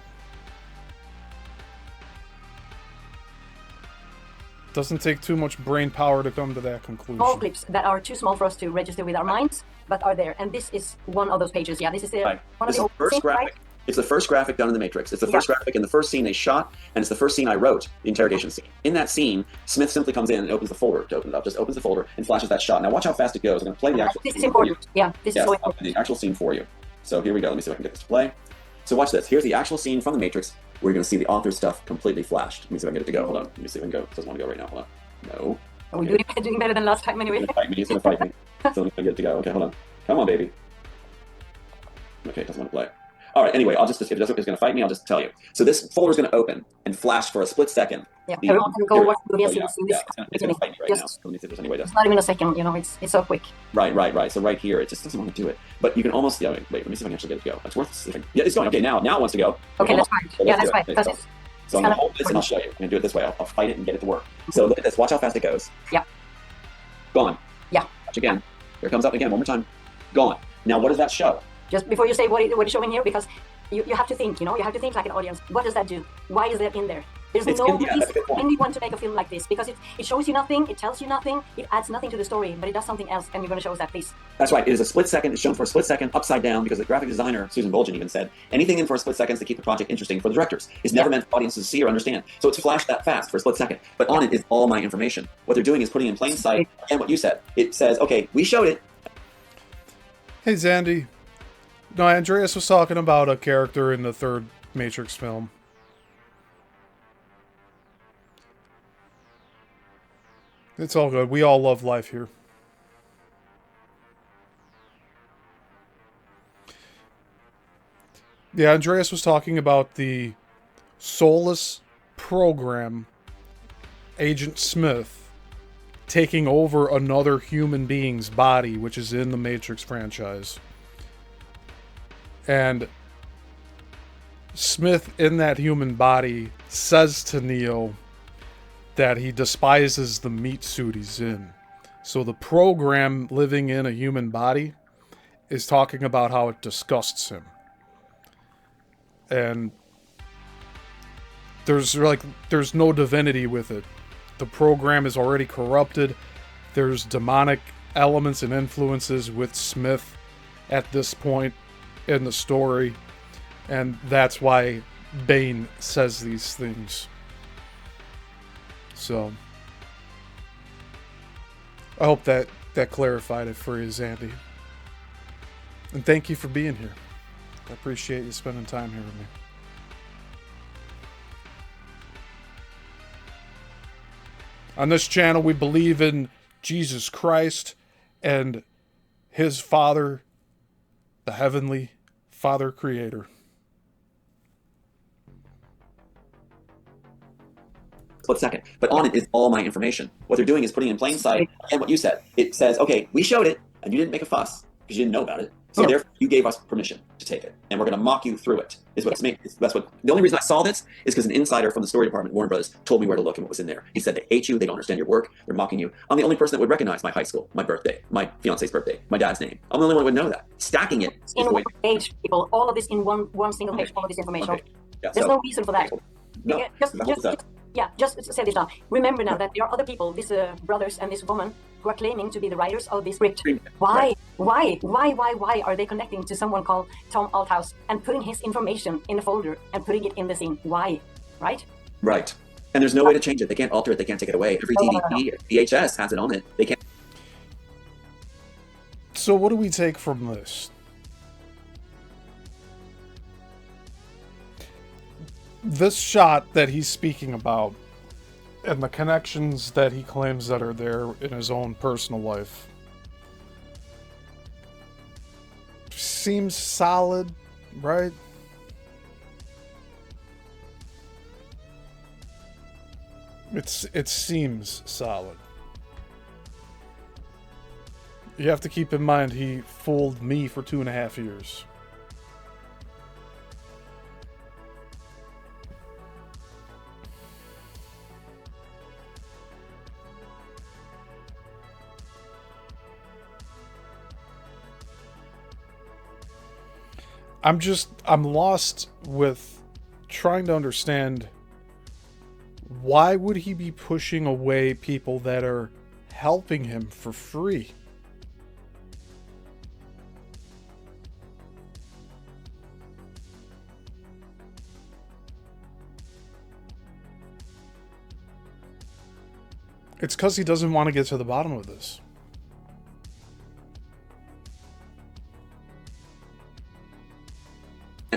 Doesn't take too much brain power to come to that conclusion. Small clips that are too small for us to register with our minds, but are there. And this is one of those pages. Yeah, this is the one of the first graphic. Right? It's the first graphic done in The Matrix. It's the first graphic in the first scene they shot, and it's the first scene I wrote, the interrogation scene. In that scene, Smith simply comes in and opens the folder to open it up, just opens the folder and flashes that shot. Now watch how fast it goes. I'm going to play the actual scene for you. Yeah, this is so important. The actual scene for you. So here we go. Let me see if I can get this to play. So watch this. Here's the actual scene from The Matrix where you're going to see the author's stuff completely flashed. Let me see if I can get it to go. Hold on. Let me see if I can go. It doesn't want to go right now. Hold on. No. Are we doing better than last time anyway? He's going to fight me. So let me get it to go. Okay, hold on. Come on, baby. Okay, it doesn't want to play. All right. Anyway, if Jessica's going to fight me, I'll just tell you. So this folder is going to open and flash for a split second. Yeah, everyone can go watch the movie and see yeah, this. it's going to fight me right now. So let me see if there's any way to. It's not even a second, you know, it's so quick. Right. So right here, it just doesn't want to do it. But you can almost, yeah, wait, let me see if I can actually get it to go. It's worth seeing. Yeah, it's going. Okay, now it wants to go. Okay, that's fine. So Yeah, that's do fine. Because it's so I'm going to hold this and I'll show you. I'm going to do it this way. I'll fight it and get it to work. So look at this. Watch how fast it goes. Yeah. Gone. Yeah. Watch again. Here it comes up again. One more time. Gone. Now, what does that show? Just before you say what it's showing here, because you have to think, you know, you have to think like an audience. What does that do? Why is that in there? There's no reason anyone to make a film like this, because it shows you nothing, it tells you nothing, it adds nothing to the story, but it does something else, and you're going to show us that, please. That's right. It is a split second. It's shown for a split second upside down, because the graphic designer, Susan Bolgen, even said, anything in for a split second is to keep the project interesting for the directors. It's never meant for audiences to see or understand. So it's flashed that fast for a split second. But on it is all my information. What they're doing is putting in plain sight, and what you said. It says, okay, we showed it. Hey, Zandy. No, Andreas was talking about a character in the third Matrix film. It's all good. We all love life here. Yeah, Andreas was talking about the soulless program, Agent Smith, taking over another human being's body, which is in the Matrix franchise. And Smith, in that human body, says to Neo that he despises the meat suit he's in. So the program living in a human body is talking about how it disgusts him. And there's no divinity with it. The program is already corrupted. There's demonic elements and influences with Smith at this point in the story, and that's why Bane says these things. So I hope that clarified it for you, Zandy. And thank you for being here. I appreciate you spending time here with me. On this channel, we believe in Jesus Christ and his Father, the Heavenly Father Creator. Split second. But on it is all my information. What they're doing is putting in plain sight, and what you said. It says, okay, we showed it, and you didn't make a fuss, because you didn't know about it. So therefore, you gave us permission to take it, and we're going to mock you through it. Is what it's made. That's what. The only reason I saw this is because an insider from the story department, Warner Brothers, told me where to look and what was in there. He said they hate you, they don't understand your work, they're mocking you. I'm the only person that would recognize my high school, my birthday, my fiance's birthday, my dad's name. I'm the only one who would know that. Stacking it is in the way. one page, people, all of this in one single page, all of this information. Okay. Yeah, There's no reason for that. No, Just say this now. Remember now that there are other people, these brothers and this woman, who are claiming to be the writers of this script. Why are they connecting to someone called Tom Althouse and putting his information in a folder and putting it in the scene? Why? Right? Right. And there's no way to change it. They can't alter it. They can't take it away. Every DVD, VHS has it on it. They can't. So what do we take from this? This shot that he's speaking about and the connections that he claims that are there in his own personal life seems solid, right? It seems solid. You have to keep in mind he fooled me for 2.5 years. I'm lost with trying to understand why would he be pushing away people that are helping him for free? It's because he doesn't want to get to the bottom of this.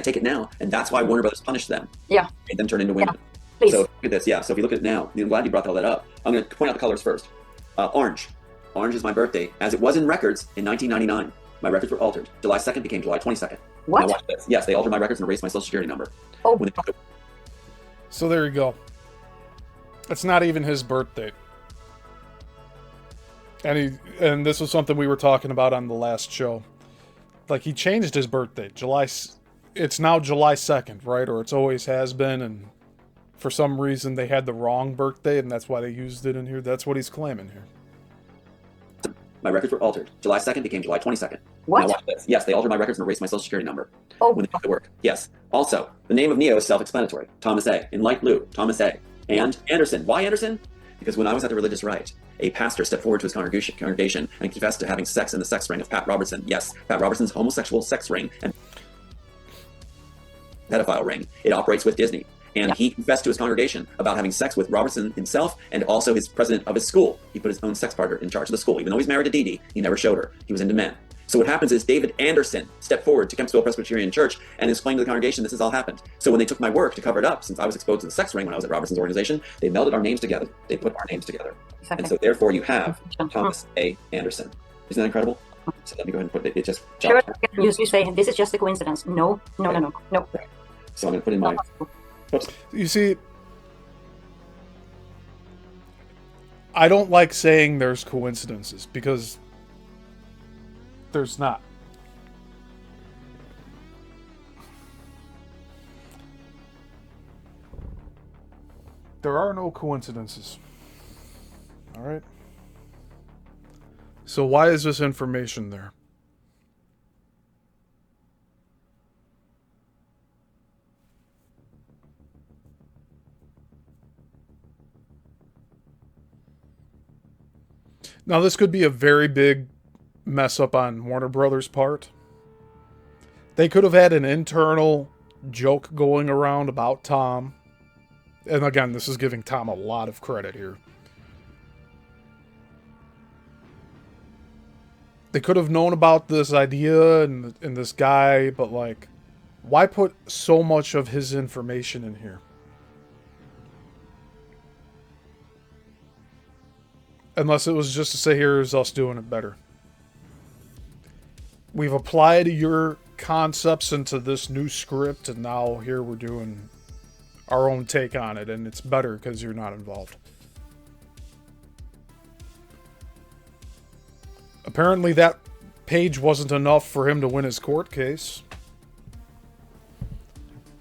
Take it now, and that's why Warner Brothers punished them. Yeah. Made them turn into women. Please. So look at this. Yeah. So if you look at it now, I'm glad you brought all that up. I'm going to point out the colors first. Orange. Orange is my birthday, as it was in records in 1999. My records were altered. July 2nd became July 22nd. What? Now watch this. Yes, they altered my records and erased my social security number. Oh. When they took the- So there you go. It's not even his birthday. And this was something we were talking about on the last show. Like, he changed his birthday. It's now July 2nd, right? Or it's always has been, and for some reason they had the wrong birthday, and that's why they used it in here. That's what he's claiming here. My records were altered. July 2nd became July 22nd. What? Now watch this. Yes, they altered my records and erased my social security number. Oh. When they took the work. Yes. Also, the name of Neo is self-explanatory. Thomas A. In light blue, Thomas A. And Anderson. Why Anderson? Because when I was at the religious rite, a pastor stepped forward to his congregation and confessed to having sex in the sex ring of Pat Robertson. Yes, Pat Robertson's homosexual sex ring and pedophile ring. It operates with Disney. And he confessed to his congregation about having sex with Robertson himself and also his president of his school. He put his own sex partner in charge of the school. Even though he's married to Dee Dee, he never showed her. He was into men. So what happens is David Anderson stepped forward to Kempsville Presbyterian Church and explained to the congregation this has all happened. So when they took my work to cover it up, since I was exposed to the sex ring when I was at Robertson's organization, they melded our names together. They put our names together. Exactly. And so therefore you have Thomas A. Anderson. Isn't that incredible? So let me go ahead and put it. It just Sure, jumped. you say this is just a coincidence. No. So I'm going to put in my... Oops. You see, I don't like saying there's coincidences, because there's not. There are no coincidences. All right? So why is this information there? Now, this could be a very big mess up on Warner Brothers' part. They could have had an internal joke going around about Tom. And again, this is giving Tom a lot of credit here. They could have known about this idea and this guy, but like, why put so much of his information in here? Unless it was just to say, here's us doing it better. We've applied your concepts into this new script, and now here we're doing our own take on it, and it's better because you're not involved. Apparently that page wasn't enough for him to win his court case.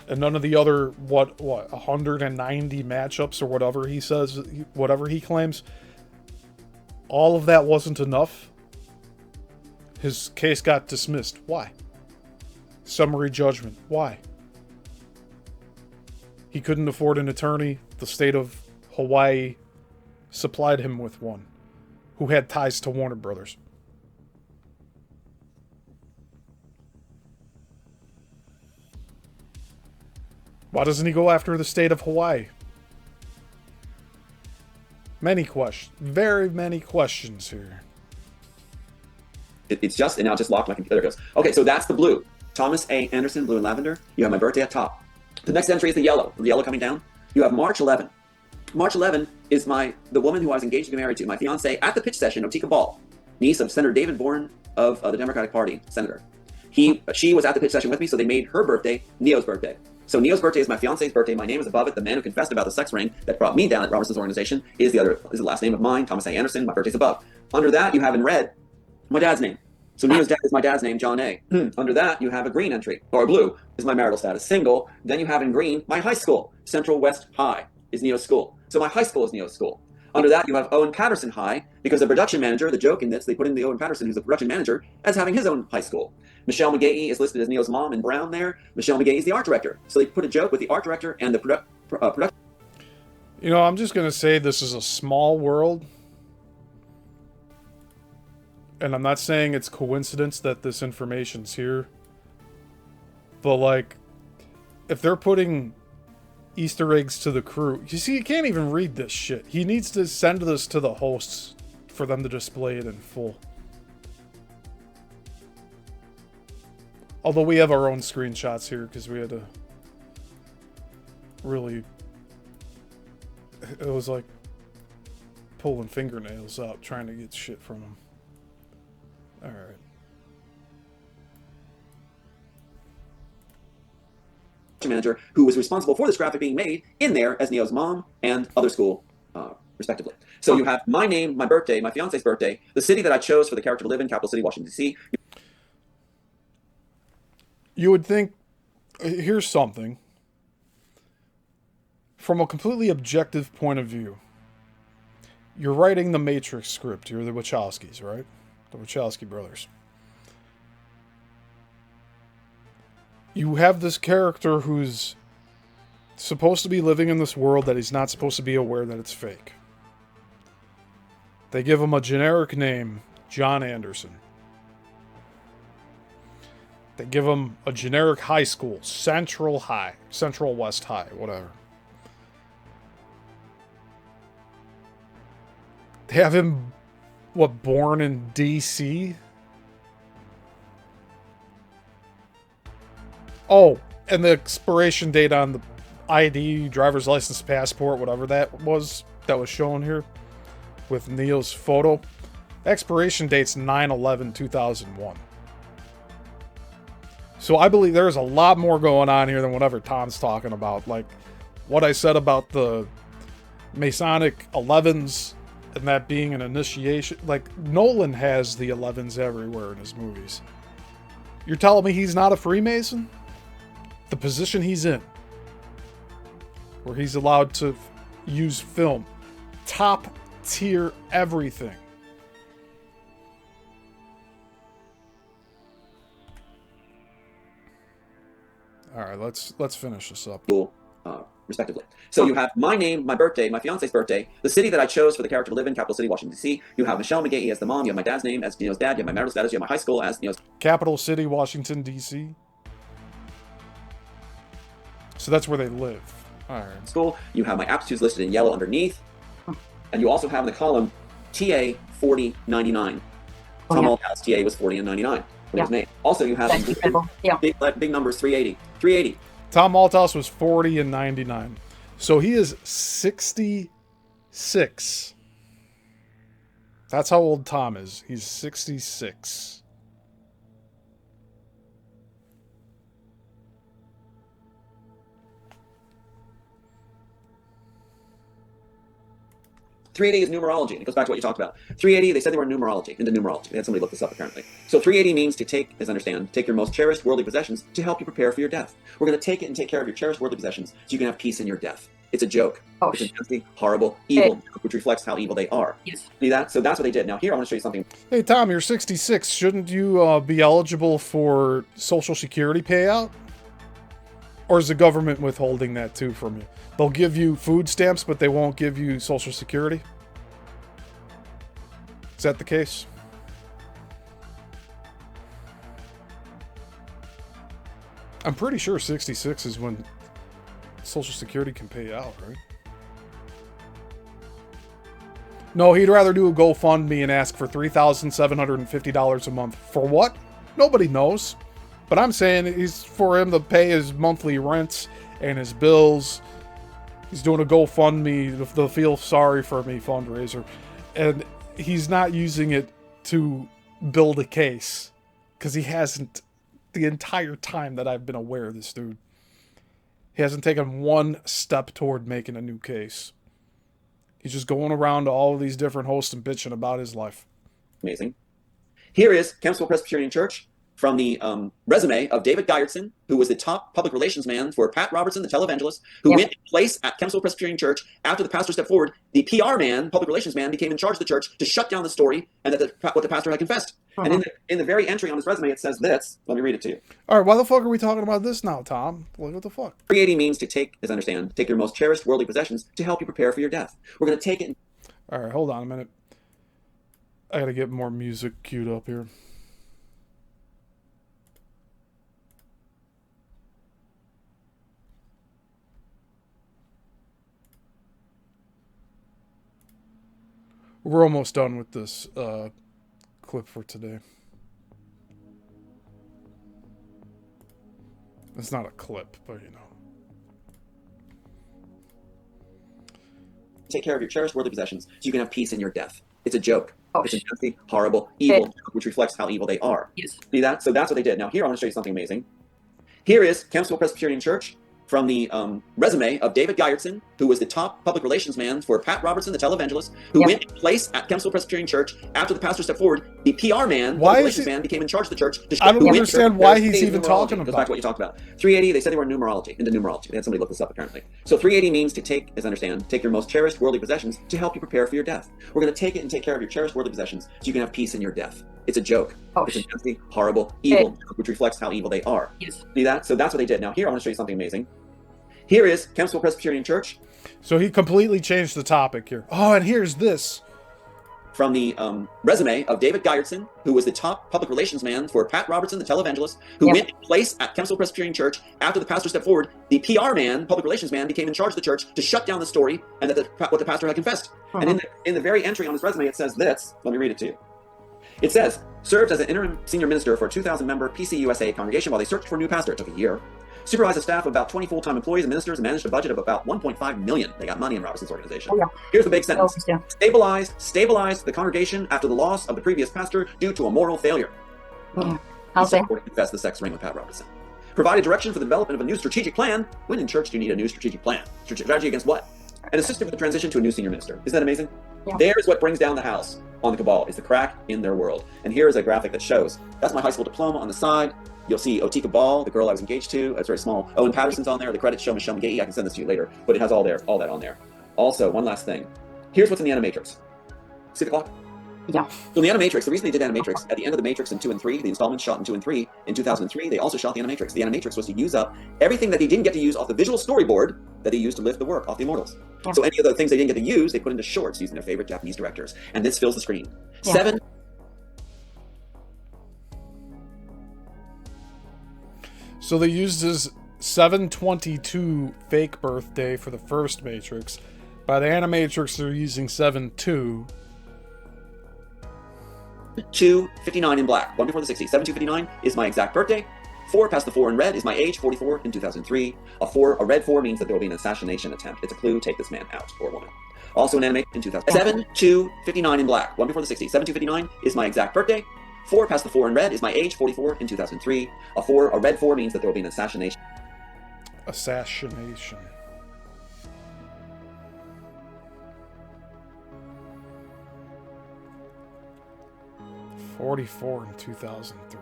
And none of the other, 190 matchups or whatever he says, whatever he claims, all of that wasn't enough. His case got dismissed. Why? Summary judgment. Why? He couldn't afford an attorney. The state of Hawaii supplied him with one who had ties to Warner Brothers. Why doesn't he go after the state of Hawaii? Many questions. Very many questions here. It's just, and now it just locked my computer. There it goes. Okay, so that's the blue. Thomas A. Anderson, blue and lavender. You have my birthday at top. The next entry is the yellow coming down. You have March 11. March 11 is the woman who I was engaged to be married to, my fiance, at the pitch session of Tika Ball, niece of Senator David Bourne of the Democratic Party, senator. She was at the pitch session with me, so they made her birthday Neo's birthday. So Neo's birthday is my fiance's birthday. My name is above it. The man who confessed about the sex ring that brought me down at Robertson's organization is the last name of mine, Thomas A. Anderson. My birthday's above. Under that, you have in red my dad's name. So Neo's dad is my dad's name, John A. Under that, you have a green entry, or blue is my marital status, single. Then you have in green my high school, Central West High is Neo's school. So my high school is Neo's school. Under that, you have Owen Patterson High, because the production manager, the joke in this, they put in the Owen Patterson, who's the production manager, as having his own high school. Michelle McGahee is listed as Neo's mom in brown there. Michelle McGahee is the art director. So they put a joke with the art director and the production. You know, I'm just going to say this is a small world. And I'm not saying it's coincidence that this information's here. But, like, if they're putting Easter eggs to the crew... You see, you can't even read this shit. He needs to send this to the hosts for them to display it in full. Although we have our own screenshots here because we had to really... It was like pulling fingernails out trying to get shit from them. Alright. manager who was responsible for this graphic being made in there as Neo's mom and other school, respectively. So you have my name, my birthday, my fiance's birthday, the city that I chose for the character to live in, capital city, Washington, D.C. You would think, here's something. From a completely objective point of view, you're writing the Matrix script. You're the Wachowskis, right? The Wachowski brothers. You have this character who's supposed to be living in this world that he's not supposed to be aware that it's fake. They give him a generic name, John Anderson. They give him a generic high school, Central West High, whatever. They have him, born in D.C.? Oh, and the expiration date on the ID, driver's license, passport, whatever that was shown here with Neo's photo. Expiration date's 9/11/2001. So I believe there's a lot more going on here than whatever Tom's talking about. Like what I said about the Masonic 11s and that being an initiation. Like Nolan has the 11s everywhere in his movies. You're telling me he's not a Freemason? The position he's in, where he's allowed to use film, top tier everything. All right, let's finish this up. Respectively. So you have my name, my birthday, my fiance's birthday, the city that I chose for the character to live in, capital city, Washington, D.C. You have Michelle McGahee as the mom. You have my dad's name as Neo's dad. You have my marital status. You have my high school as Neo's capital city, Washington, D.C. So that's where they live. All right. School. You have my aptitudes listed in yellow underneath. And you also have in the column TA 4099. Tom Althouse TA was 40 and 99 when it was made. Also, you have big numbers 380. 380. Tom Althouse was 40 and 99. So he is 66. That's how old Tom is. He's 66. .380 is numerology, and it goes back to what you talked about. 380, they said they were into numerology. They had somebody look this up, apparently. So 380 means to take, as I understand, take your most cherished worldly possessions to help you prepare for your death. We're going to take it and take care of your cherished worldly possessions so you can have peace in your death. It's a joke. It's a nasty, horrible, evil joke, which reflects how evil they are. Yes. See that? So that's what they did. Now here, I want to show you something. Hey, Tom, you're 66. Shouldn't you be eligible for Social Security payout? Or is the government withholding that too from you? They'll give you food stamps, but they won't give you Social Security? Is that the case? I'm pretty sure 66 is when Social Security can pay out, right? No, he'd rather do a GoFundMe and ask for $3,750 a month. For what? Nobody knows. But I'm saying he's for him to pay his monthly rents and his bills. He's doing a GoFundMe, the Feel Sorry For Me fundraiser. And he's not using it to build a case. Because he hasn't, the entire time that I've been aware of this dude, he hasn't taken one step toward making a new case. He's just going around to all of these different hosts and bitching about his life. Amazing. Here is Kempsville Presbyterian Church from the resume of David Geyertson, who was the top public relations man for Pat Robertson, the televangelist, who went in place at Kempsville Presbyterian Church. After the pastor stepped forward, the PR man, public relations man, became in charge of the church to shut down the story and that what the pastor had confessed. And in the very entry on his resume, it says this. Let me read it to you. All right, why the fuck are we talking about this now, Tom? What the fuck? 380 means to take, as I understand, take your most cherished worldly possessions to help you prepare for your death. We're going to take it. All right, hold on a minute. I got to get more music queued up here. We're almost done with this clip for today. It's not a clip, but you know. Take care of your cherished worldly possessions so you can have peace in your death. It's a joke. It's a nasty, horrible, evil joke, which reflects how evil they are. Yes. See that? So that's what they did. Now here, I want to show you something amazing. Here is Kempsville Presbyterian Church from the resume of David Gyertson, who was the top public relations man for Pat Robertson, the televangelist, who went in place at Kempsville Presbyterian Church after the pastor stepped forward. The PR man, public relations man, became in charge of the church. I don't understand why he's even talking about. Goes back to what you talked about. 380, they said they were into numerology. They had somebody look this up apparently. So 380 means to take, as I understand, take your most cherished worldly possessions to help you prepare for your death. We're going to take it and take care of your cherished worldly possessions so you can have peace in your death. It's a joke. It's a nasty, horrible, evil joke, which reflects how evil they are. Yes. See that? So that's what they did. Now here I want to show you something amazing. Here is Kempsville Presbyterian Church. So he completely changed the topic here. Oh, and here's this. From the resume of David Gyertson, who was the top public relations man for Pat Robertson, the televangelist, who went in place at Kempsville Presbyterian Church after the pastor stepped forward. The PR man, public relations man, became in charge of the church to shut down the story and that what the pastor had confessed. And in the very entry on his resume, it says this. Let me read it to you. It says, served as an interim senior minister for a 2,000-member PCUSA congregation while they searched for a new pastor. It took a year. Supervised a staff of about 20 full-time employees and ministers and managed a budget of about $1.5 million. They got money in Robertson's organization. Here's the big sentence. Stabilized the congregation after the loss of the previous pastor due to a moral failure. I'll say. Confessed the sex ring with Pat Robertson. Provided direction for the development of a new strategic plan. When in church do you need a new strategic plan? Strategy against what? And assisted with the transition to a new senior minister. Isn't that amazing? There's what brings down the house on the cabal, is the crack in their world. And here is a graphic that shows. That's my high school diploma on the side. You'll see Otika Ball, the girl I was engaged to. It's very small. Owen Patterson's on there. The credits show Michelle McGahee. I can send this to you later, but it has all that on there. Also, one last thing. Here's what's in the Animatrix. See the clock? Yeah. So in the Animatrix, the reason they did Animatrix, at the end of the Matrix in 2 and 3, the installments shot in 2 and 3, in 2003, they also shot the Animatrix. The Animatrix was to use up everything that they didn't get to use off the visual storyboard that they used to lift the work off the Immortals. So any of the things they didn't get to use, they put into shorts using their favorite Japanese directors. And this fills the screen. 7. So they used his 7/22 fake birthday for the first Matrix. By the Animatrix, they're using 7/2. 259 in black, 1 before the 60. 7259 is my exact birthday. 4 past the 4 in red is my age, 44 in 2003. A red 4 means that there will be an assassination attempt. It's a clue, take this man out, or woman. Also an anime in 2000. 7259 in black, 1 before the 60. 7259 is my exact birthday. 4 past the 4 in red is my age, 44 in 2003. A red 4 means that there will be an assassination. Assassination. $44 in 2003.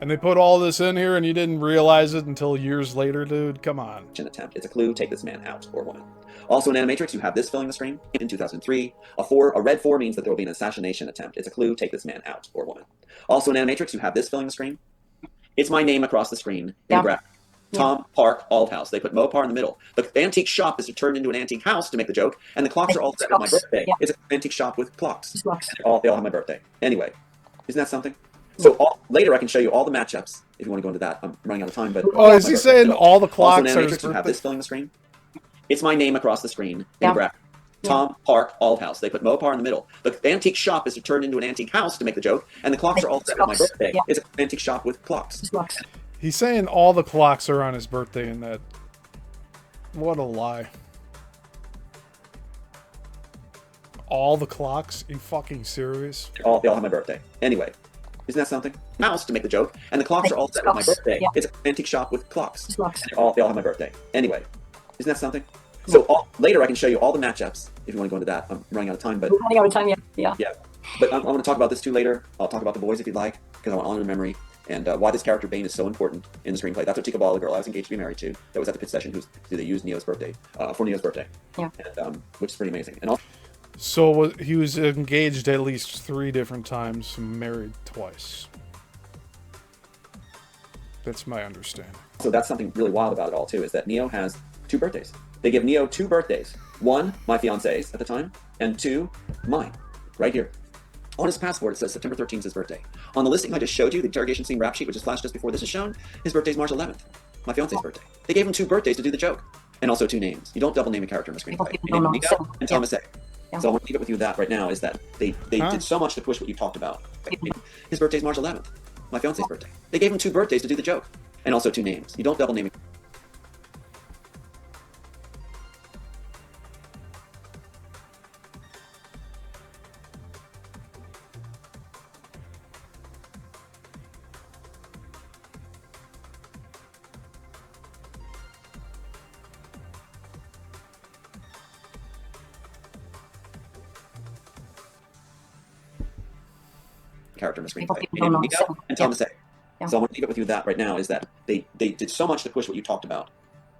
And they put all this in here and you didn't realize it until years later, dude? Come on. Attempt. It's a clue, take this man out, or woman. Also in Animatrix, you have this filling the screen in 2003. A red 4 means that there will be an assassination attempt. It's a clue, take this man out, or woman. Also in Animatrix, you have this filling the screen. It's my name across the screen in graphic. Tom Park Althouse. They put Mopar in the middle. The antique shop is turned into an antique house to make the joke, and the clocks are all set with my birthday. It's an antique shop with clocks. They all have my birthday. Anyway, isn't that something? So later I can show you all the matchups if you want to go into that. I'm running out of time, but is he saying all the clocks also in Animatrix, you have this filling the screen. It's my name across the screen in graphic. Tom Park Althouse. They put Mopar in the middle. The antique shop is turned into an antique house to make the joke, and the clocks are all set with my birthday. It's an antique shop with clocks. He's saying all the clocks are on his birthday and that. What a lie. All the clocks? Are you fucking serious? They all have my birthday. Anyway, isn't that something? Mouse to make the joke, and the clocks are all set with my birthday. It's an antique shop with clocks. They all have my birthday. Anyway, isn't that something? So later I can show you all the matchups if you want to go into that. I'm running out of time, but we're running out of time. Yeah. But I want to talk about this too later. I'll talk about the boys if you'd like, because I want to honor the memory and why this character Bane is so important in the screenplay. That's Otika Ball, the girl I was engaged to be married to, that was at the pit session. They used Neo's birthday for Neo's birthday, and which is pretty amazing. And so he was engaged at least 3 different times, married twice. That's my understanding. So that's something really wild about it all too, is that Neo has 2 birthdays. They give Neo 2 birthdays. 1, my fiance's at the time, and 2, mine, right here. On his passport, it says September 13th is his birthday. On the listing I just showed you, the interrogation scene rap sheet, which is flashed just before this is shown, his birthday's March 11th, my fiance's birthday. They gave him 2 birthdays to do the joke, and also 2 names. You don't double name a character in a screenplay. You name Nico and Thomas A. So I want to leave it with you that right now is that they did so much to push what you talked about. His birthday's March 11th, my fiance's birthday. They gave him 2 birthdays to do the joke, and also 2 names. You don't double name a character in the People screenplay. don't know. Nico So, and yeah. Thomas A. Yeah. So I want to leave it with you that right now is that they did so much to push what you talked about,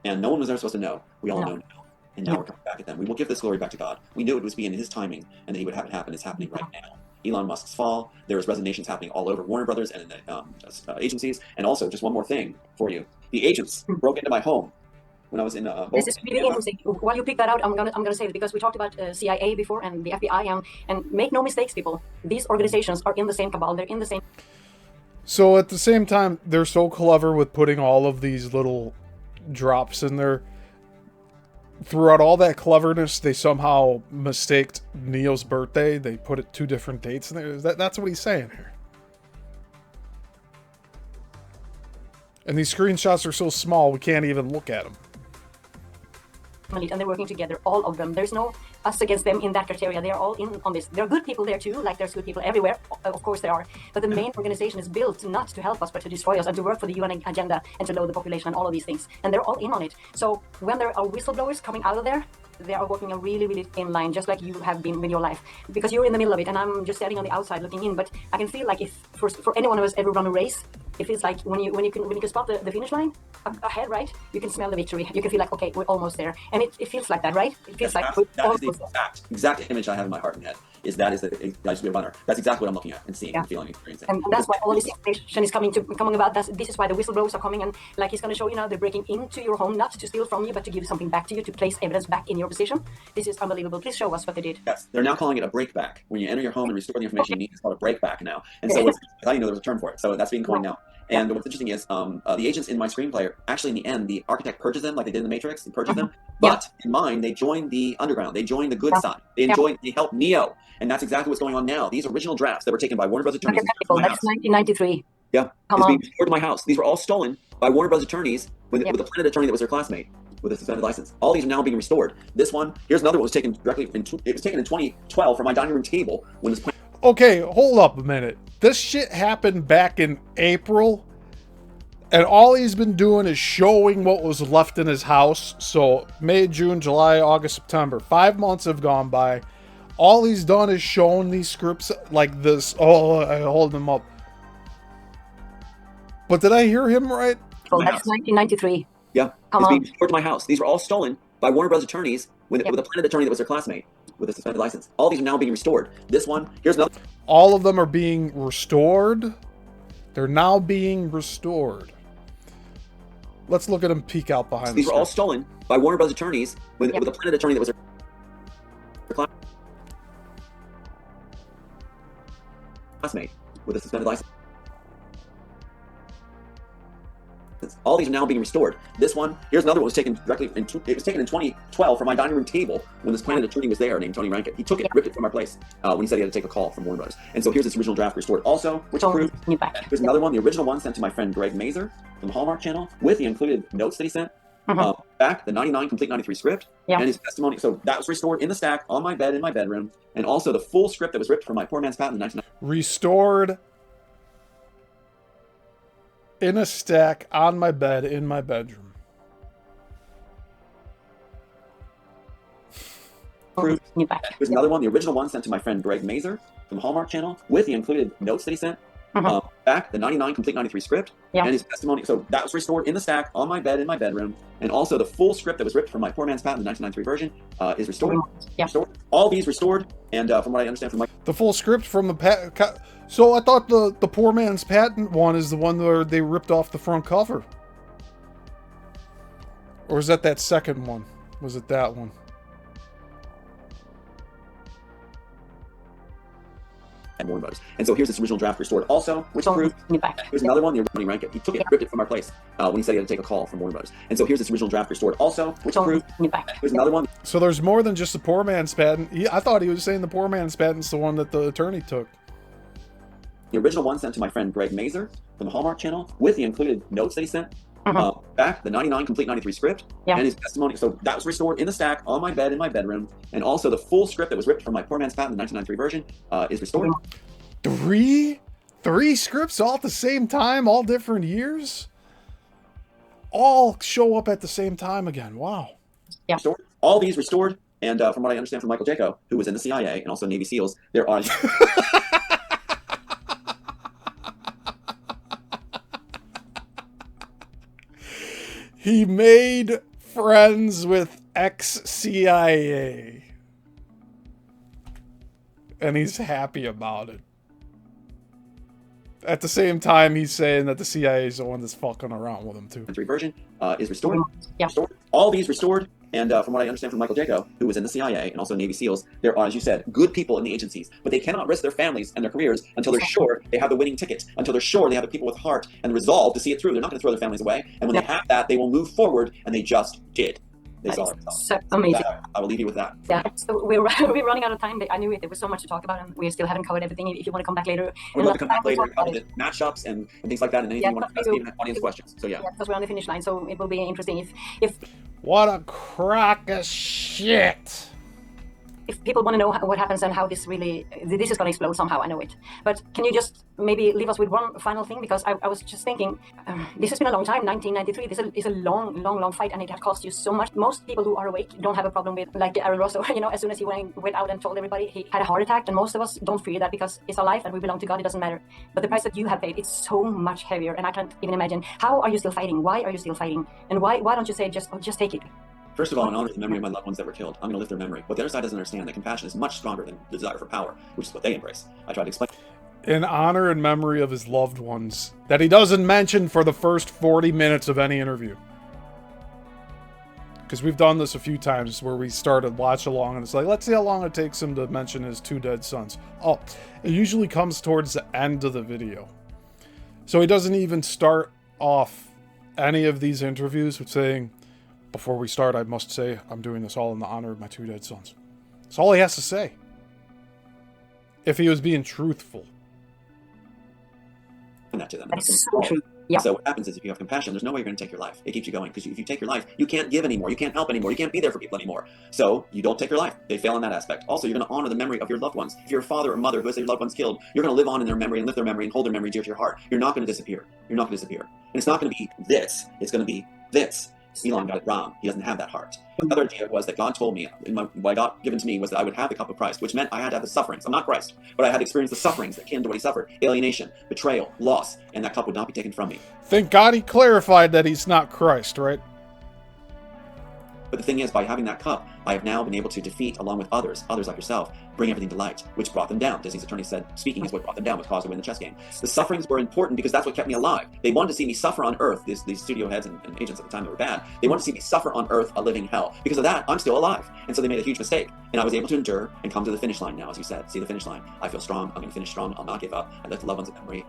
and no one was ever supposed to know. We all No. know now, and now Yeah. we're coming back at them. We will give this glory back to God. We knew it was being in His timing, and that He would have it happen. It's happening right now. Elon Musk's fall. There was resignations happening all over Warner Brothers and in the agencies. And also, just one more thing for you: the agents broke into my home when I was in both. This is really interesting. While you pick that out, I'm gonna say it because we talked about CIA before and the FBI, and make no mistakes, people. These organizations are in the same cabal. They're in the same. So at the same time, they're so clever with putting all of these little drops in there. Throughout all that cleverness, they somehow mistaked Neo's birthday. They put it 2 different dates in there. That's what he's saying here. And these screenshots are so small, we can't even look at them. And they're working together, all of them. There's no us against them in that criteria. They are all in on this. There are good people there too, like there's good people everywhere. Of course there are. But the main organization is built not to help us, but to destroy us and to work for the UN agenda and to lower the population and all of these things. And they're all in on it. So when there are whistleblowers coming out of there, they are working a really, really thin line, just like you have been with your life. Because you're in the middle of it, and I'm just standing on the outside looking in. But I can feel like if for anyone who has ever run a race, it feels like when you can spot the finish line ahead, right? You can smell the victory. You can feel like, okay, we're almost there. And it feels like that, right? It feels like we're that is the almost there. exact image I have in my heart and head. Is that I used to be a runner. That's exactly what I'm looking at and seeing and feeling and experiencing. And that's why all this information is coming about. This is why the whistleblowers are coming, and like he's going to show you now, they're breaking into your home, not to steal from you, but to give something back to you, to place evidence back in your position. This is unbelievable. Please show us what they did. Yes, they're now calling it a breakback. When you enter your home and restore the information you need, it's called a breakback now. And so I didn't know there was a term for it. So that's being coined now. And what's interesting is the agents in my screenplay, actually in the end, the architect purges them like they did in the Matrix. He purges them. But in mine, they joined the underground. They joined the good side. They helped Neo. And that's exactly what's going on now. These original drafts that were taken by Warner Bros. Attorneys. That's 1993. Yeah, it's being restored to my house. These were all stolen by Warner Bros. Attorneys with a Planet attorney that was their classmate with a suspended license. All these are now being restored. This one, here's another one was taken directly it was taken in 2012 from my dining room table when this planet. Okay, hold up a minute. This shit happened back in April, and all he's been doing is showing what was left in his house. So May, June, July, August, September. 5 months have gone by. All he's done is shown these scripts like this. Oh, I hold them up. But did I hear him right? Oh, that's 1993. Yeah, it's being restored to my house. These were all stolen by Warner Bros. Attorneys with a Planet attorney that was their classmate with a suspended license. All these are now being restored. This one, here's another. All of them are being restored. They're now being restored. Let's look at him peek out behind. These were all stolen by Warner Bros. Attorneys with a Planet attorney that was their classmate with a suspended license. All these are now being restored. This one, here's another one was taken directly it was taken in 2012 from my dining room table when this Planet attorney was there named Tony Rankin. He took it, ripped it from our place when he said he had to take a call from Warner Bros. And so here's this original draft restored also, which is proved. Here's another one, the original one sent to my friend Greg Mazer from the Hallmark Channel with the included notes that he sent. Back the 99 complete 93 script and his testimony. So that was restored in the stack on my bed in my bedroom, and also the full script that was ripped from my poor man's patent in 1990. Restored in a stack on my bed in my bedroom. Here's another one, the original one sent to my friend Greg Mazer from the Hallmark Channel with the included notes that he sent. Back the 99 complete 93 script and his testimony. So that was restored in the stack on my bed in my bedroom, and also the full script that was ripped from my poor man's patent, the 1993 version, is restored. Restored. All these restored, and from what I understand from the full script from the so I thought the poor man's patent one is the one where they ripped off the front cover, or is that second one? Was it that one? And Warner Bros. And so here's this original draft restored also, which proved. Here's another one, the Tony Rankin. He took it, ripped it from our place when he said he had to take a call from Warner Bros. And so here's this original draft restored also, which proved. Here's another one. So there's more than just the poor man's patent. I thought he was saying the poor man's patent's the one that the attorney took. The original one sent to my friend Greg Mazer from the Hallmark Channel with the included notes that he sent. Back the 99 complete 93 script and his testimony. So that was restored in the stack on my bed in my bedroom, and also the full script that was ripped from my poor man's patent, the 1993 version, is restored. Three scripts all at the same time, all different years, all show up at the same time again. Wow. Restored. All these restored, and from what I understand from Michael Jaco, who was in the CIA and also Navy SEALs, there are. He made friends with ex-CIA. And he's happy about it. At the same time, he's saying that the CIA is the one that's fucking around with him, too. version is restored. Yeah. Restored. All these restored. And from what I understand from Michael Jaco, who was in the CIA and also Navy SEALs, there are, as you said, good people in the agencies, but they cannot risk their families and their careers until they're sure they have the winning ticket, until they're sure they have the people with heart and resolve to see it through. They're not going to throw their families away. And when they have that, they will move forward, and they just did. They saw it. So amazing. I will leave you with that. Yeah, so we're running out of time. I knew it. There was so much to talk about, and we still haven't covered everything. If you want to come back later, We'd love to come back later and cover the matchups and things like that, and anything you want to ask, even audience questions. So yeah, because we're on the finish line, so it will be interesting if What a crock of shit. people want to know what happens and how this is going to explode somehow. I know it, but can you just maybe leave us with one final thing? Because I was just thinking, this has been a long time. 1993. This is a long fight, and it has cost you so much. Most people who are awake don't have a problem with, like Aaron Rosso. As soon as he went out and told everybody he had a heart attack, and most of us don't fear that because it's our life and we belong to God. It doesn't matter. But the price that you have paid, it's so much heavier, and I can't even imagine. How are you still fighting? Why are you still fighting? And why don't you say just take it? first of all, in honor of the memory of my loved ones that were killed, I'm going to lift their memory. What the other side doesn't understand, that compassion is much stronger than the desire for power, which is what they embrace. I tried to explain. In honor and memory of his loved ones that he doesn't mention for the first 40 minutes of any interview. Because we've done this a few times where we started watch along and it's like, let's see how long it takes him to mention his 2 dead sons. Oh, it usually comes towards the end of the video. So he doesn't even start off any of these interviews with saying, before we start, I must say, I'm doing this all in the honor of my 2 dead sons. That's all he has to say. If he was being truthful. That to them. That's so true. Yeah. So what happens is if you have compassion, there's no way you're going to take your life. It keeps you going, because if you take your life, you can't give anymore. You can't help anymore. You can't be there for people anymore. So you don't take your life. They fail in that aspect. Also, you're going to honor the memory of your loved ones. If you're a father or mother who has their loved ones killed, you're going to live on in their memory and lift their memory and hold their memory dear to your heart. You're not going to disappear. You're not going to disappear. And it's not going to be this. It's going to be this. Elon got it wrong. He doesn't have that heart. Another idea was that God told me, what God given to me was that I would have the cup of Christ, which meant I had to have the sufferings. I'm not Christ, but I had to experience the sufferings that came to what he suffered. Alienation, betrayal, loss, and that cup would not be taken from me. Thank God he clarified that he's not Christ, right? But the thing is, by having that cup, I have now been able to defeat, along with others like yourself, bring everything to light, which brought them down. Disney's attorney said, speaking is what brought them down, what caused them to win the chess game. The sufferings were important because that's what kept me alive. They wanted to see me suffer on Earth, these studio heads and agents at the time that were bad. They wanted to see me suffer on Earth a living hell. Because of that, I'm still alive. And so they made a huge mistake. And I was able to endure and come to the finish line now, as you said. See the finish line. I feel strong. I'm going to finish strong. I'll not give up. I lift the loved ones in memory.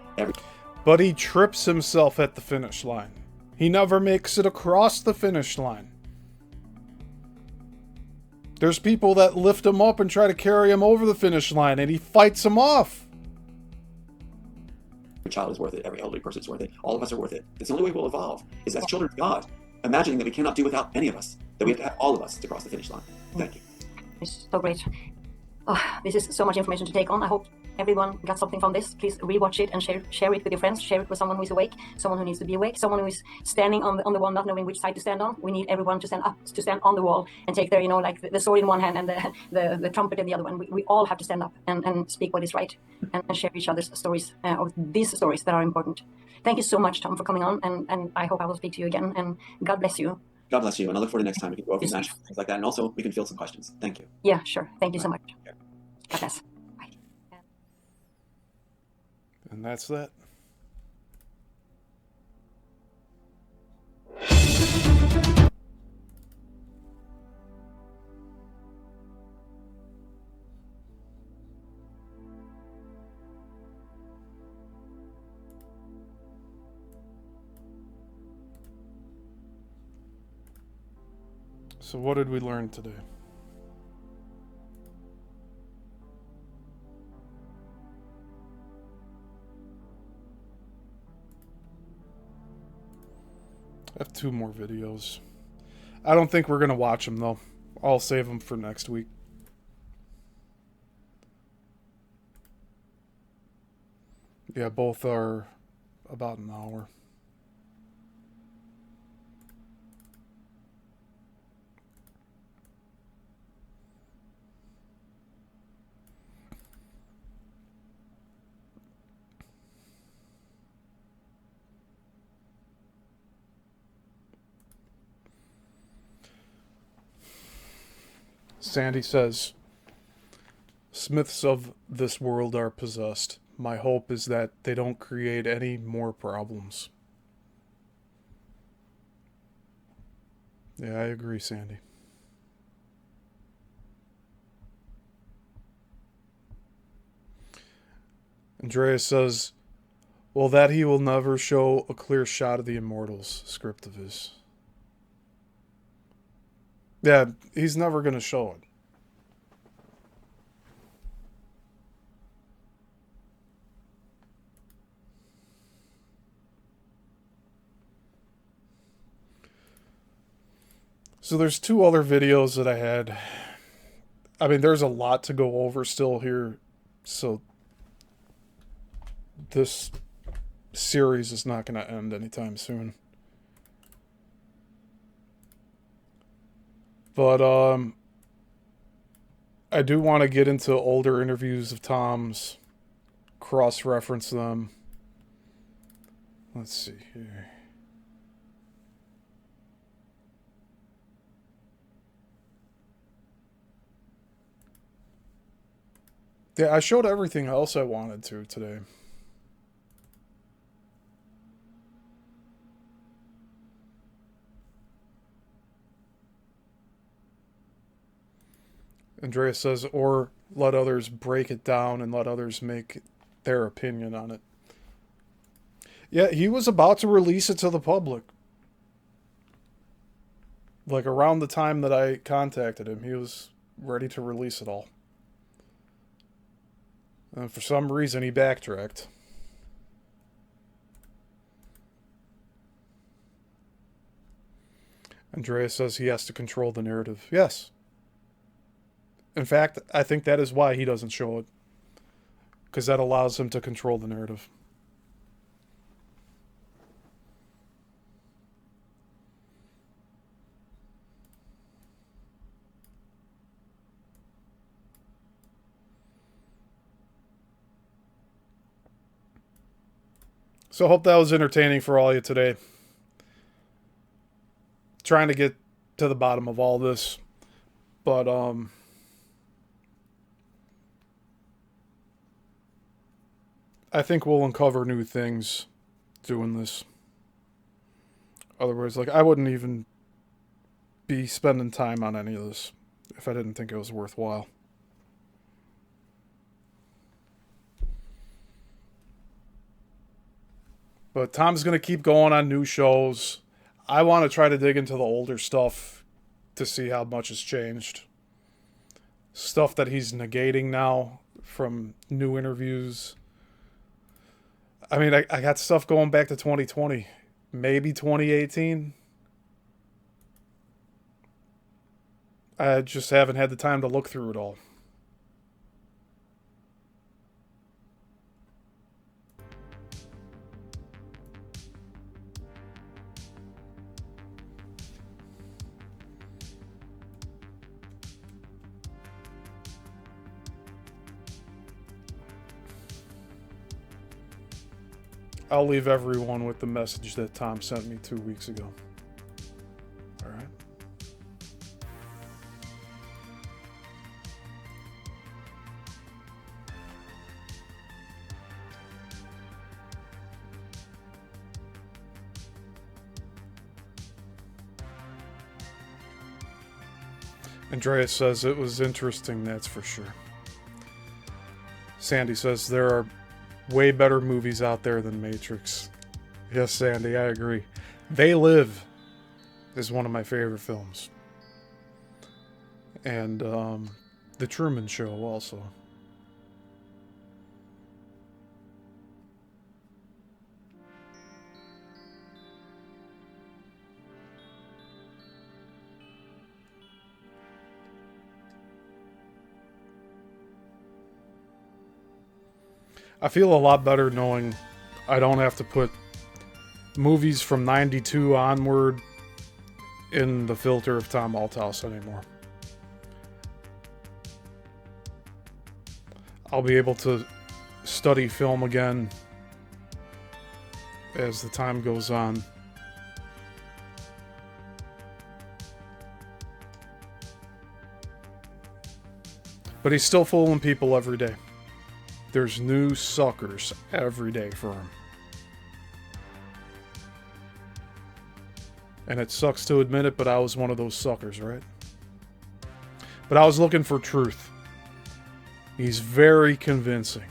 But he trips himself at the finish line. He never makes it across the finish line. There's people that lift him up and try to carry him over the finish line, and he fights them off. Every child is worth it. Every elderly person is worth it. All of us are worth it. It's the only way we'll evolve, is as children of God, imagining that we cannot do without any of us, that we have to have all of us to cross the finish line. Thank you. It's so great. Oh, this is so much information to take on. I hope everyone got something from this. Please rewatch it and share it with your friends. Share it with someone who is awake, someone who needs to be awake, someone who is standing on the wall, not knowing which side to stand on. We need everyone to stand up, to stand on the wall and take their, like the sword in one hand and the trumpet in the other one. We all have to stand up and speak what is right and share each other's stories, or these stories that are important. Thank you so much, Tom, for coming on, and I hope I will speak to you again. And God bless you. God bless you, and I look forward to next time we can go over things like that, and also we can field some questions. Thank you. Yeah, sure. Thank you so much. God bless. Bye. And that's that. So what did we learn today? I have 2 more videos. I don't think we're going to watch them, though. I'll save them for next week. Yeah, both are about an hour. Sandy says, Smiths of this world are possessed. My hope is that they don't create any more problems. Yeah, I agree, Sandy. Andreas says, well, that he will never show a clear shot of the Immortals script of his. Yeah, he's never going to show it. So there's 2 other videos that I had. I mean, there's a lot to go over still here. So this series is not going to end anytime soon. But I do want to get into older interviews of Tom's, cross-reference them. Let's see here. Yeah, I showed everything else I wanted to today. Andreas says, or let others break it down and let others make their opinion on it. Yeah, he was about to release it to the public. Like around the time that I contacted him, he was ready to release it all. And for some reason, he backtracked. Andreas says he has to control the narrative. Yes. In fact, I think that is why he doesn't show it. Because that allows him to control the narrative. So I hope that was entertaining for all of you today. Trying to get to the bottom of all this. But, I think we'll uncover new things doing this. Otherwise, like, I wouldn't even be spending time on any of this if I didn't think it was worthwhile. But Tom's going to keep going on new shows. I want to try to dig into the older stuff to see how much has changed. Stuff that he's negating now from new interviews. I mean, I got stuff going back to 2020. Maybe 2018. I just haven't had the time to look through it all. I'll leave everyone with the message that Tom sent me 2 weeks ago. All right. Andreas says it was interesting, that's for sure. Sandy says there are way better movies out there than Matrix. Yes, Sandy, I agree. They Live is one of my favorite films. And The Truman Show also. I feel a lot better knowing I don't have to put movies from 92 onward in the filter of Tom Althouse anymore. I'll be able to study film again as the time goes on. But he's still fooling people every day. There's new suckers every day for him. And it sucks to admit it, but I was one of those suckers, right? But I was looking for truth. He's very convincing.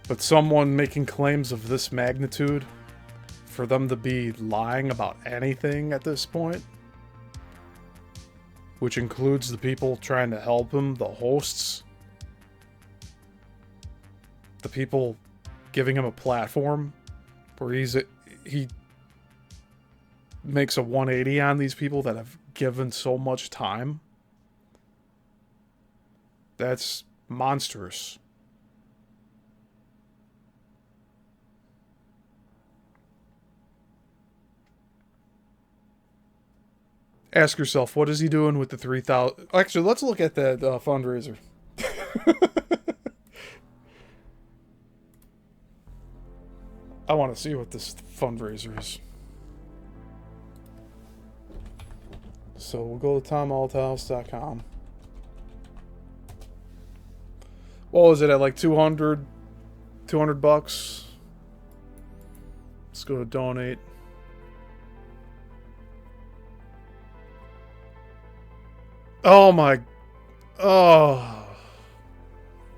But someone making claims of this magnitude, for them to be lying about anything at this point, which includes the people trying to help him, the hosts, the people giving him a platform where he makes a 180 on these people that have given so much time. That's monstrous. Ask yourself, what is he doing with the 3,000? Actually, let's look at that fundraiser. I want to see what this fundraiser is. So we'll go to TomAlthouse.com. What was it at, like 200 bucks? Let's go to donate. Oh my... Oh.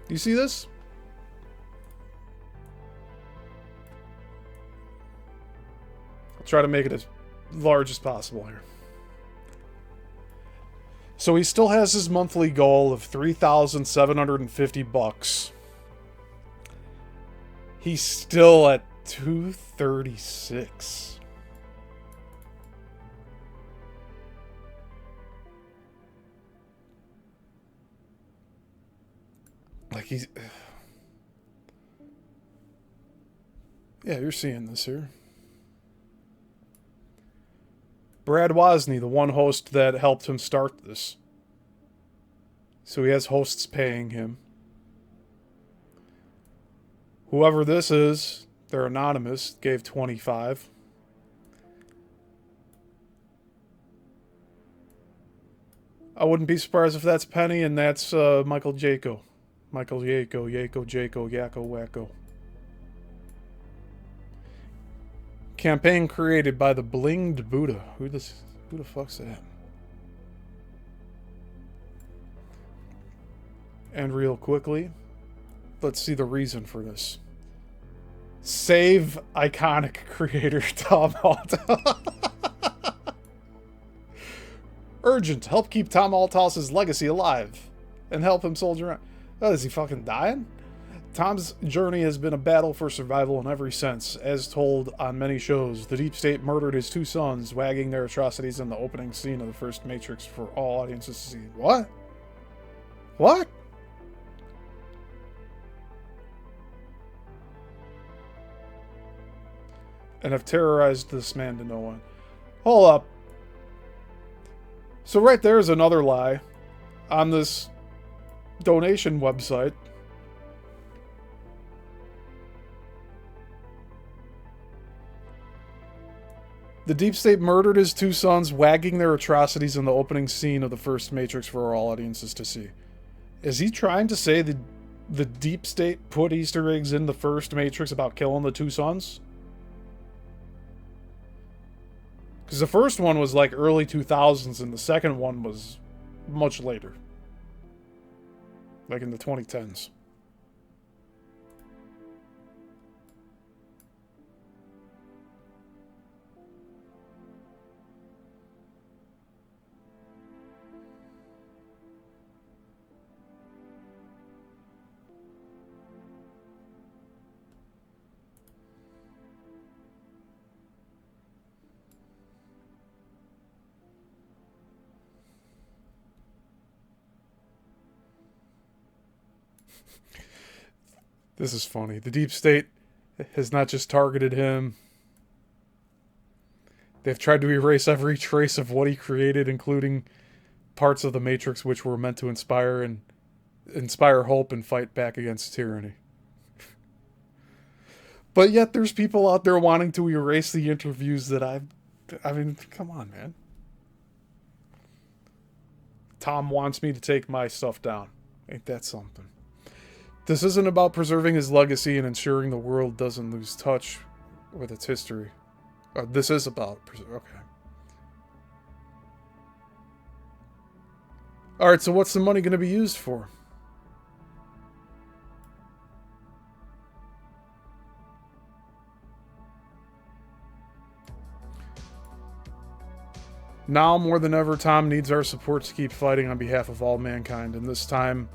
You see this? I'll try to make it as large as possible here. So he still has his monthly goal of 3,750 bucks. He's still at 236. Like he's... Yeah, you're seeing this here. Brad Wozny, the one host that helped him start this. So he has hosts paying him. Whoever this is, they're anonymous, gave 25. I wouldn't be surprised if that's Penny and that's Michael Jaco. Michael Jaco, Jaco, Yakko, Wacko. Campaign created by the Blinged Buddha. Who the fuck's that? And real quickly, let's see the reason for this. Save iconic creator Tom Althouse. Urgent, help keep Tom Althouse's legacy alive and help him soldier on. Oh, is he fucking dying? Tom's journey has been a battle for survival in every sense. As told on many shows, the Deep State murdered his two sons, wagging their atrocities in the opening scene of the first Matrix for all audiences to see. What? What? And have terrorized this man to no end. Hold up. So right there is another lie on this donation website. The Deep State murdered his two sons, wagging their atrocities in the opening scene of the first Matrix for all audiences to see. Is he trying to say that the Deep State put Easter eggs in the first Matrix about killing the two sons? Because the first one was like early 2000s and the second one was much later. Like in the 2010s. This is funny. The Deep State has not just targeted him. They've tried to erase every trace of what he created, including parts of the Matrix which were meant to inspire hope and fight back against tyranny. But yet there's people out there wanting to erase the interviews that I mean, come on, man. Tom wants me to take my stuff down. Ain't that something? This isn't about preserving his legacy and ensuring the world doesn't lose touch with its history. This is about... Okay. Alright, so what's the money going to be used for? Now, more than ever, Tom needs our support to keep fighting on behalf of all mankind, and this time,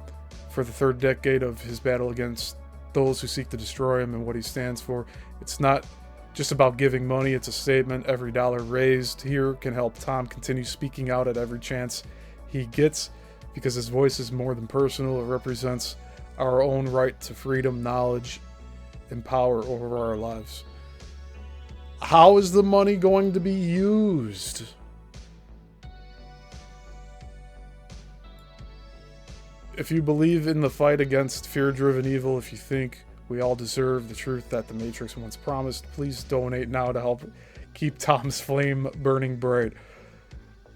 for the third decade of his battle against those who seek to destroy him and what he stands for. It's not just about giving money, it's a statement. Every dollar raised here can help Tom continue speaking out at every chance he gets, because his voice is more than personal. It represents our own right to freedom, knowledge, and power over our lives. How is the money going to be used? If you believe in the fight against fear-driven evil, if you think we all deserve the truth that the Matrix once promised, please donate now to help keep Tom's flame burning bright.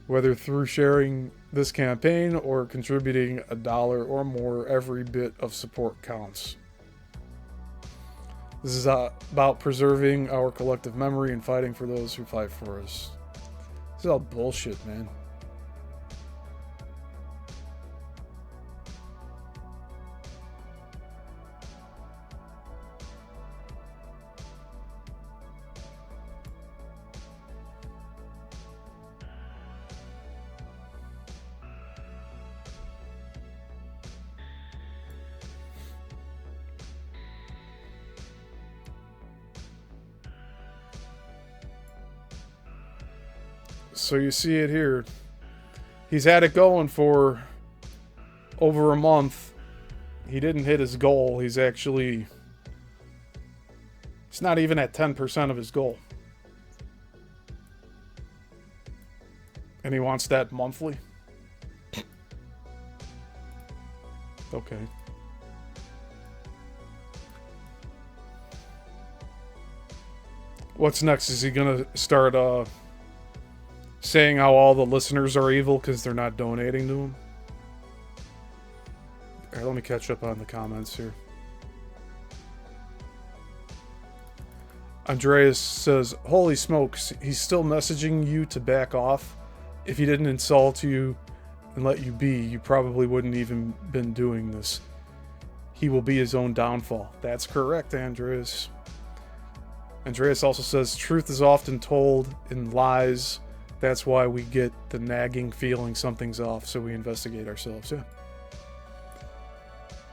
Whether through sharing this campaign or contributing $1 or more, every bit of support counts. This is about preserving our collective memory and fighting for those who fight for us. This is all bullshit, man. So you see it here. He's had it going for over a month. He didn't hit his goal. He's not even at 10% of his goal. And he wants that monthly? Okay. What's next? Is he gonna start, saying how all the listeners are evil because they're not donating to him? Alright, let me catch up on the comments here. Andreas says, holy smokes, he's still messaging you to back off. If he didn't insult you and let you be, you probably wouldn't even been doing this. He will be his own downfall. That's correct, Andreas. Andreas also says, truth is often told in lies. That's why we get the nagging feeling something's off, so we investigate ourselves. Yeah.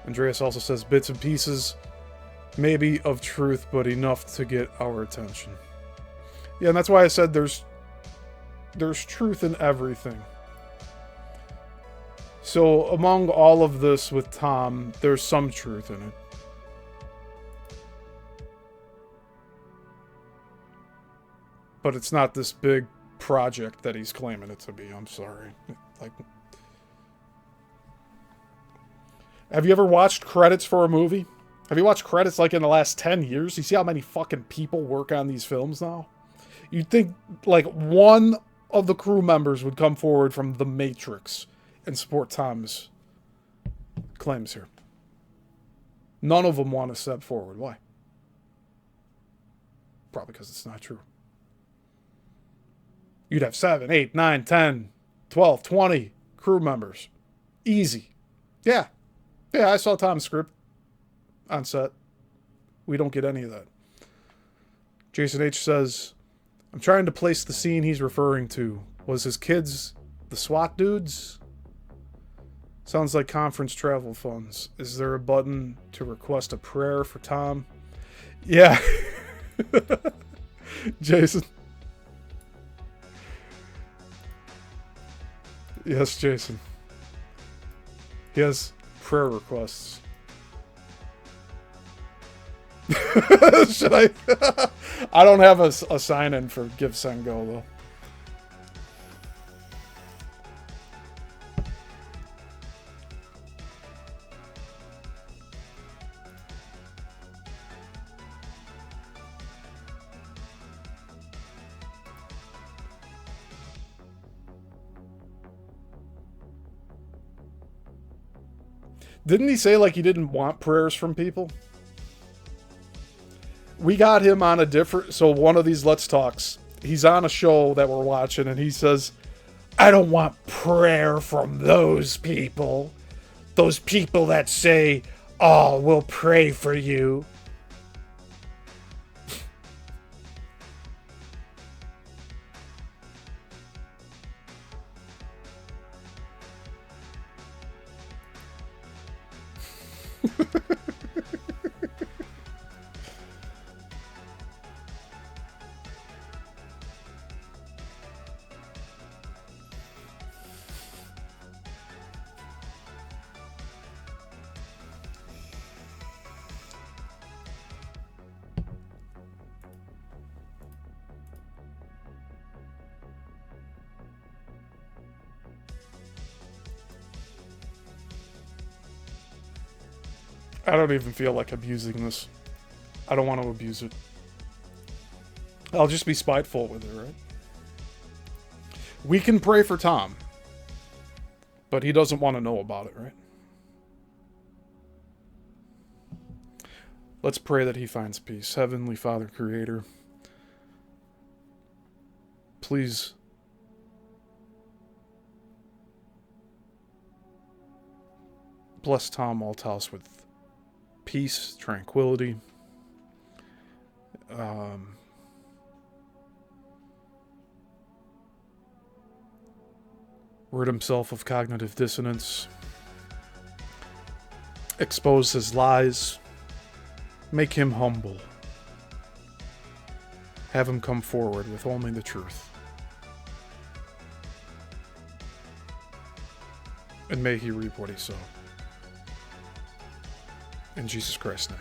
Andreas also says bits and pieces, maybe of truth, but enough to get our attention. Yeah, and that's why I said there's truth in everything. So among all of this with Tom, there's some truth in it. But it's not this big project that he's claiming it to be. I'm sorry. Like, have you ever watched credits for a movie? Have you watched credits like in the last 10 years? You see how many fucking people work on these films now? You'd think like one of the crew members would come forward from The Matrix and support Tom's claims here. None of them want to step forward. Why? Probably because it's not true. You'd have 7, 8, 9, 10, 12, 20 crew members. Easy. Yeah. Yeah, I saw Tom's script on set. We don't get any of that. Jason H. says, I'm trying to place the scene he's referring to. Was his kids the SWAT dudes? Sounds like conference travel funds. Is there a button to request a prayer for Tom? Yeah. Jason. Yes, Jason. He has prayer requests. Should I? I don't have a sign-in for Give, Send, Go, though. Didn't he say like he didn't want prayers from people? We got him on a different... So one of these Let's Talks, he's on a show that we're watching, and he says, I don't want prayer from those people. Those people that say, oh, we'll pray for you. I don't even feel like abusing this. I don't want to abuse it. I'll just be spiteful with it, right? We can pray for Tom, but he doesn't want to know about it, right? Let's pray that he finds peace. Heavenly Father, Creator, please bless Tom Althouse with peace, tranquility, rid himself of cognitive dissonance, expose his lies, make him humble, have him come forward with only the truth. And may he reap what he sowed. In Jesus Christ's name.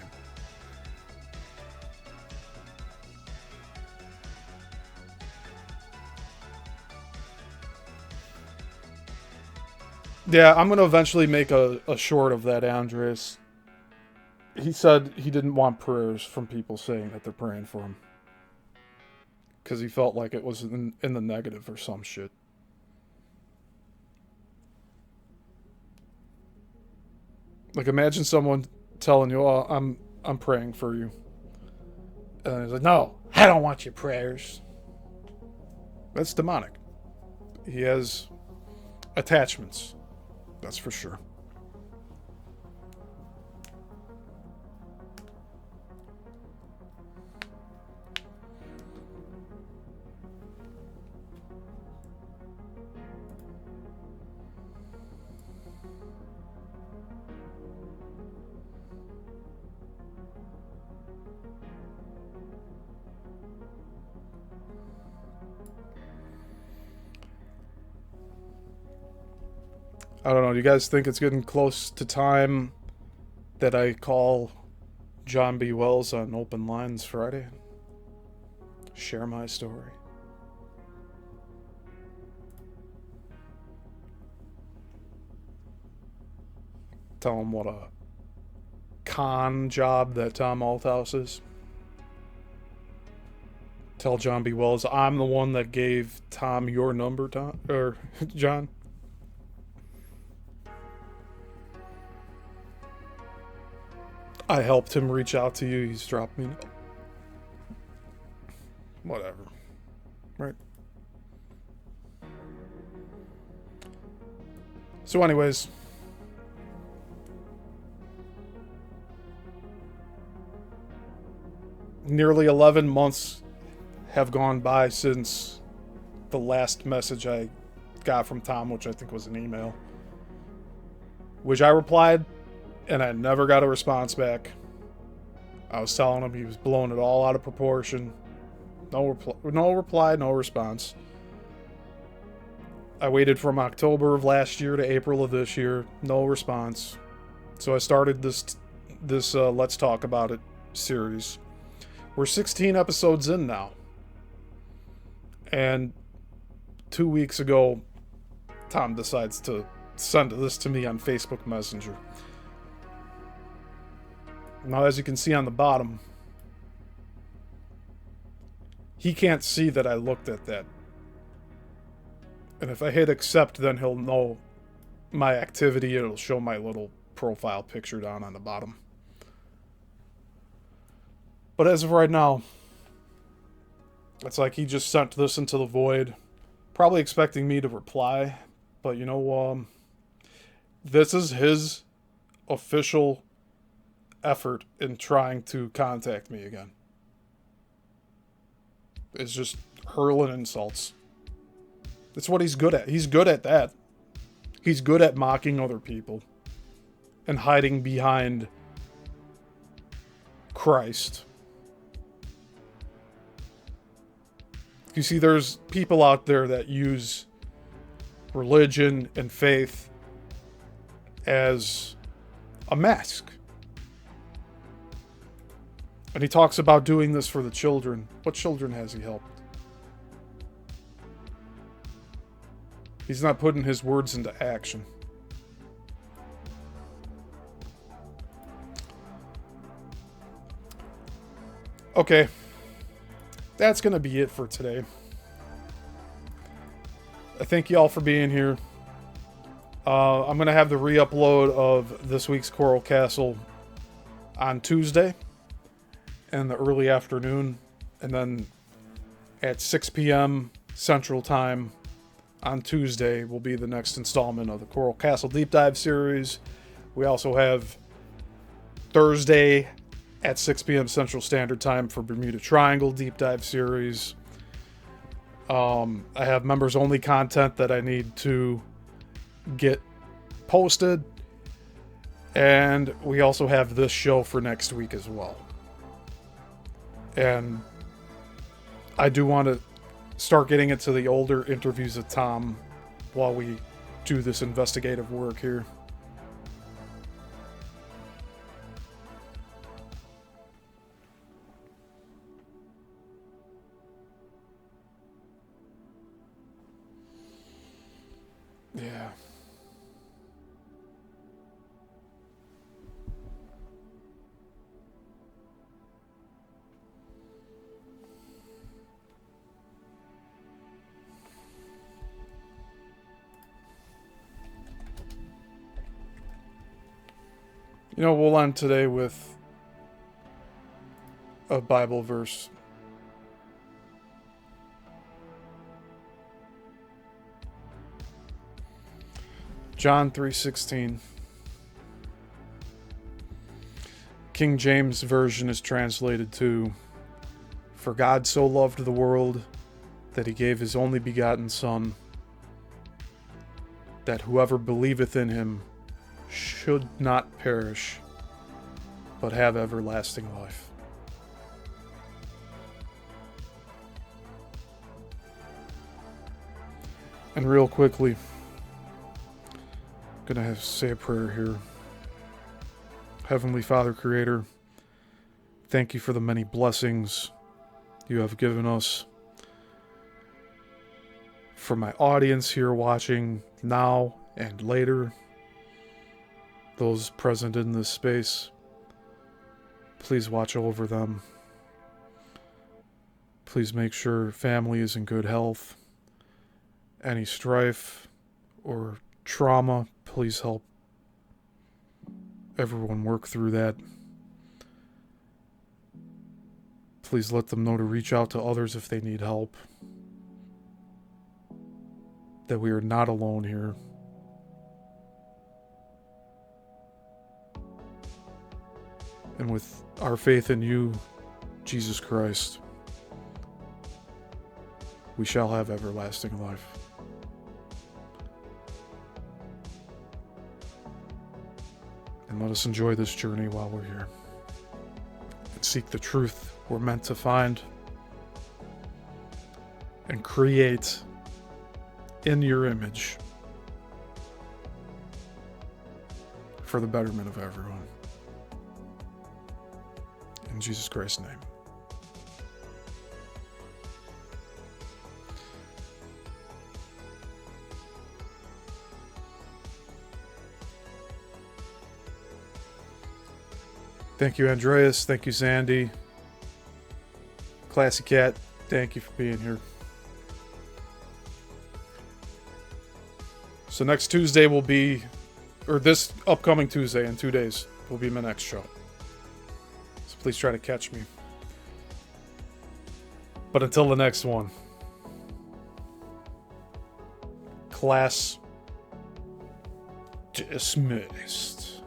Yeah, I'm going to eventually make a short of that, Andres. He said he didn't want prayers from people saying that they're praying for him. Because he felt like it was in the negative or some shit. Like, imagine someone telling you, oh, I'm praying for you. And he's like, no, I don't want your prayers. That's demonic. He has attachments. That's for sure. I don't know, do you guys think it's getting close to time that I call John B. Wells on Open Lines Friday? Share my story. Tell him what a con job that Tom Althouse is. Tell John B. Wells, I'm the one that gave Tom your number, Tom, or John. I helped him reach out to you. He's dropped me. Whatever. Right? So anyways. Nearly 11 months have gone by since the last message I got from Tom, which I think was an email. Which I replied, and I never got a response back. I was telling him he was blowing it all out of proportion. No reply, no response. I waited from October of last year to April of this year. No response. So I started this Let's Talk About It series. We're 16 episodes in now. And 2 weeks ago, Tom decides to send this to me on Facebook Messenger. Now, as you can see on the bottom, he can't see that I looked at that. And if I hit accept, then he'll know my activity. It'll show my little profile picture down on the bottom. But as of right now, it's like he just sent this into the void, probably expecting me to reply. But you know, this is his official effort in trying to contact me again. It's just hurling insults. It's what he's good at. He's good at that. He's good at mocking other people and hiding behind Christ. You see, there's people out there that use religion and faith as a mask. And he talks about doing this for the children. What children has he helped? He's not putting his words into action. Okay. That's going to be it for today. I thank you all for being here. I'm going to have the re-upload of this week's Coral Castle on Tuesday in the early afternoon. And then at 6 p.m. Central Time on Tuesday will be the next installment of the Coral Castle Deep Dive series. We also have Thursday at 6 p.m. Central Standard Time for Bermuda Triangle Deep Dive series. I have members only content that I need to get posted. And we also have this show for next week as well. And I do want to start getting into the older interviews of Tom while we do this investigative work here. Yeah. You know, we'll end today with a Bible verse. John 3:16. King James Version is translated to, "For God so loved the world that he gave his only begotten Son, that whoever believeth in him should not perish, but have everlasting life." And real quickly, I'm gonna have to say a prayer here. Heavenly Father, Creator, thank you for the many blessings you have given us. For my audience here watching now and later, those present in this space, please watch over them. Please make sure family is in good health. Any strife or trauma, please help everyone work through that. Please let them know to reach out to others if they need help. That we are not alone here. And with our faith in you, Jesus Christ, we shall have everlasting life. And let us enjoy this journey while we're here. And seek the truth we're meant to find. And create in your image for the betterment of everyone. In Jesus Christ's name. Thank you, Andreas. Thank you, Sandy. Classy Cat, thank you for being here. So next Tuesday will be or this upcoming Tuesday in 2 days will be my next show. So please try to catch me. But until the next one, class dismissed.